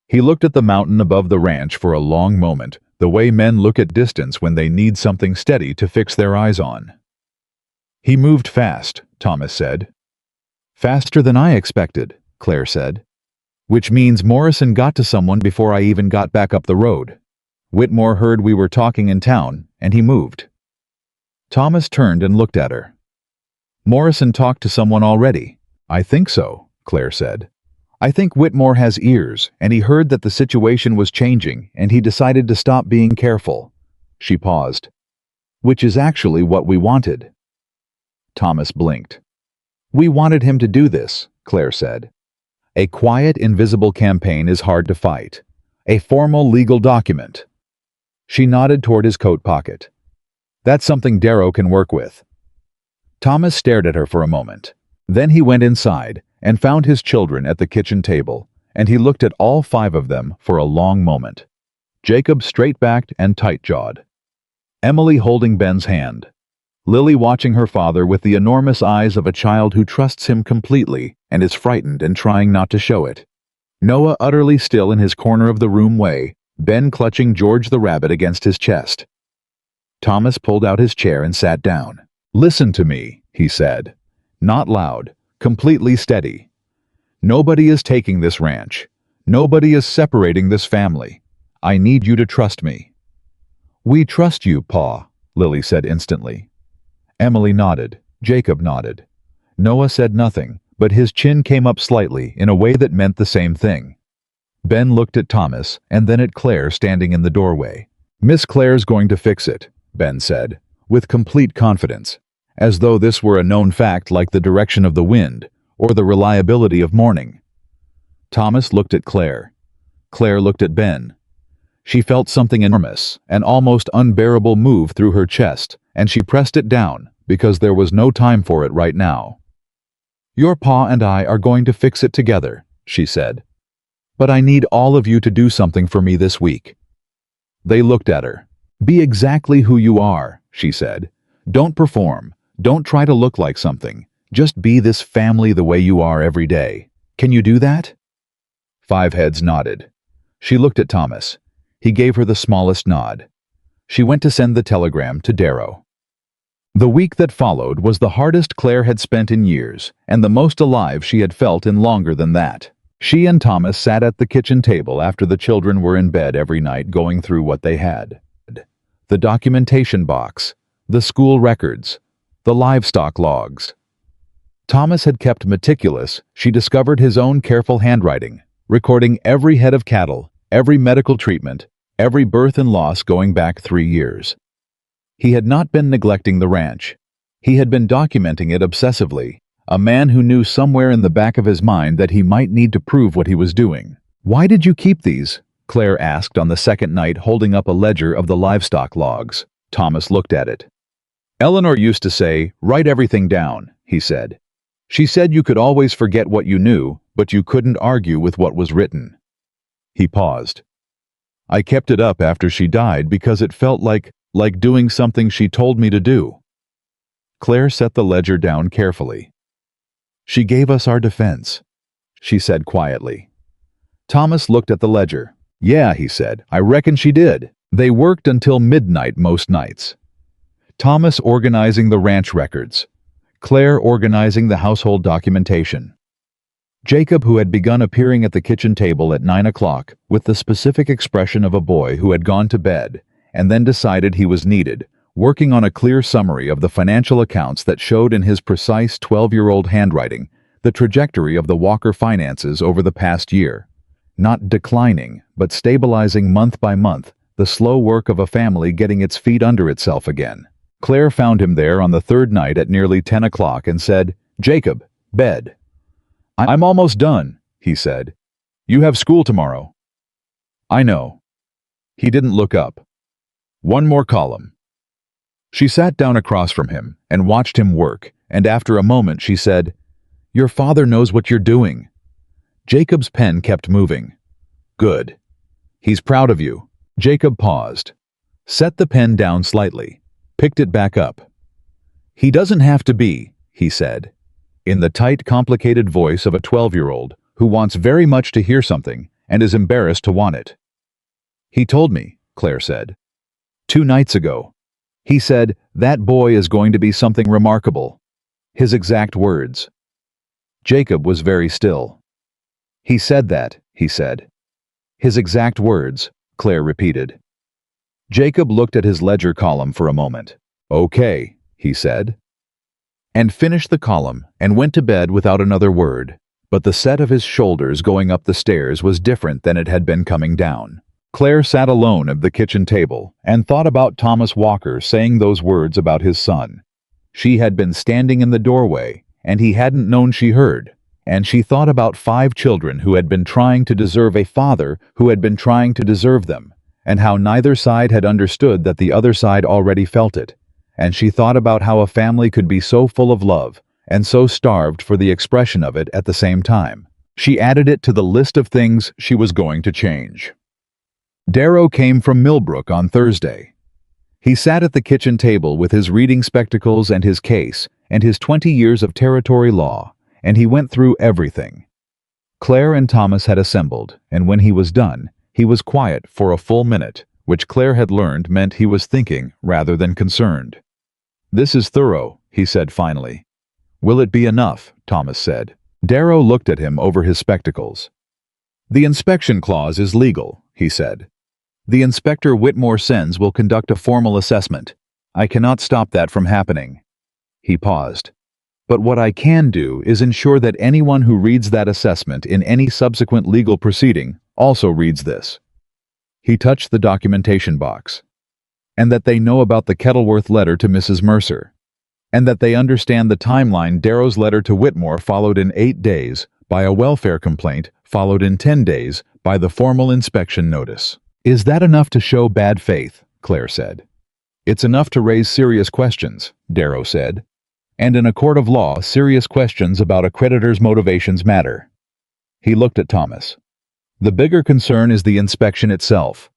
He looked at the mountain above the ranch for a long moment, the way men look at distance when they need something steady to fix their eyes on. "He moved fast," Thomas said. "Faster than I expected," Claire said. "Which means Morrison got to someone before I even got back up the road. Whitmore heard we were talking in town, and he moved." Thomas turned and looked at her. "Morrison talked to someone already." "I think so," Claire said. "I think Whitmore has ears, and he heard that the situation was changing, and he decided to stop being careful." She paused. "Which is actually what we wanted." Thomas blinked. "We wanted him to do this," Claire said. "A quiet, invisible campaign is hard to fight. A formal legal document." She nodded toward his coat pocket. "That's something Darrow can work with." Thomas stared at her for a moment. Then he went inside and found his children at the kitchen table, and he looked at all 5 of them for a long moment. Jacob straight-backed and tight-jawed. Emily holding Ben's hand. Lily watching her father with the enormous eyes of a child who trusts him completely and is frightened and trying not to show it. Noah utterly still in his corner of the room way, Ben clutching George the rabbit against his chest. Thomas pulled out his chair and sat down. "Listen to me," he said. Not loud, completely steady. "Nobody is taking this ranch. Nobody is separating this family. I need you to trust me." "We trust you, Pa," Lily said instantly. Emily nodded. Jacob nodded. Noah said nothing, but his chin came up slightly in a way that meant the same thing. Ben looked at Thomas and then at Claire standing in the doorway. "Miss Claire's going to fix it," Ben said. with complete confidence, as though this were a known fact like the direction of the wind or the reliability of morning. Thomas looked at Claire. Claire looked at Ben. She felt something enormous, an almost unbearable move through her chest, and she pressed it down, because there was no time for it right now. "Your pa and I are going to fix it together," she said. "But I need all of you to do something for me this week." They looked at her. "Be exactly who you are," she said. "Don't perform. Don't try to look like something. Just be this family the way you are every day. Can you do that?" 5 heads nodded. She looked at Thomas. He gave her the smallest nod. She went to send the telegram to Darrow. The week that followed was the hardest Claire had spent in years, and the most alive she had felt in longer than that. She and Thomas sat at the kitchen table after the children were in bed every night going through what they had. The documentation box, the school records, the livestock logs. Thomas had kept meticulous. She discovered his own careful handwriting, recording every head of cattle, every medical treatment, every birth and loss going back 3 years. He had not been neglecting the ranch. He had been documenting it obsessively, a man who knew somewhere in the back of his mind that he might need to prove what he was doing. "Why did you keep these?" Claire asked on the second night, holding up a ledger of the livestock logs. Thomas looked at it. "Eleanor used to say, 'Write everything down,'" he said. "She said you could always forget what you knew, but you couldn't argue with what was written." He paused. "I kept it up after she died because it felt like doing something she told me to do." Claire set the ledger down carefully. "She gave us our defense," she said quietly. Thomas looked at the ledger. "Yeah," he said, "I reckon she did. They worked until midnight most nights." Thomas organizing the ranch records. Claire organizing the household documentation. Jacob, who had begun appearing at the kitchen table at 9 o'clock with the specific expression of a boy who had gone to bed and then decided he was needed, working on a clear summary of the financial accounts that showed in his precise 12-year-old handwriting the trajectory of the Walker finances over the past year. Not declining, but stabilizing month by month, the slow work of a family getting its feet under itself again. Claire found him there on the third night at nearly 10 o'clock and said, "Jacob, bed." "I'm almost done," he said. "You have school tomorrow." "I know." He didn't look up. "One more column." She sat down across from him and watched him work, and after a moment she said, "Your father knows what you're doing." Jacob's pen kept moving. "Good. He's proud of you." Jacob paused, set the pen down slightly, picked it back up. "He doesn't have to be," he said, in the tight, complicated voice of a 12-year-old who wants very much to hear something and is embarrassed to want it. "He told me," Claire said. "2 nights ago. He said, 'That boy is going to be something remarkable.' His exact words." Jacob was very still. "He said that," he said. "His exact words," Claire repeated. Jacob looked at his ledger column for a moment. "Okay," he said, and finished the column and went to bed without another word, but the set of his shoulders going up the stairs was different than it had been coming down. Claire sat alone at the kitchen table and thought about Thomas Walker saying those words about his son. She had been standing in the doorway, and he hadn't known she heard, and she thought about 5 children who had been trying to deserve a father who had been trying to deserve them, and how neither side had understood that the other side already felt it. And she thought about how a family could be so full of love and so starved for the expression of it at the same time. She added it to the list of things she was going to change. Darrow came from Millbrook on Thursday. He sat at the kitchen table with his reading spectacles and his case and his 20 years of territory law, and he went through everything. Claire and Thomas had assembled, and when he was done, he was quiet for a full minute, which Claire had learned meant he was thinking rather than concerned. "This is thorough," he said finally. "Will it be enough?" Thomas said. Darrow looked at him over his spectacles. "The inspection clause is legal," he said. "The inspector Whitmore sends will conduct a formal assessment. I cannot stop that from happening." He paused. "But what I can do is ensure that anyone who reads that assessment in any subsequent legal proceeding also reads this." He touched the documentation box. and that they know about the Kettleworth letter to Mrs. Mercer, and that they understand the timeline. Darrow's letter to Whitmore followed in 8 days, by a welfare complaint, followed in 10 days, by the formal inspection notice. Is that enough to show bad faith? Claire said. It's enough to raise serious questions, Darrow said. And in a court of law, serious questions about a creditor's motivations matter. He looked at Thomas. The bigger concern is the inspection itself.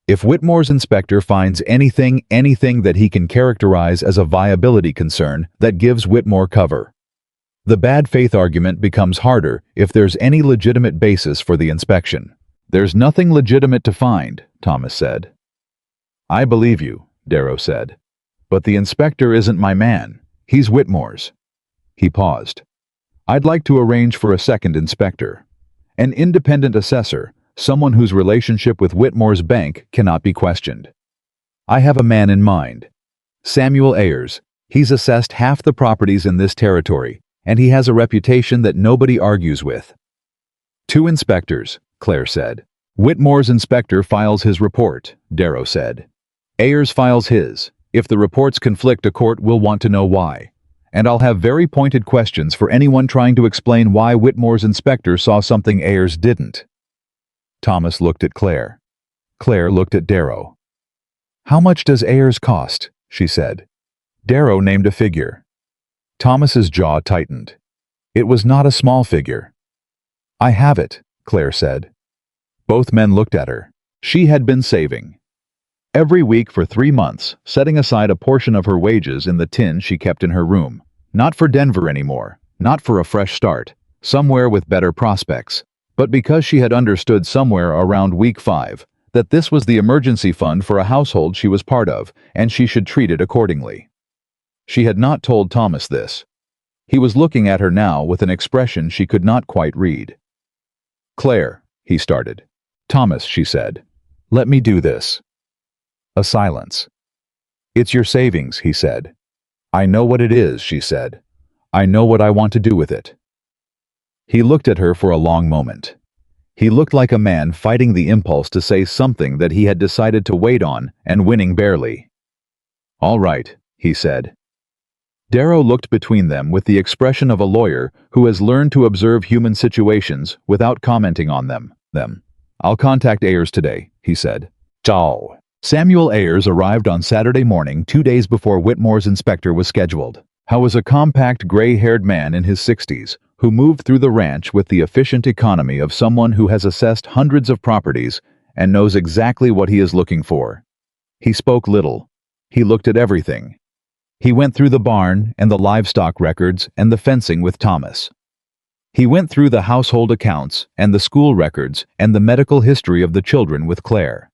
If Whitmore's inspector finds anything that he can characterize as a viability concern, that gives Whitmore cover. The bad faith argument becomes harder if there's any legitimate basis for the inspection. There's nothing legitimate to find, Thomas said. I believe you, Darrow said. But the inspector isn't my man. He's Whitmore's. He paused. I'd like to arrange for a second inspector. An independent assessor, someone whose relationship with Whitmore's bank cannot be questioned. I have a man in mind. Samuel Ayers. He's assessed half the properties in this territory, and he has a reputation that nobody argues with. 2 inspectors, Claire said. Whitmore's inspector files his report, Darrow said. Ayers files his. If the reports conflict, a court will want to know why. And I'll have very pointed questions for anyone trying to explain why Whitmore's inspector saw something Ayers didn't. Thomas looked at Claire. Claire looked at Darrow. How much does Ayers cost? She said. Darrow named a figure. Thomas's jaw tightened. It was not a small figure. I have it, Claire said. Both men looked at her. She had been saving. Every week for 3 months, setting aside a portion of her wages in the tin she kept in her room. Not for Denver anymore, not for a fresh start, somewhere with better prospects, but because she had understood somewhere around week 5 that this was the emergency fund for a household she was part of, and she should treat it accordingly. She had not told Thomas this. He was looking at her now with an expression she could not quite read. Claire, he started. Thomas, she said. Let me do this. A silence. It's your savings, he said. I know what it is, she said. I know what I want to do with it. He looked at her for a long moment. He looked like a man fighting the impulse to say something that he had decided to wait on and winning barely. All right, he said. Darrow looked between them with the expression of a lawyer who has learned to observe human situations without commenting on them. I'll contact Ayers today, he said. Ciao. Samuel Ayers arrived on Saturday morning, 2 days before Whitmore's inspector was scheduled. How was a compact, gray-haired man in his 60s who moved through the ranch with the efficient economy of someone who has assessed hundreds of properties and knows exactly what he is looking for. He spoke little. He looked at everything. He went through the barn and the livestock records and the fencing with Thomas. He went through the household accounts and the school records and the medical history of the children with Claire.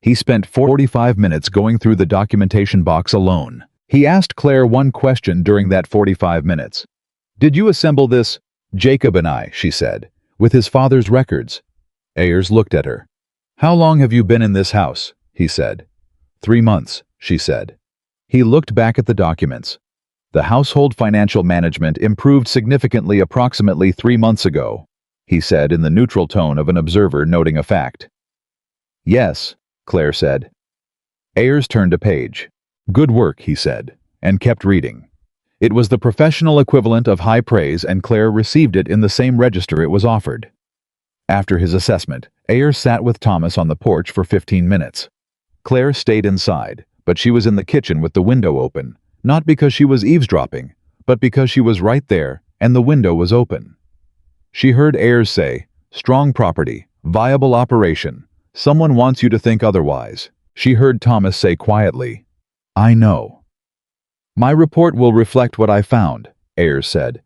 He spent 45 minutes going through the documentation box alone. He asked Claire one question during that 45 minutes. Did you assemble this? Jacob and I, she said, with his father's records. Ayers looked at her. How long have you been in this house? He said. 3 months, she said. He looked back at the documents. The household financial management improved significantly approximately 3 months ago, he said in the neutral tone of an observer noting a fact. Yes, Claire said. Ayers turned a page. Good work, he said, and kept reading. It was the professional equivalent of high praise, and Claire received it in the same register it was offered. After his assessment, Ayers sat with Thomas on the porch for 15 minutes. Claire stayed inside, but she was in the kitchen with the window open, not because she was eavesdropping, but because she was right there and the window was open. She heard Ayers say, strong property, viable operation. Someone wants you to think otherwise. She heard Thomas say quietly, I know. My report will reflect what I found, Ayers said,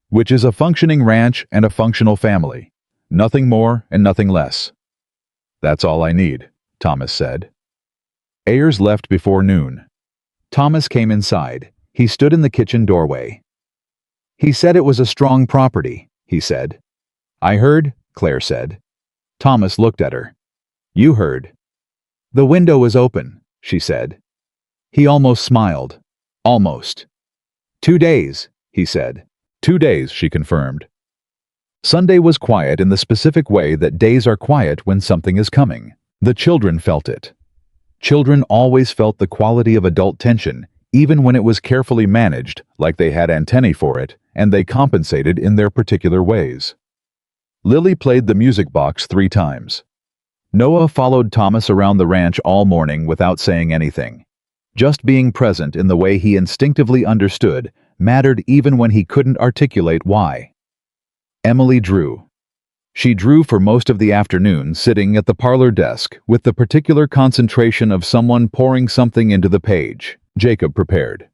which is a functioning ranch and a functional family. Nothing more and nothing less. That's all I need, Thomas said. Ayers left before noon. Thomas came inside. He stood in the kitchen doorway. He said it was a strong property, he said. I heard, Claire said. Thomas looked at her. You heard. The window was open, she said. He almost smiled. Almost. 2 days, he said. 2 days, she confirmed. Sunday was quiet in the specific way that days are quiet when something is coming. The children felt it. Children always felt the quality of adult tension, even when it was carefully managed, like they had antennae for it, and they compensated in their particular ways. Lily played the music box 3 times. Noah followed Thomas around the ranch all morning without saying anything. Just being present in the way he instinctively understood mattered even when he couldn't articulate why. Emily drew. She drew for most of the afternoon, sitting at the parlor desk with the particular concentration of someone pouring something into the page. Jacob prepared.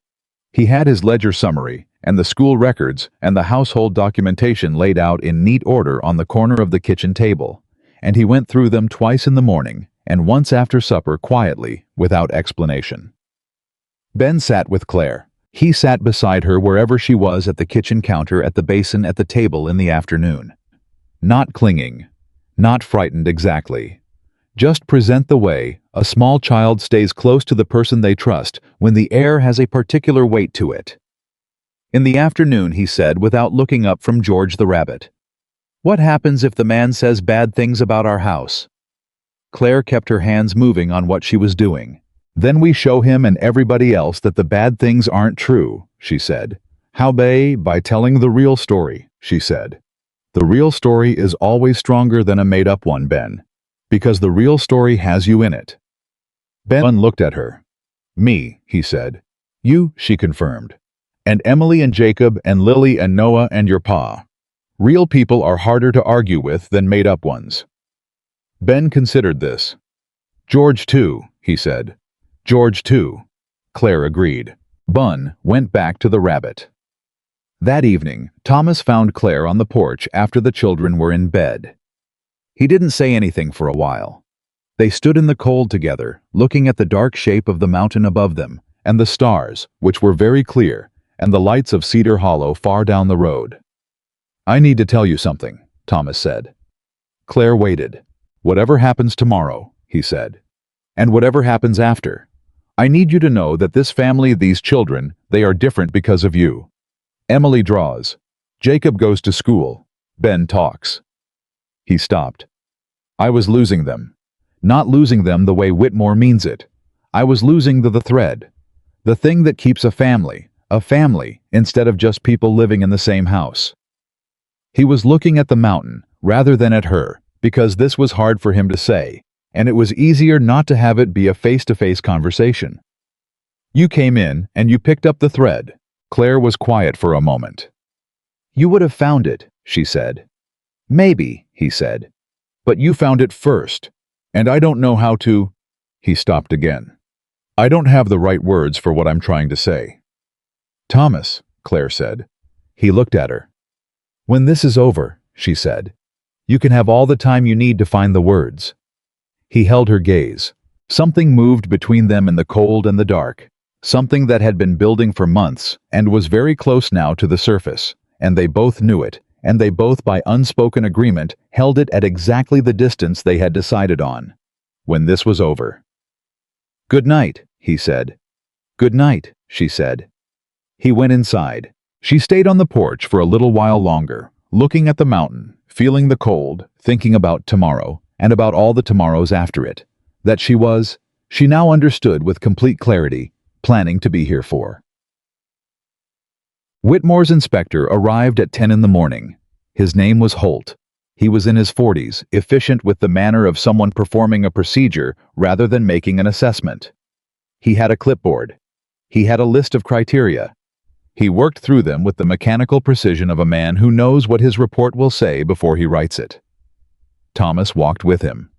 He had his ledger summary, and the school records and the household documentation laid out in neat order on the corner of the kitchen table, and he went through them twice in the morning and once after supper quietly, without explanation. Ben sat with Claire. He sat beside her wherever she was at the kitchen counter, at the basin, at the table in the afternoon. Not clinging, not frightened exactly. Just present the way a small child stays close to the person they trust when the air has a particular weight to it. In the afternoon, he said, without looking up from George the rabbit, "What happens if the man says bad things about our house?" Claire kept her hands moving on what she was doing. "Then we show him and everybody else that the bad things aren't true," she said. "How? By telling the real story," she said. "The real story is always stronger than a made-up one, Ben, because the real story has you in it." Ben looked at her. "Me," he said. "You," she confirmed. "And Emily and Jacob and Lily and Noah and your pa. Real people are harder to argue with than made-up ones." Ben considered this. "George too," he said. "George too." Claire agreed. Bun went back to the rabbit. That evening, Thomas found Claire on the porch after the children were in bed. He didn't say anything for a while. They stood in the cold together, looking at the dark shape of the mountain above them, and the stars, which were very clear, and the lights of Cedar Hollow far down the road. "I need to tell you something," Thomas said. Claire waited. "Whatever happens tomorrow," he said, "and whatever happens after, I need you to know that this family, these children, they are different because of you. Emily draws. Jacob goes to school. Ben talks." He stopped. "I was losing them. Not losing them the way Whitmore means it. I was losing the thread. The thing that keeps a family, instead of just people living in the same house." He was looking at the mountain rather than at her, because this was hard for him to say, and it was easier not to have it be a face-to-face conversation. "You came in and you picked up the thread." Claire was quiet for a moment. "You would have found it," she said. "Maybe," he said. "But you found it first, and I don't know how to—" He stopped again. "I don't have the right words for what I'm trying to say." "Thomas," Claire said. He looked at her. "When this is over," she said, "you can have all the time you need to find the words." He held her gaze. Something moved between them in the cold and the dark. Something that had been building for months and was very close now to the surface, and they both knew it, and they both by unspoken agreement held it at exactly the distance they had decided on. When this was over. "Good night," he said. "Good night," she said. He went inside. She stayed on the porch for a little while longer, looking at the mountain, feeling the cold, thinking about tomorrow, and about all the tomorrows after it, that she now understood with complete clarity, planning to be here for. Whitmore's inspector arrived at 10 in the morning. His name was Holt. He was in his 40s, efficient with the manner of someone performing a procedure rather than making an assessment. He had a clipboard. He had a list of criteria. He worked through them with the mechanical precision of a man who knows what his report will say before he writes it. Thomas walked with him.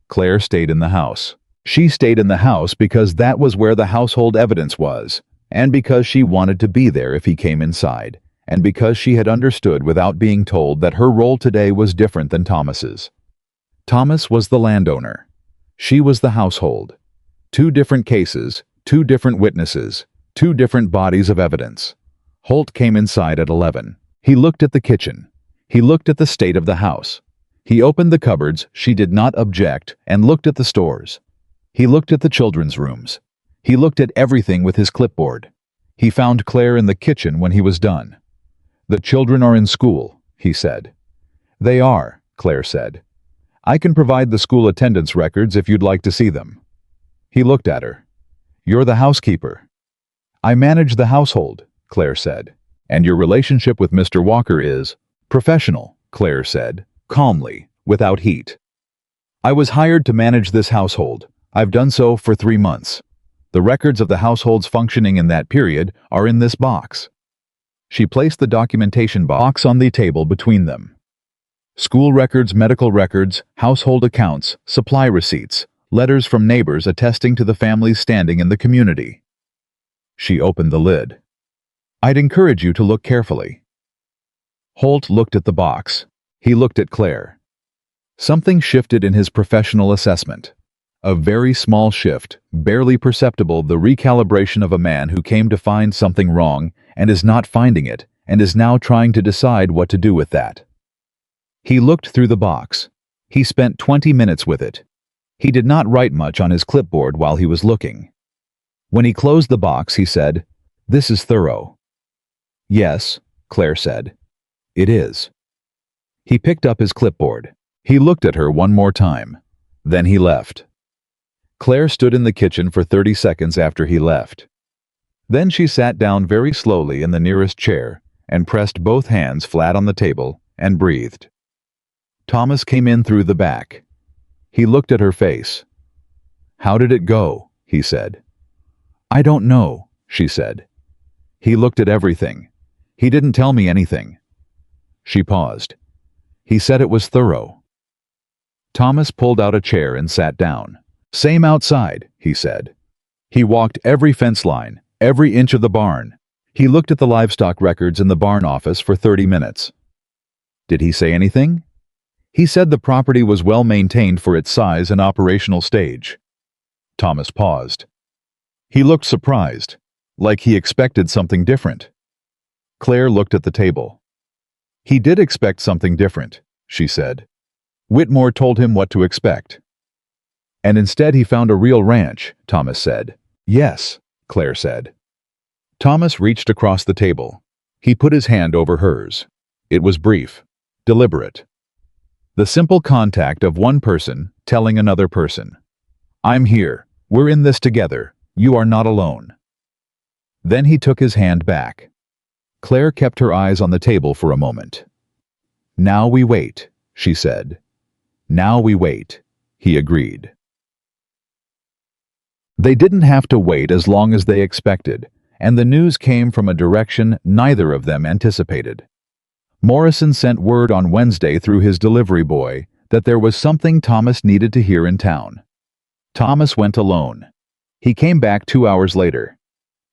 Claire stayed in the house. She stayed in the house because that was where the household evidence was, and because she wanted to be there if he came inside, and because she had understood without being told that her role today was different than Thomas's. Thomas was the landowner. She was the household. 2 different cases, 2 different witnesses, 2 different bodies of evidence. Holt came inside at 11. He looked at the kitchen. He looked at the state of the house. He opened the cupboards, she did not object, and looked at the stores. He looked at the children's rooms. He looked at everything with his clipboard. He found Claire in the kitchen when he was done. "The children are in school," he said. "They are," Claire said. "I can provide the school attendance records if you'd like to see them." He looked at her. "You're the housekeeper." "I manage the household," Claire said. "And your relationship with Mr. Walker is professional," Claire said, calmly, without heat. "I was hired to manage this household. I've done so for 3 months. The records of the household's functioning in that period are in this box." She placed the documentation box on the table between them. School records, medical records, household accounts, supply receipts, letters from neighbors attesting to the family's standing in the community. She opened the lid. "I'd encourage you to look carefully." Holt looked at the box. He looked at Claire. Something shifted in his professional assessment. A very small shift, barely perceptible, the recalibration of a man who came to find something wrong and is not finding it and is now trying to decide what to do with that. He looked through the box. He spent 20 minutes with it. He did not write much on his clipboard while he was looking. When he closed the box, he said, "This is thorough." "Yes," Claire said. "It is." He picked up his clipboard. He looked at her one more time. Then he left. Claire stood in the kitchen for 30 seconds after he left. Then she sat down very slowly in the nearest chair and pressed both hands flat on the table and breathed. Thomas came in through the back. He looked at her face. "How did it go?" he said. "I don't know," she said. "He looked at everything. He didn't tell me anything." She paused. "He said it was thorough." Thomas pulled out a chair and sat down. "Same outside," he said. He walked every fence line, every inch of the barn. He looked at the livestock records in the barn office for 30 minutes. Did he say anything? He said the property was well maintained for its size and operational stage. Thomas paused. He looked surprised, like he expected something different. Claire looked at the table. "He did expect something different," she said. "Whitmore told him what to expect." "And instead he found a real ranch," Thomas said. "Yes," Claire said. Thomas reached across the table. He put his hand over hers. It was brief, deliberate. The simple contact of one person telling another person, "I'm here. We're in this together. You are not alone." Then he took his hand back. Claire kept her eyes on the table for a moment. "Now we wait," she said. "Now we wait," he agreed. They didn't have to wait as long as they expected, and the news came from a direction neither of them anticipated. Morrison sent word on Wednesday through his delivery boy that there was something Thomas needed to hear in town. Thomas went alone. He came back 2 hours later.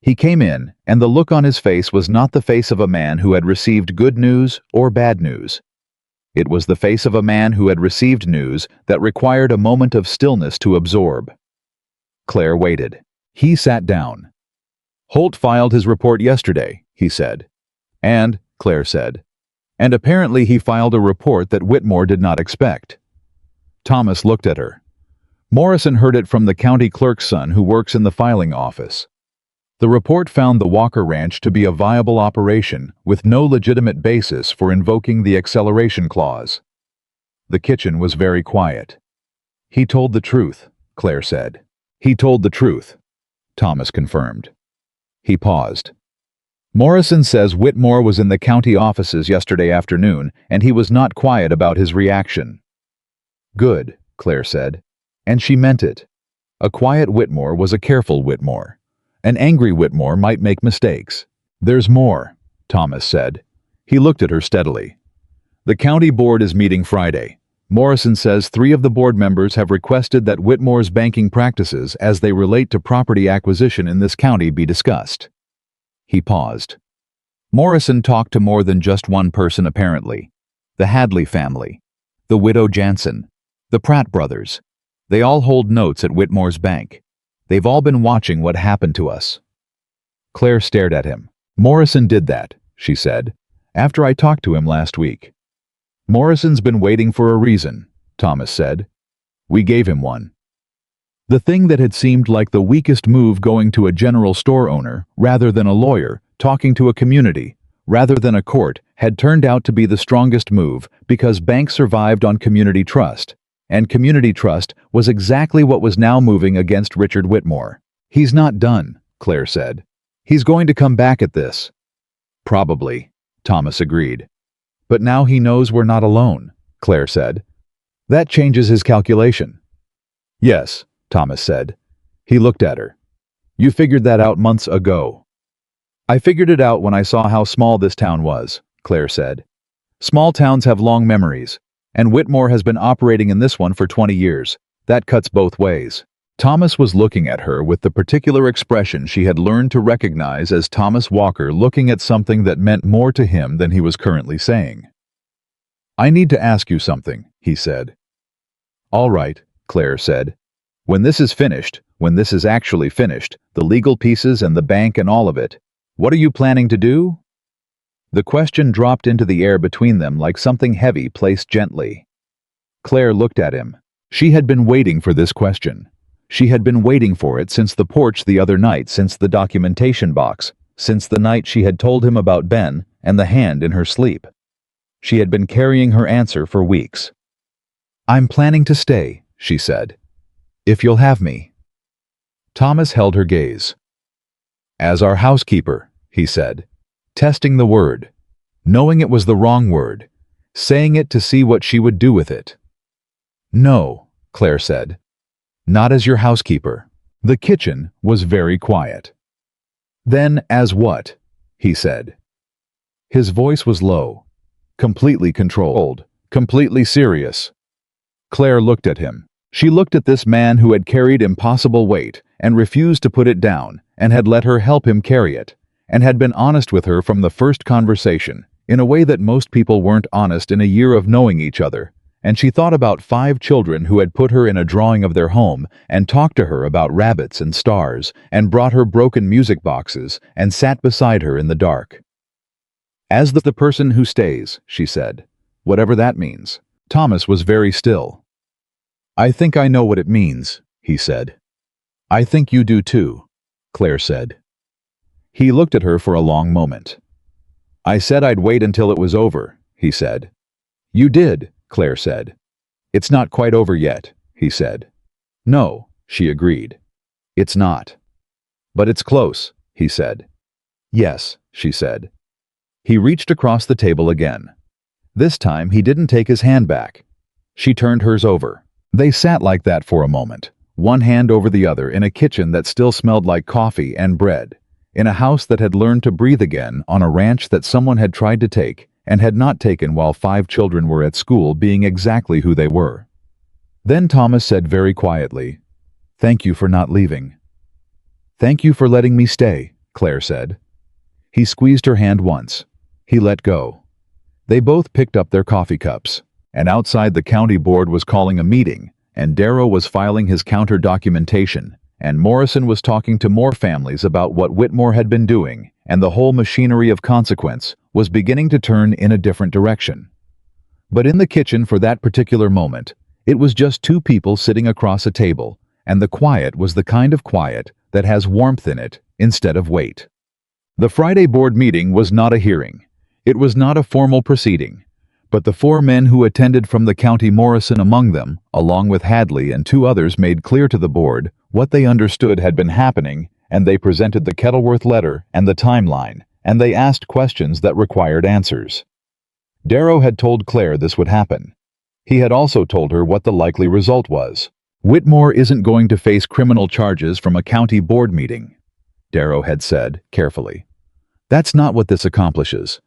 He came in, and the look on his face was not the face of a man who had received good news or bad news. It was the face of a man who had received news that required a moment of stillness to absorb. Claire waited. He sat down. "Holt filed his report yesterday," he said. "And," Claire said, "and apparently he filed a report that Whitmore did not expect." Thomas looked at her. Morrison heard it from the county clerk's son who works in the filing office. The report found the Walker Ranch to be a viable operation with no legitimate basis for invoking the acceleration clause. The kitchen was very quiet. "He told the truth," Claire said. "He told the truth," Thomas confirmed. He paused. "Morrison says Whitmore was in the county offices yesterday afternoon, and he was not quiet about his reaction." "Good," Claire said. And she meant it. A quiet Whitmore was a careful Whitmore. An angry Whitmore might make mistakes. "There's more," Thomas said. He looked at her steadily. "The county board is meeting Friday. Morrison says 3 of the board members have requested that Whitmore's banking practices as they relate to property acquisition in this county be discussed." He paused. Morrison talked to more than just one person apparently. The Hadley family, the widow Jansen, the Pratt brothers. They all hold notes at Whitmore's bank. They've all been watching what happened to us. Claire stared at him. "Morrison did that," she said, "after I talked to him last week." "Morrison's been waiting for a reason," Thomas said. "We gave him one." The thing that had seemed like the weakest move, going to a general store owner rather than a lawyer, talking to a community rather than a court, had turned out to be the strongest move because banks survived on community trust. and community trust was exactly what was now moving against Richard Whitmore. "He's not done," Claire said. "He's going to come back at this." "Probably," Thomas agreed. "But now he knows we're not alone," Claire said. "That changes his calculation." "Yes," Thomas said. He looked at her. "You figured that out months ago." "I figured it out when I saw how small this town was," Claire said. "Small towns have long memories, and Whitmore has been operating in this one for 20 years. That cuts both ways." Thomas was looking at her with the particular expression she had learned to recognize as Thomas Walker looking at something that meant more to him than he was currently saying. "I need to ask you something," he said. "All right," Claire said. When this is actually finished, the legal pieces and the bank and all of it, what are you planning to do?" The question dropped into the air between them like something heavy placed gently. Claire looked at him. She had been waiting for this question. She had been waiting for it since the porch the other night, since the documentation box, since the night she had told him about Ben and the hand in her sleep. She had been carrying her answer for weeks. "I'm planning to stay," she said. "If you'll have me." Thomas held her gaze. "As our housekeeper," he said, testing the word, knowing it was the wrong word, saying it to see what she would do with it. "No," Claire said. "Not as your housekeeper." The kitchen was very quiet. "Then as what?" he said. His voice was low, completely controlled, completely serious. Claire looked at him. She looked at this man who had carried impossible weight and refused to put it down and had let her help him carry it, and had been honest with her from the first conversation, in a way that most people weren't honest in a year of knowing each other. And she thought about 5 children who had put her in a drawing of their home and talked to her about rabbits and stars and brought her broken music boxes and sat beside her in the dark. "As the person who stays," she said, "whatever that means." Thomas was very still. "I think I know what it means," he said. "I think you do too," Claire said. He looked at her for a long moment. "I said I'd wait until it was over," he said. "You did," Claire said. "It's not quite over yet," he said. "No," she agreed. "It's not." "But it's close," he said. "Yes," she said. He reached across the table again. This time he didn't take his hand back. She turned hers over. They sat like that for a moment, one hand over the other in a kitchen that still smelled like coffee and bread, in a house that had learned to breathe again on a ranch that someone had tried to take and had not taken while 5 children were at school being exactly who they were. Then Thomas said very quietly, "Thank you for not leaving." "Thank you for letting me stay," Claire said. He squeezed her hand once. He let go. They both picked up their coffee cups, and outside the county board was calling a meeting, and Darrow was filing his counter documentation, and Morrison was talking to more families about what Whitmore had been doing, and the whole machinery of consequence was beginning to turn in a different direction. But in the kitchen for that particular moment, it was just 2 people sitting across a table, and the quiet was the kind of quiet that has warmth in it instead of weight. The Friday board meeting was not a hearing. It was not a formal proceeding. But the 4 men who attended from the county, Morrison among them, along with Hadley and 2 others, made clear to the board what they understood had been happening, and they presented the Kettleworth letter and the timeline, and they asked questions that required answers. Darrow had told Claire this would happen. He had also told her what the likely result was. "Whitmore isn't going to face criminal charges from a county board meeting," Darrow had said, carefully. "That's not what this accomplishes.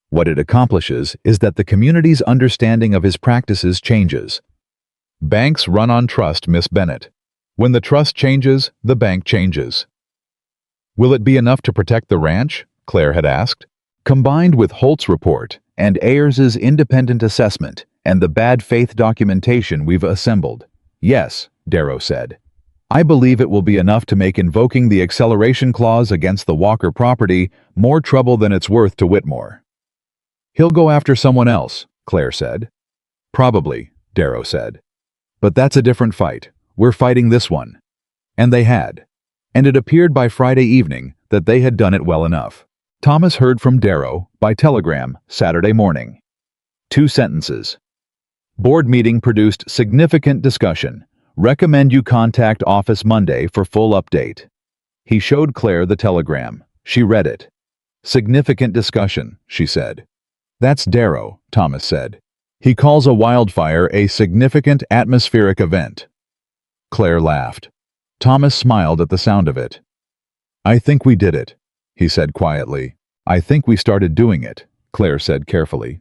What it accomplishes is that the community's understanding of his practices changes. Banks run on trust, Miss Bennett. When the trust changes, the bank changes." "Will it be enough to protect the ranch?" Claire had asked. "Combined with Holt's report and Ayers's independent assessment and the bad faith documentation we've assembled, yes," Darrow said. "I believe it will be enough to make invoking the acceleration clause against the Walker property more trouble than it's worth to Whitmore." "He'll go after someone else," Claire said. "Probably," Darrow said. "But that's a different fight. We're fighting this one." And they had. And it appeared by Friday evening that they had done it well enough. Thomas heard from Darrow by telegram Saturday morning. 2 sentences. Board meeting produced significant discussion. Recommend you contact office Monday for full update. He showed Claire the telegram. She read it. Significant discussion, she said. That's Darrow, Thomas said. He calls a wildfire a significant atmospheric event. Claire laughed. Thomas smiled at the sound of it. I think we did it, he said quietly. I think we started doing it, Claire said carefully.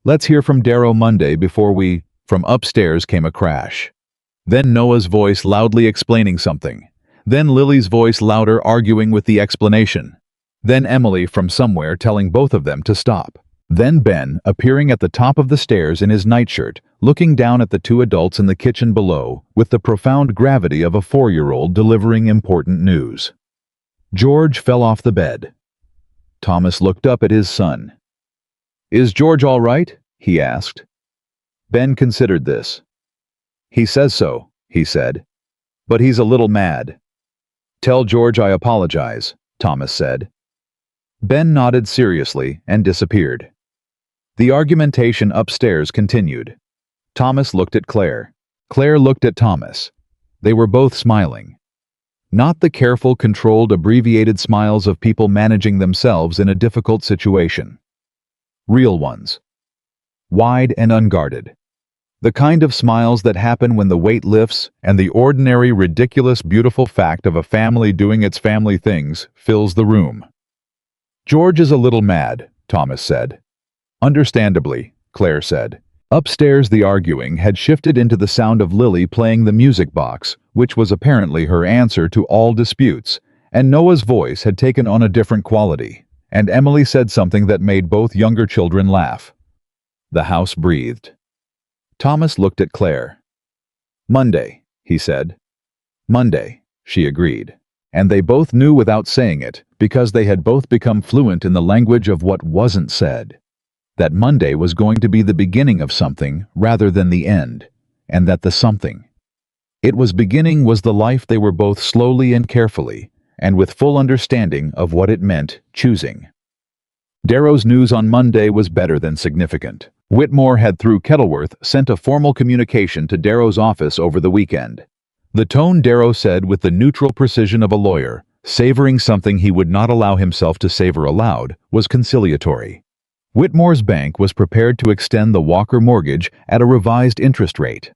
Let's hear from Darrow Monday before we... From upstairs came a crash. Then Noah's voice loudly explaining something. Then Lily's voice louder arguing with the explanation. Then Emily from somewhere telling both of them to stop. Then Ben appearing at the top of the stairs in his nightshirt, looking down at the two adults in the kitchen below with the profound gravity of a 4-year-old delivering important news. George fell off the bed. Thomas looked up at his son. Is George all right? He asked. Ben considered this. He says so, he said. But he's a little mad. Tell George I apologize, Thomas said. Ben nodded seriously and disappeared. The argumentation upstairs continued. Thomas looked at Claire. Claire looked at Thomas. They were both smiling. Not the careful, controlled, abbreviated smiles of people managing themselves in a difficult situation. Real ones. Wide and unguarded. The kind of smiles that happen when the weight lifts and the ordinary, ridiculous, beautiful fact of a family doing its family things fills the room. George is a little mad, Thomas said. Understandably, Claire said. Upstairs the arguing had shifted into the sound of Lily playing the music box, which was apparently her answer to all disputes, and Noah's voice had taken on a different quality, and Emily said something that made both younger children laugh. The house breathed. Thomas looked at Claire. Monday, he said. Monday, she agreed. And they both knew without saying it, because they had both become fluent in the language of what wasn't said, that Monday was going to be the beginning of something rather than the end, and that the something it was beginning was the life they were both slowly and carefully, and with full understanding of what it meant, choosing. Darrow's news on Monday was better than significant. Whitmore had, through Kettleworth, sent a formal communication to Darrow's office over the weekend. The tone Darrow said with the neutral precision of a lawyer, savoring something he would not allow himself to savor aloud, was conciliatory. Whitmore's bank was prepared to extend the Walker mortgage at a revised interest rate.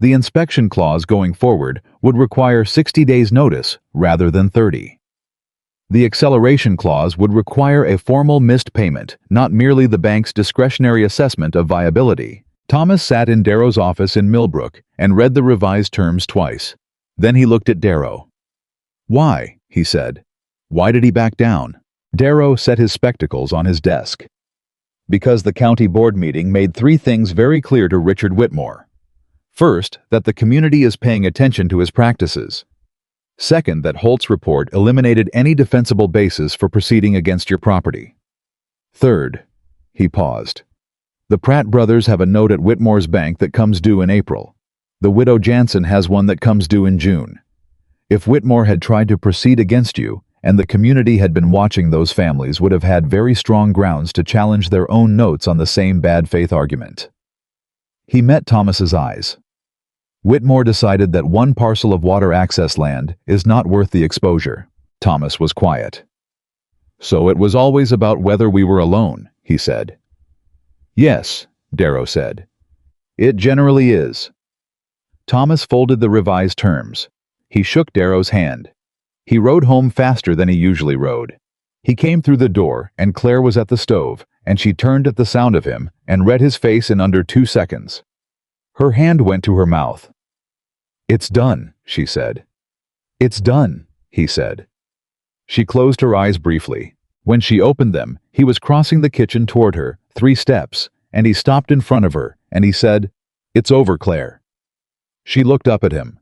The inspection clause going forward would require 60 days' notice rather than 30. The acceleration clause would require a formal missed payment, not merely the bank's discretionary assessment of viability. Thomas sat in Darrow's office in Millbrook and read the revised terms twice. Then he looked at Darrow. Why? He said. Why did he back down? Darrow set his spectacles on his desk. Because the county board meeting made 3 things very clear to Richard Whitmore. First, that the community is paying attention to his practices. Second, that Holt's report eliminated any defensible basis for proceeding against your property. Third, he paused. The Pratt brothers have a note at Whitmore's bank that comes due in April. The widow Jansen has one that comes due in June. If Whitmore had tried to proceed against you, and the community had been watching, those families would have had very strong grounds to challenge their own notes on the same bad faith argument. He met Thomas's eyes. Whitmore decided that 1 parcel of water access land is not worth the exposure. Thomas was quiet. So it was always about whether we were alone, he said. Yes, Darrow said. It generally is. Thomas folded the revised terms. He shook Darrow's hand. He rode home faster than he usually rode. He came through the door, and Claire was at the stove, and she turned at the sound of him and read his face in under 2 seconds. Her hand went to her mouth. It's done, she said. It's done, he said. She closed her eyes briefly. When she opened them, he was crossing the kitchen toward her, 3 steps, and he stopped in front of her, and he said, It's over, Claire. She looked up at him.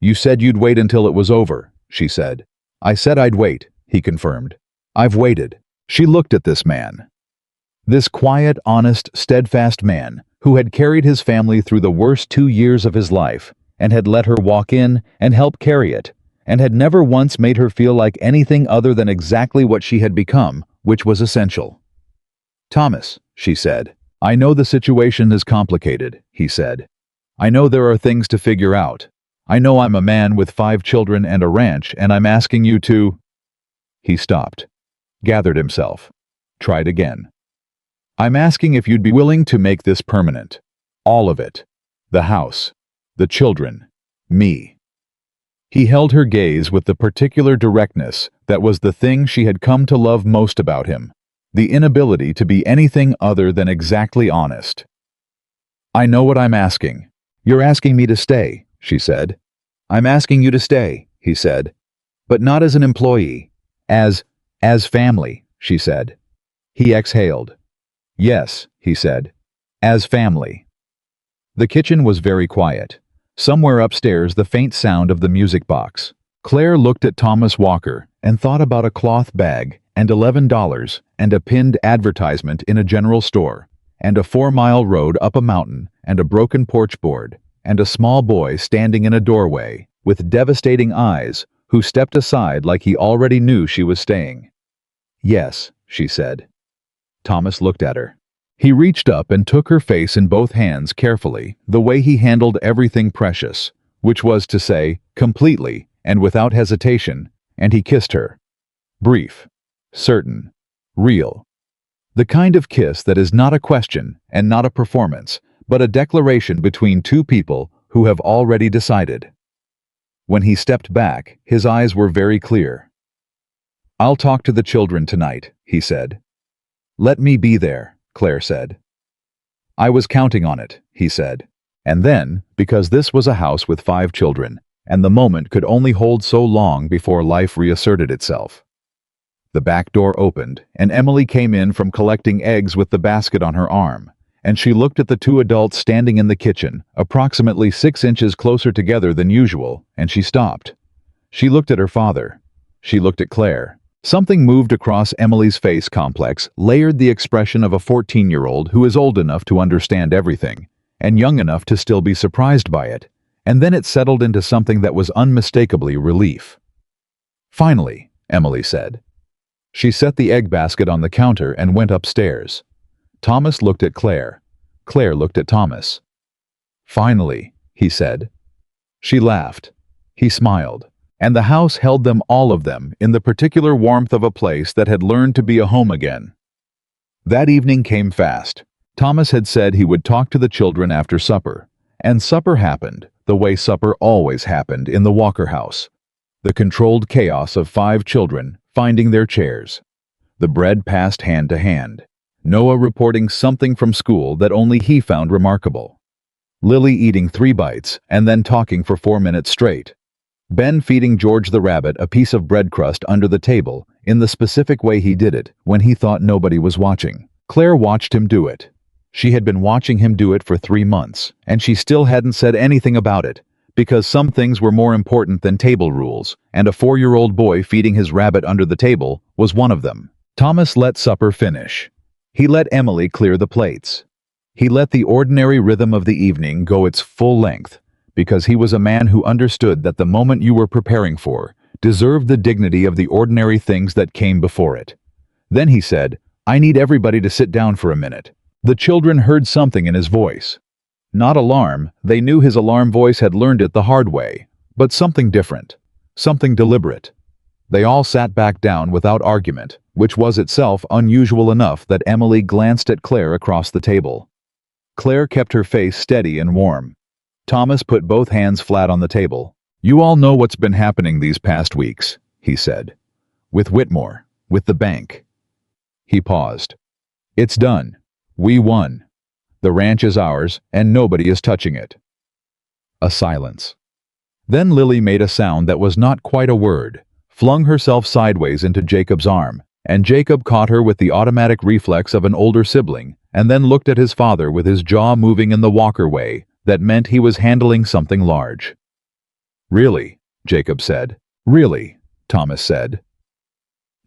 You said you'd wait until it was over, she said. I said I'd wait, he confirmed. I've waited. She looked at this man. This quiet, honest, steadfast man, who had carried his family through the worst 2 years of his life, and had let her walk in and help carry it, and had never once made her feel like anything other than exactly what she had become, which was essential. Thomas, she said, "I know the situation is complicated," he said. "I know there are things to figure out. I know I'm a man with 5 children and a ranch, and I'm asking you to—" He stopped, gathered himself, tried again. "I'm asking if you'd be willing to make this permanent. All of it. The house, the children, me." He held her gaze with the particular directness that was the thing she had come to love most about him, the inability to be anything other than exactly honest. "I know what I'm asking. You're asking me to stay," she said. "I'm asking you to stay," he said. "But not as an employee. As family," she said. He exhaled. "Yes," he said. "As family." The kitchen was very quiet. Somewhere upstairs the faint sound of the music box. Claire looked at Thomas Walker and thought about a cloth bag and $11 and a pinned advertisement in a general store and a 4-mile road up a mountain and a broken porch board and a small boy standing in a doorway with devastating eyes who stepped aside like he already knew she was staying. "Yes," she said. Thomas looked at her. He reached up and took her face in both hands carefully, the way he handled everything precious, which was to say, completely and without hesitation, and he kissed her. Brief, certain, real. The kind of kiss that is not a question and not a performance, but a declaration between two people who have already decided. When he stepped back, his eyes were very clear. "I'll talk to the children tonight," he said. "Let me be there," Claire said. "I was counting on it," he said. And then, because this was a house with 5 children, and the moment could only hold so long before life reasserted itself. The back door opened, and Emily came in from collecting eggs with the basket on her arm, and she looked at the 2 adults standing in the kitchen, approximately 6 inches closer together than usual, and she stopped. She looked at her father. She looked at Claire. Something moved across Emily's face complex, layered the expression of a 14-year-old who is old enough to understand everything, and young enough to still be surprised by it, and then it settled into something that was unmistakably relief. "Finally," Emily said. She set the egg basket on the counter and went upstairs. Thomas looked at Claire. Claire looked at Thomas. "Finally," he said. She laughed. He smiled. And the house held them, all of them, in the particular warmth of a place that had learned to be a home again. That evening came fast. Thomas had said he would talk to the children after supper, and supper happened, the way supper always happened in the Walker house. The controlled chaos of 5 children finding their chairs. The bread passed hand to hand. Noah reporting something from school that only he found remarkable. Lily eating 3 bites and then talking for 4 minutes straight. Ben feeding George the rabbit a piece of bread crust under the table in the specific way he did it when he thought nobody was watching. Claire watched him do it. She had been watching him do it for 3 months, and she still hadn't said anything about it, because some things were more important than table rules, and a 4-year-old boy feeding his rabbit under the table was one of them. Thomas let supper finish. He let Emily clear the plates. He let the ordinary rhythm of the evening go its full length, because he was a man who understood that the moment you were preparing for deserved the dignity of the ordinary things that came before it. Then he said, "I need everybody to sit down for a minute." The children heard something in his voice. Not alarm, they knew his alarm voice had learned it the hard way, but something different, something deliberate. They all sat back down without argument, which was itself unusual enough that Emily glanced at Claire across the table. Claire kept her face steady and warm. Thomas put both hands flat on the table. "You all know what's been happening these past weeks," he said. "With Whitmore, with the bank." He paused. "It's done. We won. The ranch is ours, and nobody is touching it." A silence. Then Lily made a sound that was not quite a word, flung herself sideways into Jacob's arm, and Jacob caught her with the automatic reflex of an older sibling, and then looked at his father with his jaw moving in the Walker way that meant he was handling something large. "Really?" Jacob said. "Really?" Thomas said.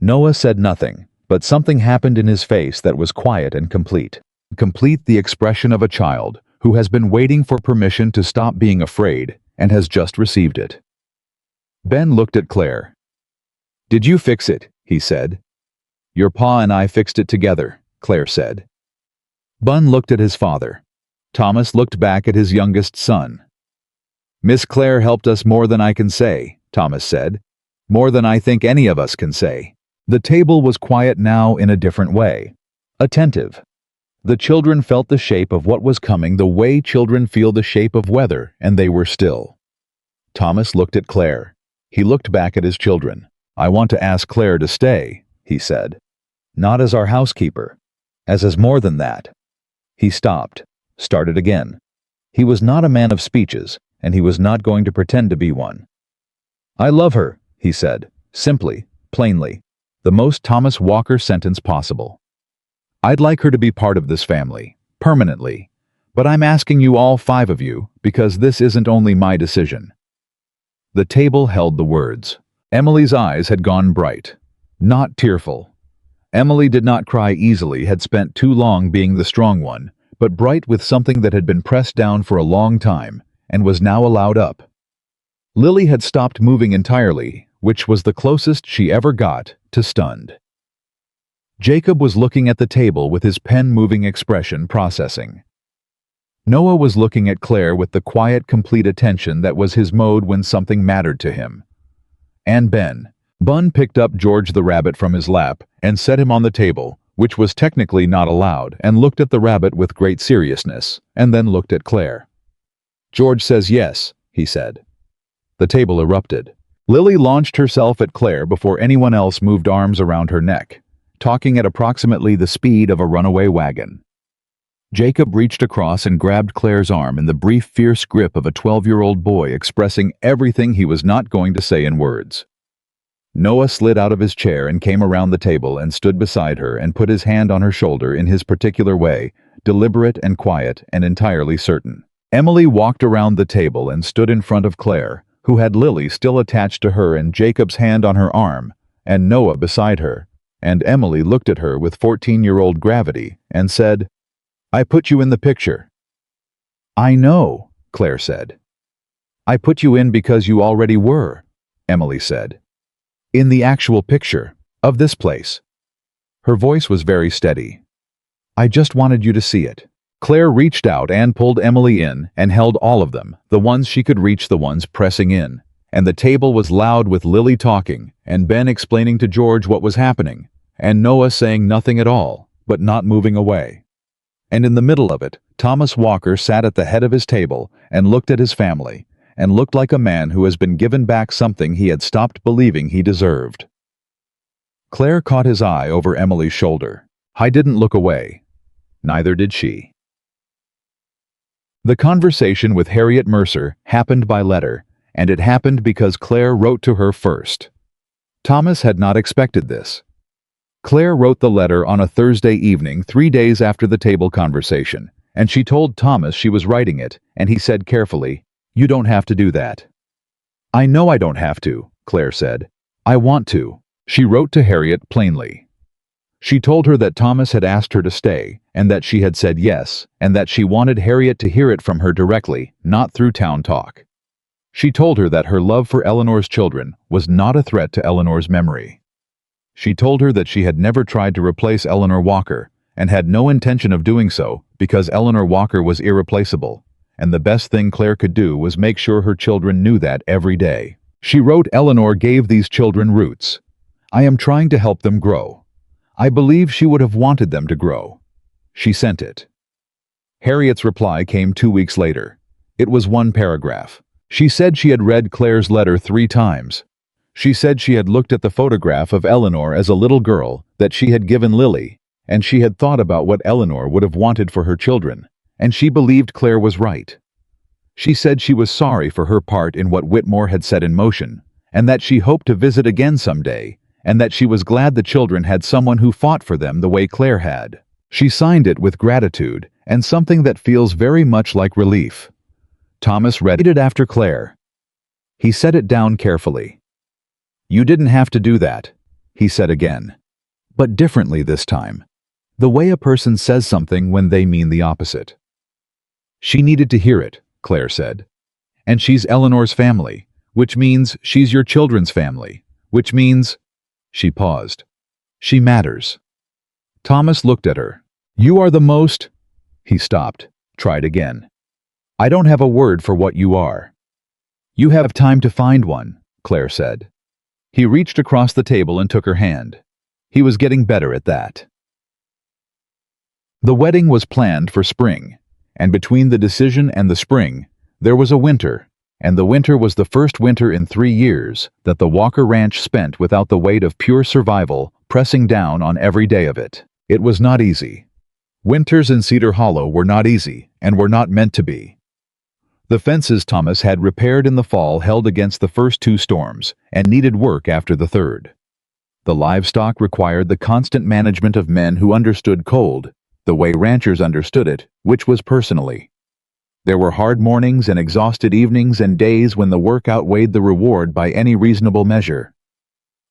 Noah said nothing, but something happened in his face that was quiet and complete. Complete the expression of a child who has been waiting for permission to stop being afraid and has just received it. Ben looked at Claire. "Did you fix it?" he said. "Your pa and I fixed it together," Claire said. Bun looked at his father. Thomas looked back at his youngest son. "Miss Claire helped us more than I can say," Thomas said. "More than I think any of us can say." The table was quiet now in a different way. Attentive. The children felt the shape of what was coming the way children feel the shape of weather, and they were still. Thomas looked at Claire. He looked back at his children. "I want to ask Claire to stay," he said. "Not as our housekeeper. As more than that." He stopped, started again. He was not a man of speeches, and he was not going to pretend to be one. "I love her," he said, simply, plainly, the most Thomas Walker sentence possible. "I'd like her to be part of this family, permanently, but I'm asking you all 5 of you, because this isn't only my decision." The table held the words. Emily's eyes had gone bright, not tearful. Emily did not cry easily, had spent too long being the strong one, but bright with something that had been pressed down for a long time, and was now allowed up. Lily had stopped moving entirely, which was the closest she ever got to stunned. Jacob was looking at the table with his pen-moving expression, processing. Noah was looking at Claire with the quiet, complete attention that was his mode when something mattered to him. And Bun picked up George the rabbit from his lap and set him on the table, which was technically not allowed, and looked at the rabbit with great seriousness, and then looked at Claire. "George says yes," he said. The table erupted. Lily launched herself at Claire before anyone else moved arms around her neck, talking at approximately the speed of a runaway wagon. Jacob reached across and grabbed Claire's arm in the brief, fierce grip of a 12-year-old boy expressing everything he was not going to say in words. Noah slid out of his chair and came around the table and stood beside her and put his hand on her shoulder in his particular way, deliberate and quiet and entirely certain. Emily walked around the table and stood in front of Claire, who had Lily still attached to her and Jacob's hand on her arm, and Noah beside her, and Emily looked at her with 14-year-old gravity and said, "I put you in the picture." "I know," Claire said. "I put you in because you already were," Emily said. "In the actual picture of this place." Her voice was very steady. "I just wanted you to see it." Claire reached out and pulled Emily in and held all of them, the ones she could reach, the ones pressing in. And the table was loud with Lily talking, and Ben explaining to George what was happening, and Noah saying nothing at all, but not moving away. And in the middle of it, Thomas Walker sat at the head of his table and looked at his family, and looked like a man who has been given back something he had stopped believing he deserved. Claire caught his eye over Emily's shoulder. I didn't look away. Neither did she. The conversation with Harriet Mercer happened by letter, and it happened because Claire wrote to her first. Thomas had not expected this. Claire wrote the letter on a Thursday evening, 3 days after the table conversation, and she told Thomas she was writing it, and he said carefully, "You don't have to do that." "I know I don't have to," Claire said. "I want to." She wrote to Harriet plainly. She told her that Thomas had asked her to stay, and that she had said yes, and that she wanted Harriet to hear it from her directly, not through town talk. She told her that her love for Eleanor's children was not a threat to Eleanor's memory. She told her that she had never tried to replace Eleanor Walker, and had no intention of doing so because Eleanor Walker was irreplaceable, and the best thing Claire could do was make sure her children knew that every day. She wrote, "Eleanor gave these children roots. I am trying to help them grow. I believe she would have wanted them to grow." She sent it. Harriet's reply came 2 weeks later. It was 1 paragraph. She said she had read Claire's letter 3 times. She said she had looked at the photograph of Eleanor as a little girl that she had given Lily, and she had thought about what Eleanor would have wanted for her children, and she believed Claire was right. She said she was sorry for her part in what Whitmore had set in motion, and that she hoped to visit again someday, and that she was glad the children had someone who fought for them the way Claire had. She signed it with gratitude and something that feels very much like relief. Thomas read it after Claire. He set it down carefully. "You didn't have to do that," he said again. But differently this time. The way a person says something when they mean the opposite. "She needed to hear it," Claire said. "And she's Eleanor's family, which means she's your children's family, which means—" She paused. "She matters." Thomas looked at her. "You are the most—" He stopped, tried again. I don't have a word for what you are. You have time to find one, Claire said. He reached across the table and took her hand. He was getting better at that. The wedding was planned for spring, and between the decision and the spring, there was a winter, and the winter was the first winter in 3 years that the Walker Ranch spent without the weight of pure survival pressing down on every day of it. It was not easy. Winters in Cedar Hollow were not easy, and were not meant to be. The fences Thomas had repaired in the fall held against the first 2 storms, and needed work after the third. The livestock required the constant management of men who understood cold, the way ranchers understood it, which was personally. There were hard mornings and exhausted evenings and days when the work outweighed the reward by any reasonable measure.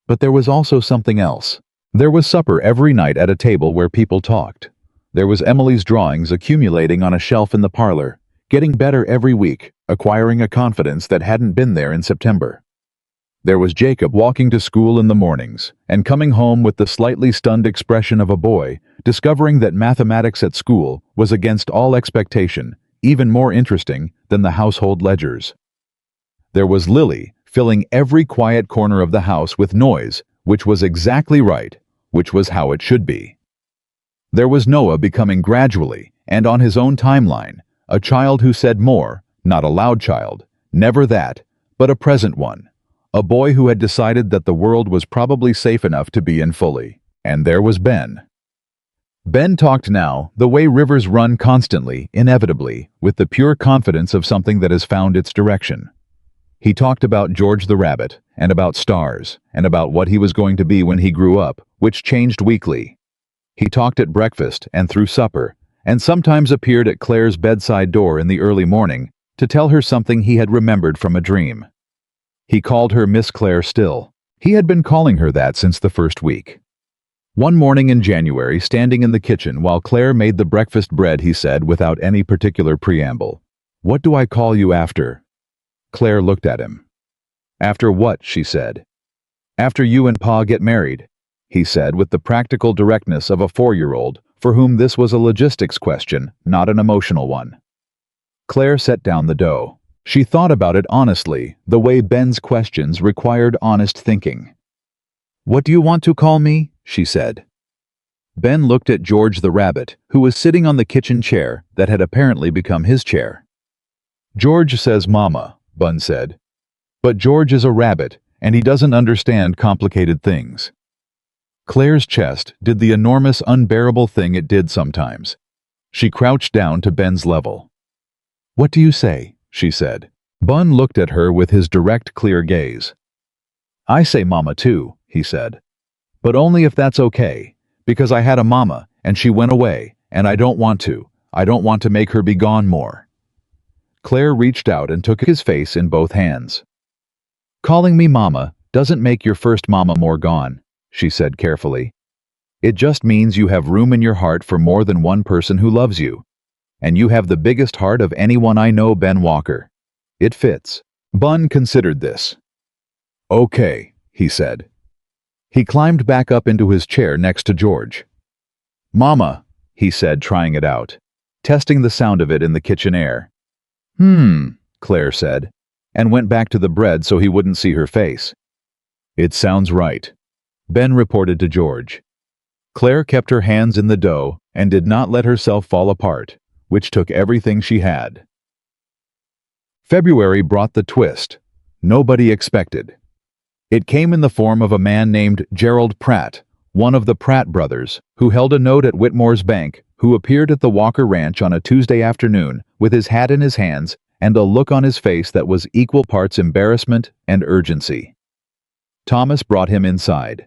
But there was also something else. There was supper every night at a table where people talked. There was Emily's drawings accumulating on a shelf in the parlor, getting better every week, acquiring a confidence that hadn't been there in September. There was Jacob walking to school in the mornings, and coming home with the slightly stunned expression of a boy, discovering that mathematics at school was against all expectation, even more interesting than the household ledgers. There was Lily, filling every quiet corner of the house with noise, which was exactly right, which was how it should be. There was Noah becoming gradually, and on his own timeline, a child who said more, not a loud child, never that, but a present one. A boy who had decided that the world was probably safe enough to be in fully. And there was Ben. Ben talked now, the way rivers run constantly, inevitably, with the pure confidence of something that has found its direction. He talked about George the rabbit, and about stars, and about what he was going to be when he grew up, which changed weekly. He talked at breakfast and through supper, and sometimes appeared at Claire's bedside door in the early morning to tell her something he had remembered from a dream. He called her Miss Claire still. He had been calling her that since the first week. One morning in January, standing in the kitchen while Claire made the breakfast bread, he said without any particular preamble, "What do I call you after?" Claire looked at him. "After what?" she said. "After you and Pa get married," he said with the practical directness of a 4-year-old for whom this was a logistics question, not an emotional one. Claire set down the dough. She thought about it honestly, the way Ben's questions required honest thinking. "What do you want to call me?" she said. Ben looked at George the rabbit, who was sitting on the kitchen chair that had apparently become his chair. "George says Mama," Bun said. "But George is a rabbit, and he doesn't understand complicated things." Claire's chest did the enormous, unbearable thing it did sometimes. She crouched down to Ben's level. "What do you say?" she said. Bun looked at her with his direct, clear gaze. "I say Mama too," he said. "But only if that's okay, because I had a mama, and she went away, and I don't want to make her be gone more." Claire reached out and took his face in both hands. "Calling me Mama doesn't make your first mama more gone," she said carefully. "It just means you have room in your heart for more than one person who loves you. And you have the biggest heart of anyone I know, Ben Walker. It fits." Bun considered this. "Okay," he said. He climbed back up into his chair next to George. "Mama," he said, trying it out, testing the sound of it in the kitchen air. Claire said, and went back to the bread so he wouldn't see her face. "It sounds right," Ben reported to George. Claire kept her hands in the dough and did not let herself fall apart, which took everything she had. February brought the twist nobody expected. It came in the form of a man named Gerald Pratt, one of the Pratt brothers, who held a note at Whitmore's bank, who appeared at the Walker Ranch on a Tuesday afternoon with his hat in his hands and a look on his face that was equal parts embarrassment and urgency. Thomas brought him inside.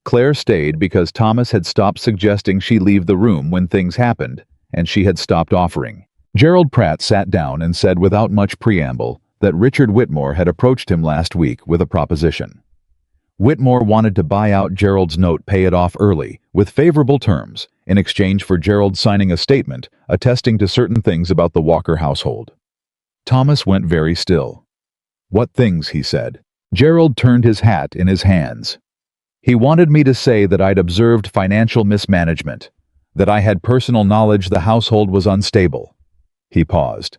Claire stayed because Thomas had stopped suggesting she leave the room when things happened, and she had stopped offering. Gerald Pratt sat down and said without much preamble that Richard Whitmore had approached him last week with a proposition. Whitmore wanted to buy out Gerald's note, pay it off early, with favorable terms, in exchange for Gerald signing a statement attesting to certain things about the Walker household. Thomas went very still. "What things?" he said. Gerald turned his hat in his hands. "He wanted me to say that I'd observed financial mismanagement. that I had personal knowledge the household was unstable. He paused.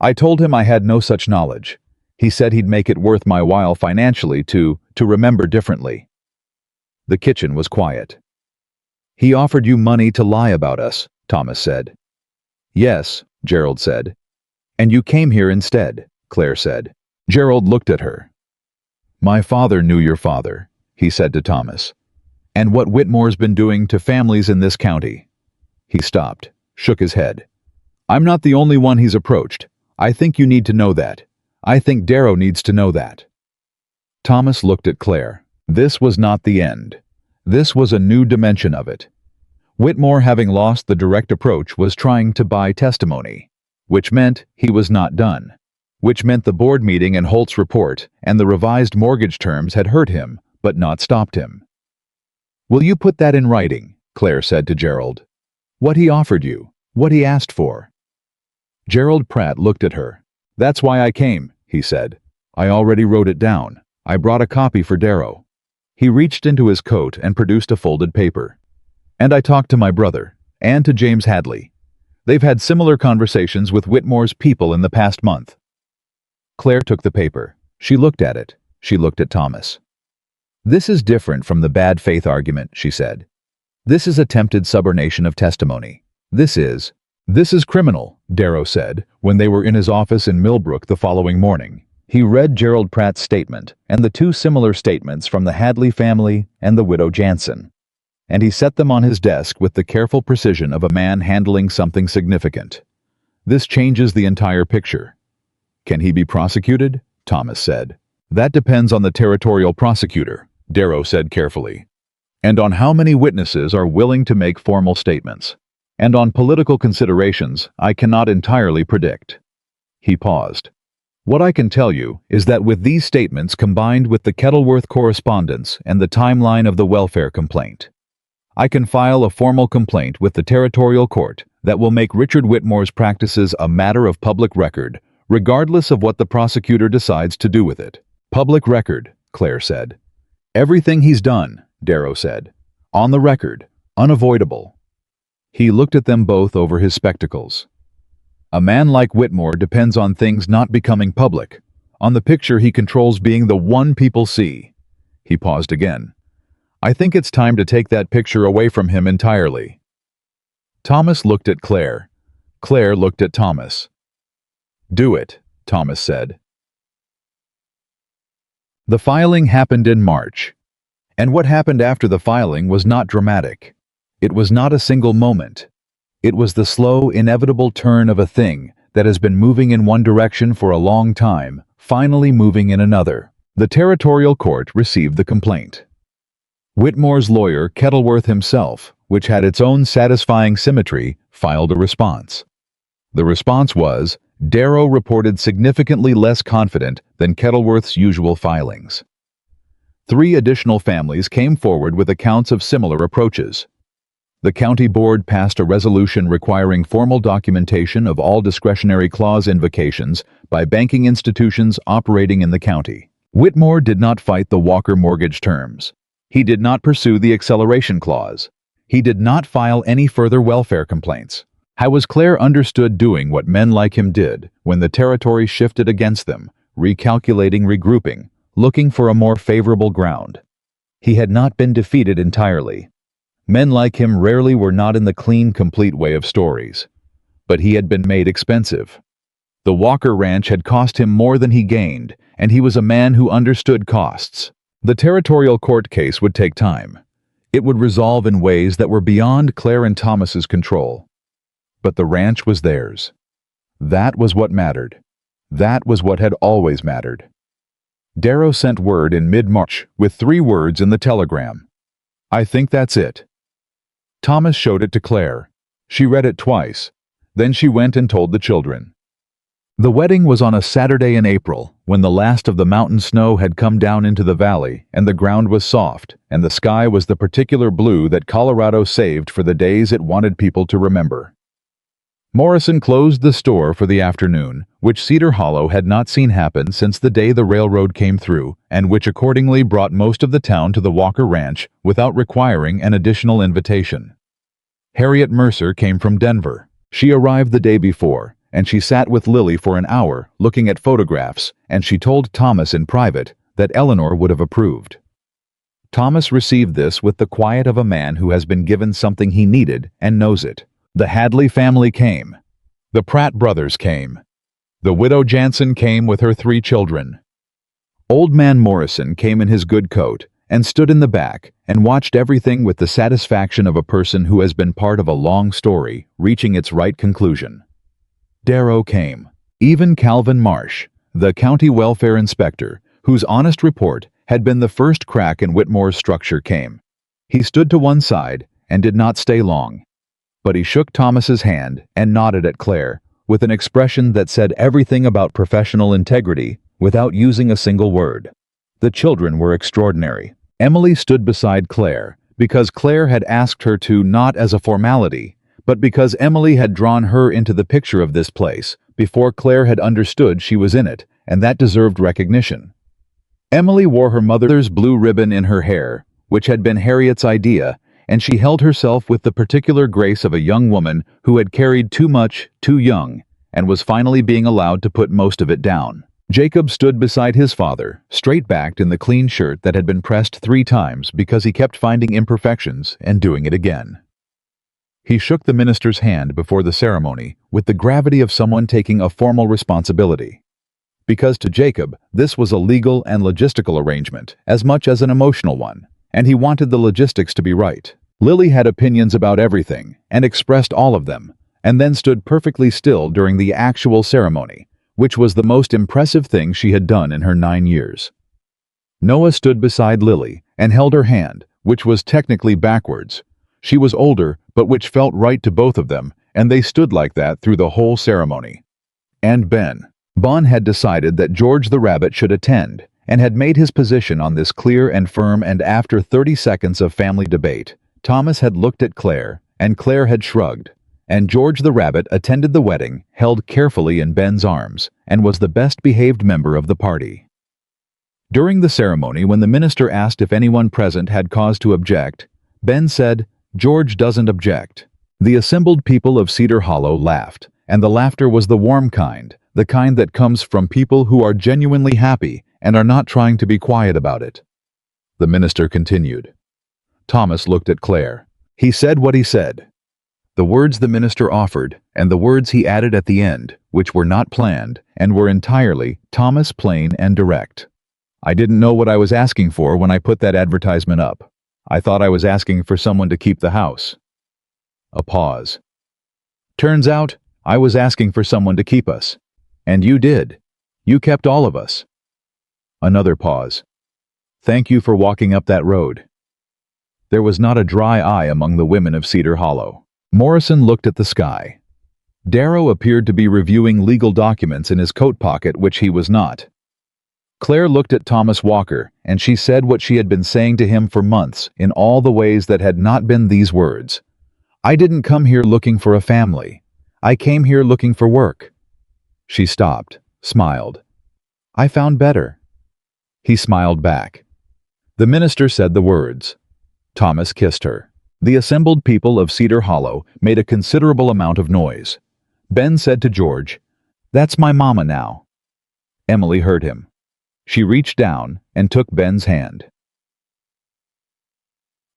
I told him I had no such knowledge. He said he'd make it worth my while financially to remember differently. The kitchen was quiet. He offered you money to lie about us, Thomas said. Yes, Gerald said. And you came here instead, Claire said. Gerald looked at her. My father knew your father, he said to Thomas. And what Whitmore's been doing to families in this county. He stopped, shook his head. I'm not the only one he's approached. I think you need to know that. I think Darrow needs to know that. Thomas looked at Claire. This was not the end. This was a new dimension of it. Whitmore, having lost the direct approach, was trying to buy testimony, which meant he was not done, which meant the board meeting and Holt's report and the revised mortgage terms had hurt him, but not stopped him. Will you put that in writing? Claire said to Gerald. What he offered you, what he asked for. Gerald Pratt looked at her. That's why I came, he said. I already wrote it down. I brought a copy for Darrow. He reached into his coat and produced a folded paper. And I talked to my brother, and to James Hadley. They've had similar conversations with Whitmore's people in the past month. Claire took the paper. She looked at it. She looked at Thomas. This is different from the bad faith argument, she said. This is attempted subornation of testimony. This is criminal, Darrow said, when they were in his office in Millbrook the following morning. He read Gerald Pratt's statement and the two similar statements from the Hadley family and the widow Jansen. And he set them on his desk with the careful precision of a man handling something significant. This changes the entire picture. Can he be prosecuted? Thomas said. That depends on the territorial prosecutor, Darrow said carefully. And on how many witnesses are willing to make formal statements. And on political considerations I cannot entirely predict. He paused. What I can tell you is that with these statements combined with the Kettleworth correspondence and the timeline of the welfare complaint, I can file a formal complaint with the territorial court that will make Richard Whitmore's practices a matter of public record, regardless of what the prosecutor decides to do with it. Public record, Claire said. Everything he's done, Darrow said. On the record, unavoidable. He looked at them both over his spectacles. A man like Whitmore depends on things not becoming public, on the picture he controls being the one people see. He paused again. I think it's time to take that picture away from him entirely. Thomas looked at Claire. Claire looked at Thomas. Do it, Thomas said. The filing happened in March. And what happened after the filing was not dramatic. It was not a single moment. It was the slow, inevitable turn of a thing that has been moving in one direction for a long time, finally moving in another. The territorial court received the complaint. Whitmore's lawyer, Kettleworth himself, which had its own satisfying symmetry, filed a response. The response was, Darrow reported significantly less confident than Kettleworth's usual filings. 3 additional families came forward with accounts of similar approaches. The county board passed a resolution requiring formal documentation of all discretionary clause invocations by banking institutions operating in the county. Whitmore did not fight the Walker mortgage terms. He did not pursue the acceleration clause. He did not file any further welfare complaints. How was Claire understood doing what men like him did when the territory shifted against them, recalculating, regrouping, looking for a more favorable ground? He had not been defeated entirely. Men like him rarely were not in the clean, complete way of stories. But he had been made expensive. The Walker Ranch had cost him more than he gained, and he was a man who understood costs. The territorial court case would take time. It would resolve in ways that were beyond Claire and Thomas's control. But the ranch was theirs. That was what mattered. That was what had always mattered. Darrow sent word in mid-March with 3 words in the telegram. I think that's it. Thomas showed it to Claire. She read it twice. Then she went and told the children. The wedding was on a Saturday in April, when the last of the mountain snow had come down into the valley and the ground was soft, and the sky was the particular blue that Colorado saved for the days it wanted people to remember. Morrison closed the store for the afternoon, which Cedar Hollow had not seen happen since the day the railroad came through, and which accordingly brought most of the town to the Walker Ranch without requiring an additional invitation. Harriet Mercer came from Denver. She arrived the day before, and she sat with Lily for an hour looking at photographs, and she told Thomas in private that Eleanor would have approved. Thomas received this with the quiet of a man who has been given something he needed and knows it. The Hadley family came. The Pratt brothers came. The widow Jansen came with her 3 children. Old man Morrison came in his good coat and stood in the back and watched everything with the satisfaction of a person who has been part of a long story reaching its right conclusion. Darrow came. Even Calvin Marsh, the county welfare inspector, whose honest report had been the first crack in Whitmore's structure, came. He stood to one side and did not stay long. But he shook Thomas's hand and nodded at Claire with an expression that said everything about professional integrity without using a single word. The children were extraordinary. Emily stood beside Claire because Claire had asked her to, not as a formality, but because Emily had drawn her into the picture of this place before Claire had understood she was in it, and that deserved recognition. Emily wore her mother's blue ribbon in her hair, which had been Harriet's idea, and she held herself with the particular grace of a young woman who had carried too much, too young, and was finally being allowed to put most of it down. Jacob stood beside his father, straight-backed in the clean shirt that had been pressed 3 times because he kept finding imperfections and doing it again. He shook the minister's hand before the ceremony with the gravity of someone taking a formal responsibility. Because to Jacob, this was a legal and logistical arrangement as much as an emotional one, and he wanted the logistics to be right. Lily had opinions about everything and expressed all of them, and then stood perfectly still during the actual ceremony, which was the most impressive thing she had done in her 9 years. Noah stood beside Lily and held her hand, which was technically backwards. She was older, but which felt right to both of them, and they stood like that through the whole ceremony. And Bon had decided that George the Rabbit should attend, and had made his position on this clear and firm, and after 30 seconds of family debate, Thomas had looked at Claire, and Claire had shrugged, and George the Rabbit attended the wedding, held carefully in Ben's arms, and was the best-behaved member of the party. During the ceremony, when the minister asked if anyone present had cause to object, Ben said, "George doesn't object." The assembled people of Cedar Hollow laughed, and the laughter was the warm kind, the kind that comes from people who are genuinely happy and are not trying to be quiet about it. The minister continued. Thomas looked at Claire. He said what he said. The words the minister offered, and the words he added at the end, which were not planned, and were entirely, Thomas, plain and direct. "I didn't know what I was asking for when I put that advertisement up. I thought I was asking for someone to keep the house." A pause. "Turns out, I was asking for someone to keep us. And you did. You kept all of us." Another pause. "Thank you for walking up that road." There was not a dry eye among the women of Cedar Hollow. Morrison looked at the sky. Darrow appeared to be reviewing legal documents in his coat pocket, which he was not. Claire looked at Thomas Walker, and she said what she had been saying to him for months in all the ways that had not been these words. "I didn't come here looking for a family. I came here looking for work." She stopped, smiled. "I found better." He smiled back. The minister said the words. Thomas kissed her. The assembled people of Cedar Hollow made a considerable amount of noise. Ben said to George, "That's my mama now." Emily heard him. She reached down and took Ben's hand.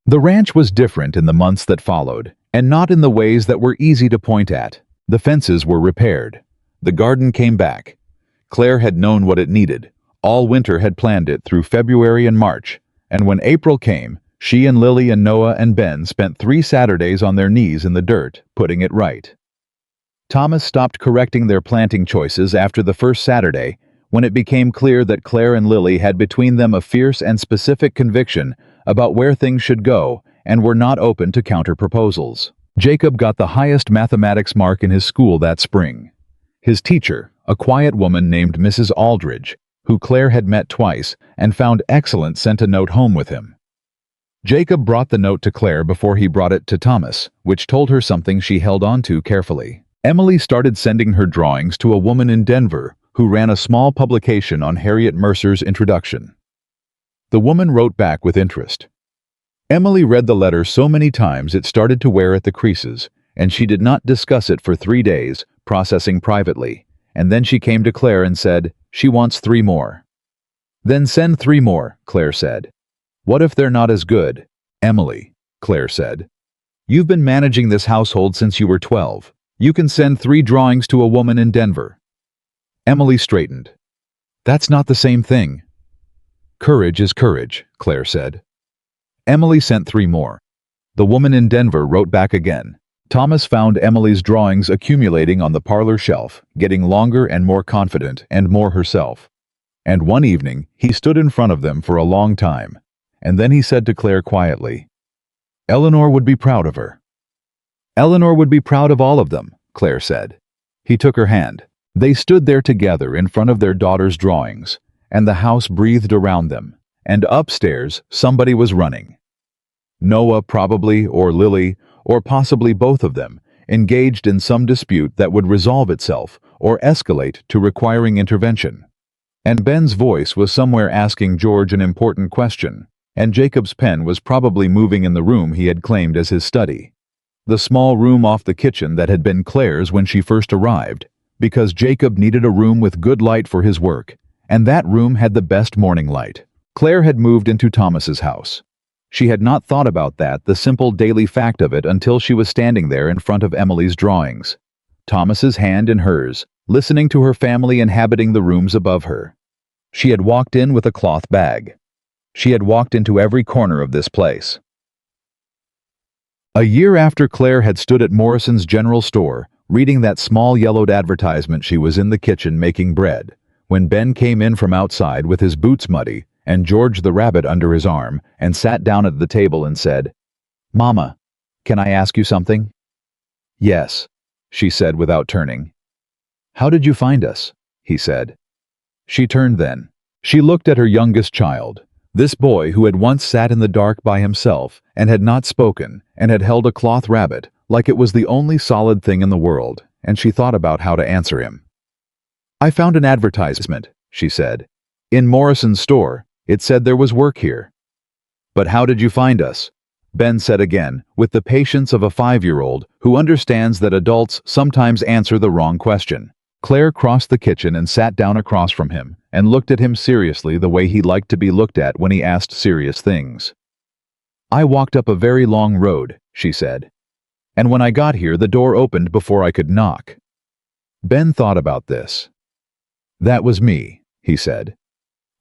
The ranch was different in the months that followed, and not in the ways that were easy to point at. The fences were repaired. The garden came back. Claire had known what it needed. All winter had planned it through February and March, and when April came, she and Lily and Noah and Ben spent 3 Saturdays on their knees in the dirt, putting it right. Thomas stopped correcting their planting choices after the first Saturday, when it became clear that Claire and Lily had between them a fierce and specific conviction about where things should go and were not open to counter-proposals. Jacob got the highest mathematics mark in his school that spring. His teacher, a quiet woman named Mrs. Aldridge, who Claire had met twice and found excellent, sent a note home with him. Jacob brought the note to Claire before he brought it to Thomas, which told her something she held on to carefully. Emily started sending her drawings to a woman in Denver who ran a small publication on Harriet Mercer's introduction. The woman wrote back with interest. Emily read the letter so many times it started to wear at the creases, and she did not discuss it for 3 days, processing privately. And then she came to Claire and said, "She wants 3 more." "Then send 3 more," Claire said. "What if they're not as good?" "Emily," Claire said. "You've been managing this household since you were 12. You can send 3 drawings to a woman in Denver." Emily straightened. "That's not the same thing." "Courage is courage," Claire said. Emily sent 3 more. The woman in Denver wrote back again. Thomas found Emily's drawings accumulating on the parlor shelf, getting longer and more confident and more herself. And one evening, he stood in front of them for a long time. And then he said to Claire quietly, "Eleanor would be proud of her." "Eleanor would be proud of all of them," Claire said. He took her hand. They stood there together in front of their daughter's drawings, and the house breathed around them. And upstairs, somebody was running. Noah probably, or Lily, or possibly both of them, engaged in some dispute that would resolve itself or escalate to requiring intervention. And Ben's voice was somewhere asking George an important question, and Jacob's pen was probably moving in the room he had claimed as his study. The small room off the kitchen that had been Claire's when she first arrived, because Jacob needed a room with good light for his work, and that room had the best morning light. Claire had moved into Thomas's house. She had not thought about that, the simple daily fact of it, until she was standing there in front of Emily's drawings. Thomas's hand in hers, listening to her family inhabiting the rooms above her. She had walked in with a cloth bag. She had walked into every corner of this place. A year after Claire had stood at Morrison's general store, reading that small yellowed advertisement, she was in the kitchen making bread, when Ben came in from outside with his boots muddy, and George the rabbit under his arm, and sat down at the table and said, "Mama, can I ask you something?" "Yes," she said without turning. "How did you find us?" he said. She turned then. She looked at her youngest child, this boy who had once sat in the dark by himself and had not spoken and had held a cloth rabbit like it was the only solid thing in the world, and she thought about how to answer him. "I found an advertisement," she said. "In Morrison's store. It said there was work here." "But how did you find us?" Ben said again, with the patience of a 5-year-old who understands that adults sometimes answer the wrong question. Claire crossed the kitchen and sat down across from him and looked at him seriously, the way he liked to be looked at when he asked serious things. "I walked up a very long road," she said. "And when I got here, the door opened before I could knock." Ben thought about this. "That was me," he said.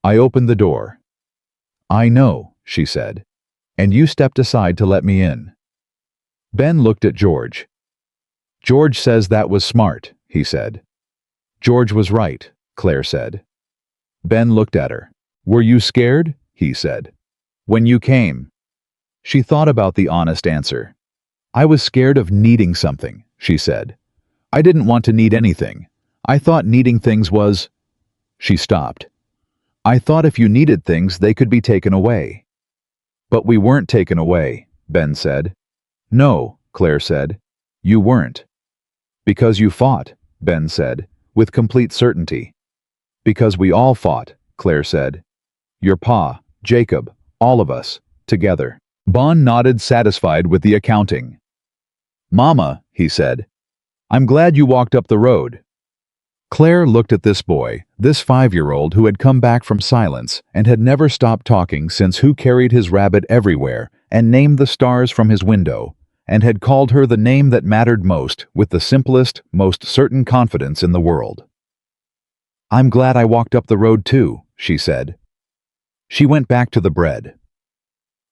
"I opened the door." "I know," she said. "And you stepped aside to let me in." Ben looked at George. "George says that was smart," he said. "George was right," Claire said. Ben looked at her. "Were you scared?" he said. "When you came?" She thought about the honest answer. "I was scared of needing something," she said. "I didn't want to need anything. I thought needing things was—" She stopped. "I thought if you needed things, they could be taken away." "But we weren't taken away," Ben said. "No," Claire said. "You weren't." "Because you fought," Ben said, with complete certainty. "Because we all fought," Claire said. "Your pa, Jacob, all of us, together." Bon nodded, satisfied with the accounting. "Mama," he said, "I'm glad you walked up the road." Claire looked at this boy, this 5-year-old who had come back from silence and had never stopped talking since Who carried his rabbit everywhere and named the stars from his window, and had called her the name that mattered most with the simplest, most certain confidence in the world. "I'm glad I walked up the road too," she said. She went back to the bread.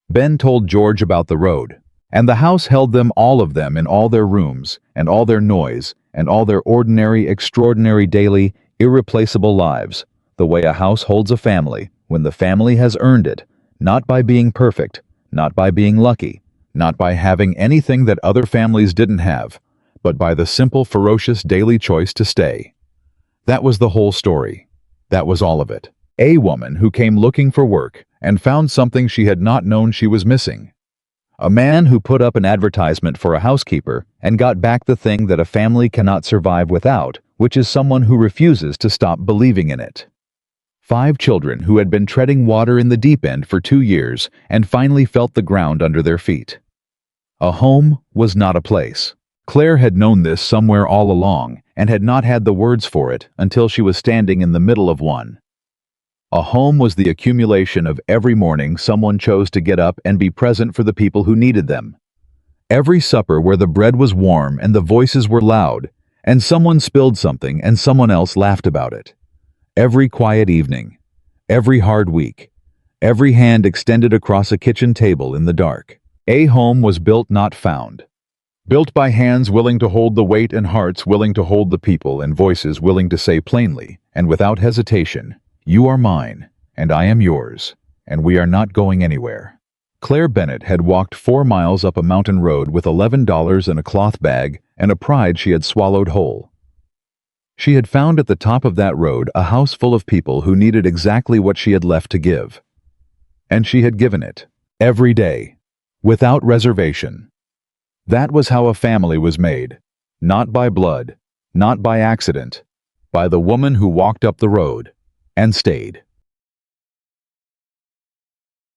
Ben told George about the road, and the house held them, all of them, in all their rooms, and all their noise, and all their ordinary, extraordinary, daily, irreplaceable lives, the way a house holds a family when the family has earned it, not by being perfect, not by being lucky, not by having anything that other families didn't have, but by the simple, ferocious daily choice to stay. That was the whole story. That was all of it. A woman who came looking for work and found something she had not known she was missing. A man who put up an advertisement for a housekeeper and got back the thing that a family cannot survive without, which is someone who refuses to stop believing in it. 5 children who had been treading water in the deep end for 2 years and finally felt the ground under their feet. A home was not a place. Claire had known this somewhere all along and had not had the words for it until she was standing in the middle of one. A home was the accumulation of every morning someone chose to get up and be present for the people who needed them. Every supper where the bread was warm and the voices were loud, and someone spilled something and someone else laughed about it. Every quiet evening, every hard week, every hand extended across a kitchen table in the dark. A home was built, not found. Built by hands willing to hold the weight and hearts willing to hold the people and voices willing to say plainly and without hesitation, "You are mine, and I am yours, and we are not going anywhere." Claire Bennett had walked 4 miles up a mountain road with $11 in a cloth bag and a pride she had swallowed whole. She had found at the top of that road a house full of people who needed exactly what she had left to give. And she had given it, every day, without reservation. That was how a family was made, not by blood, not by accident, by the woman who walked up the road and stayed.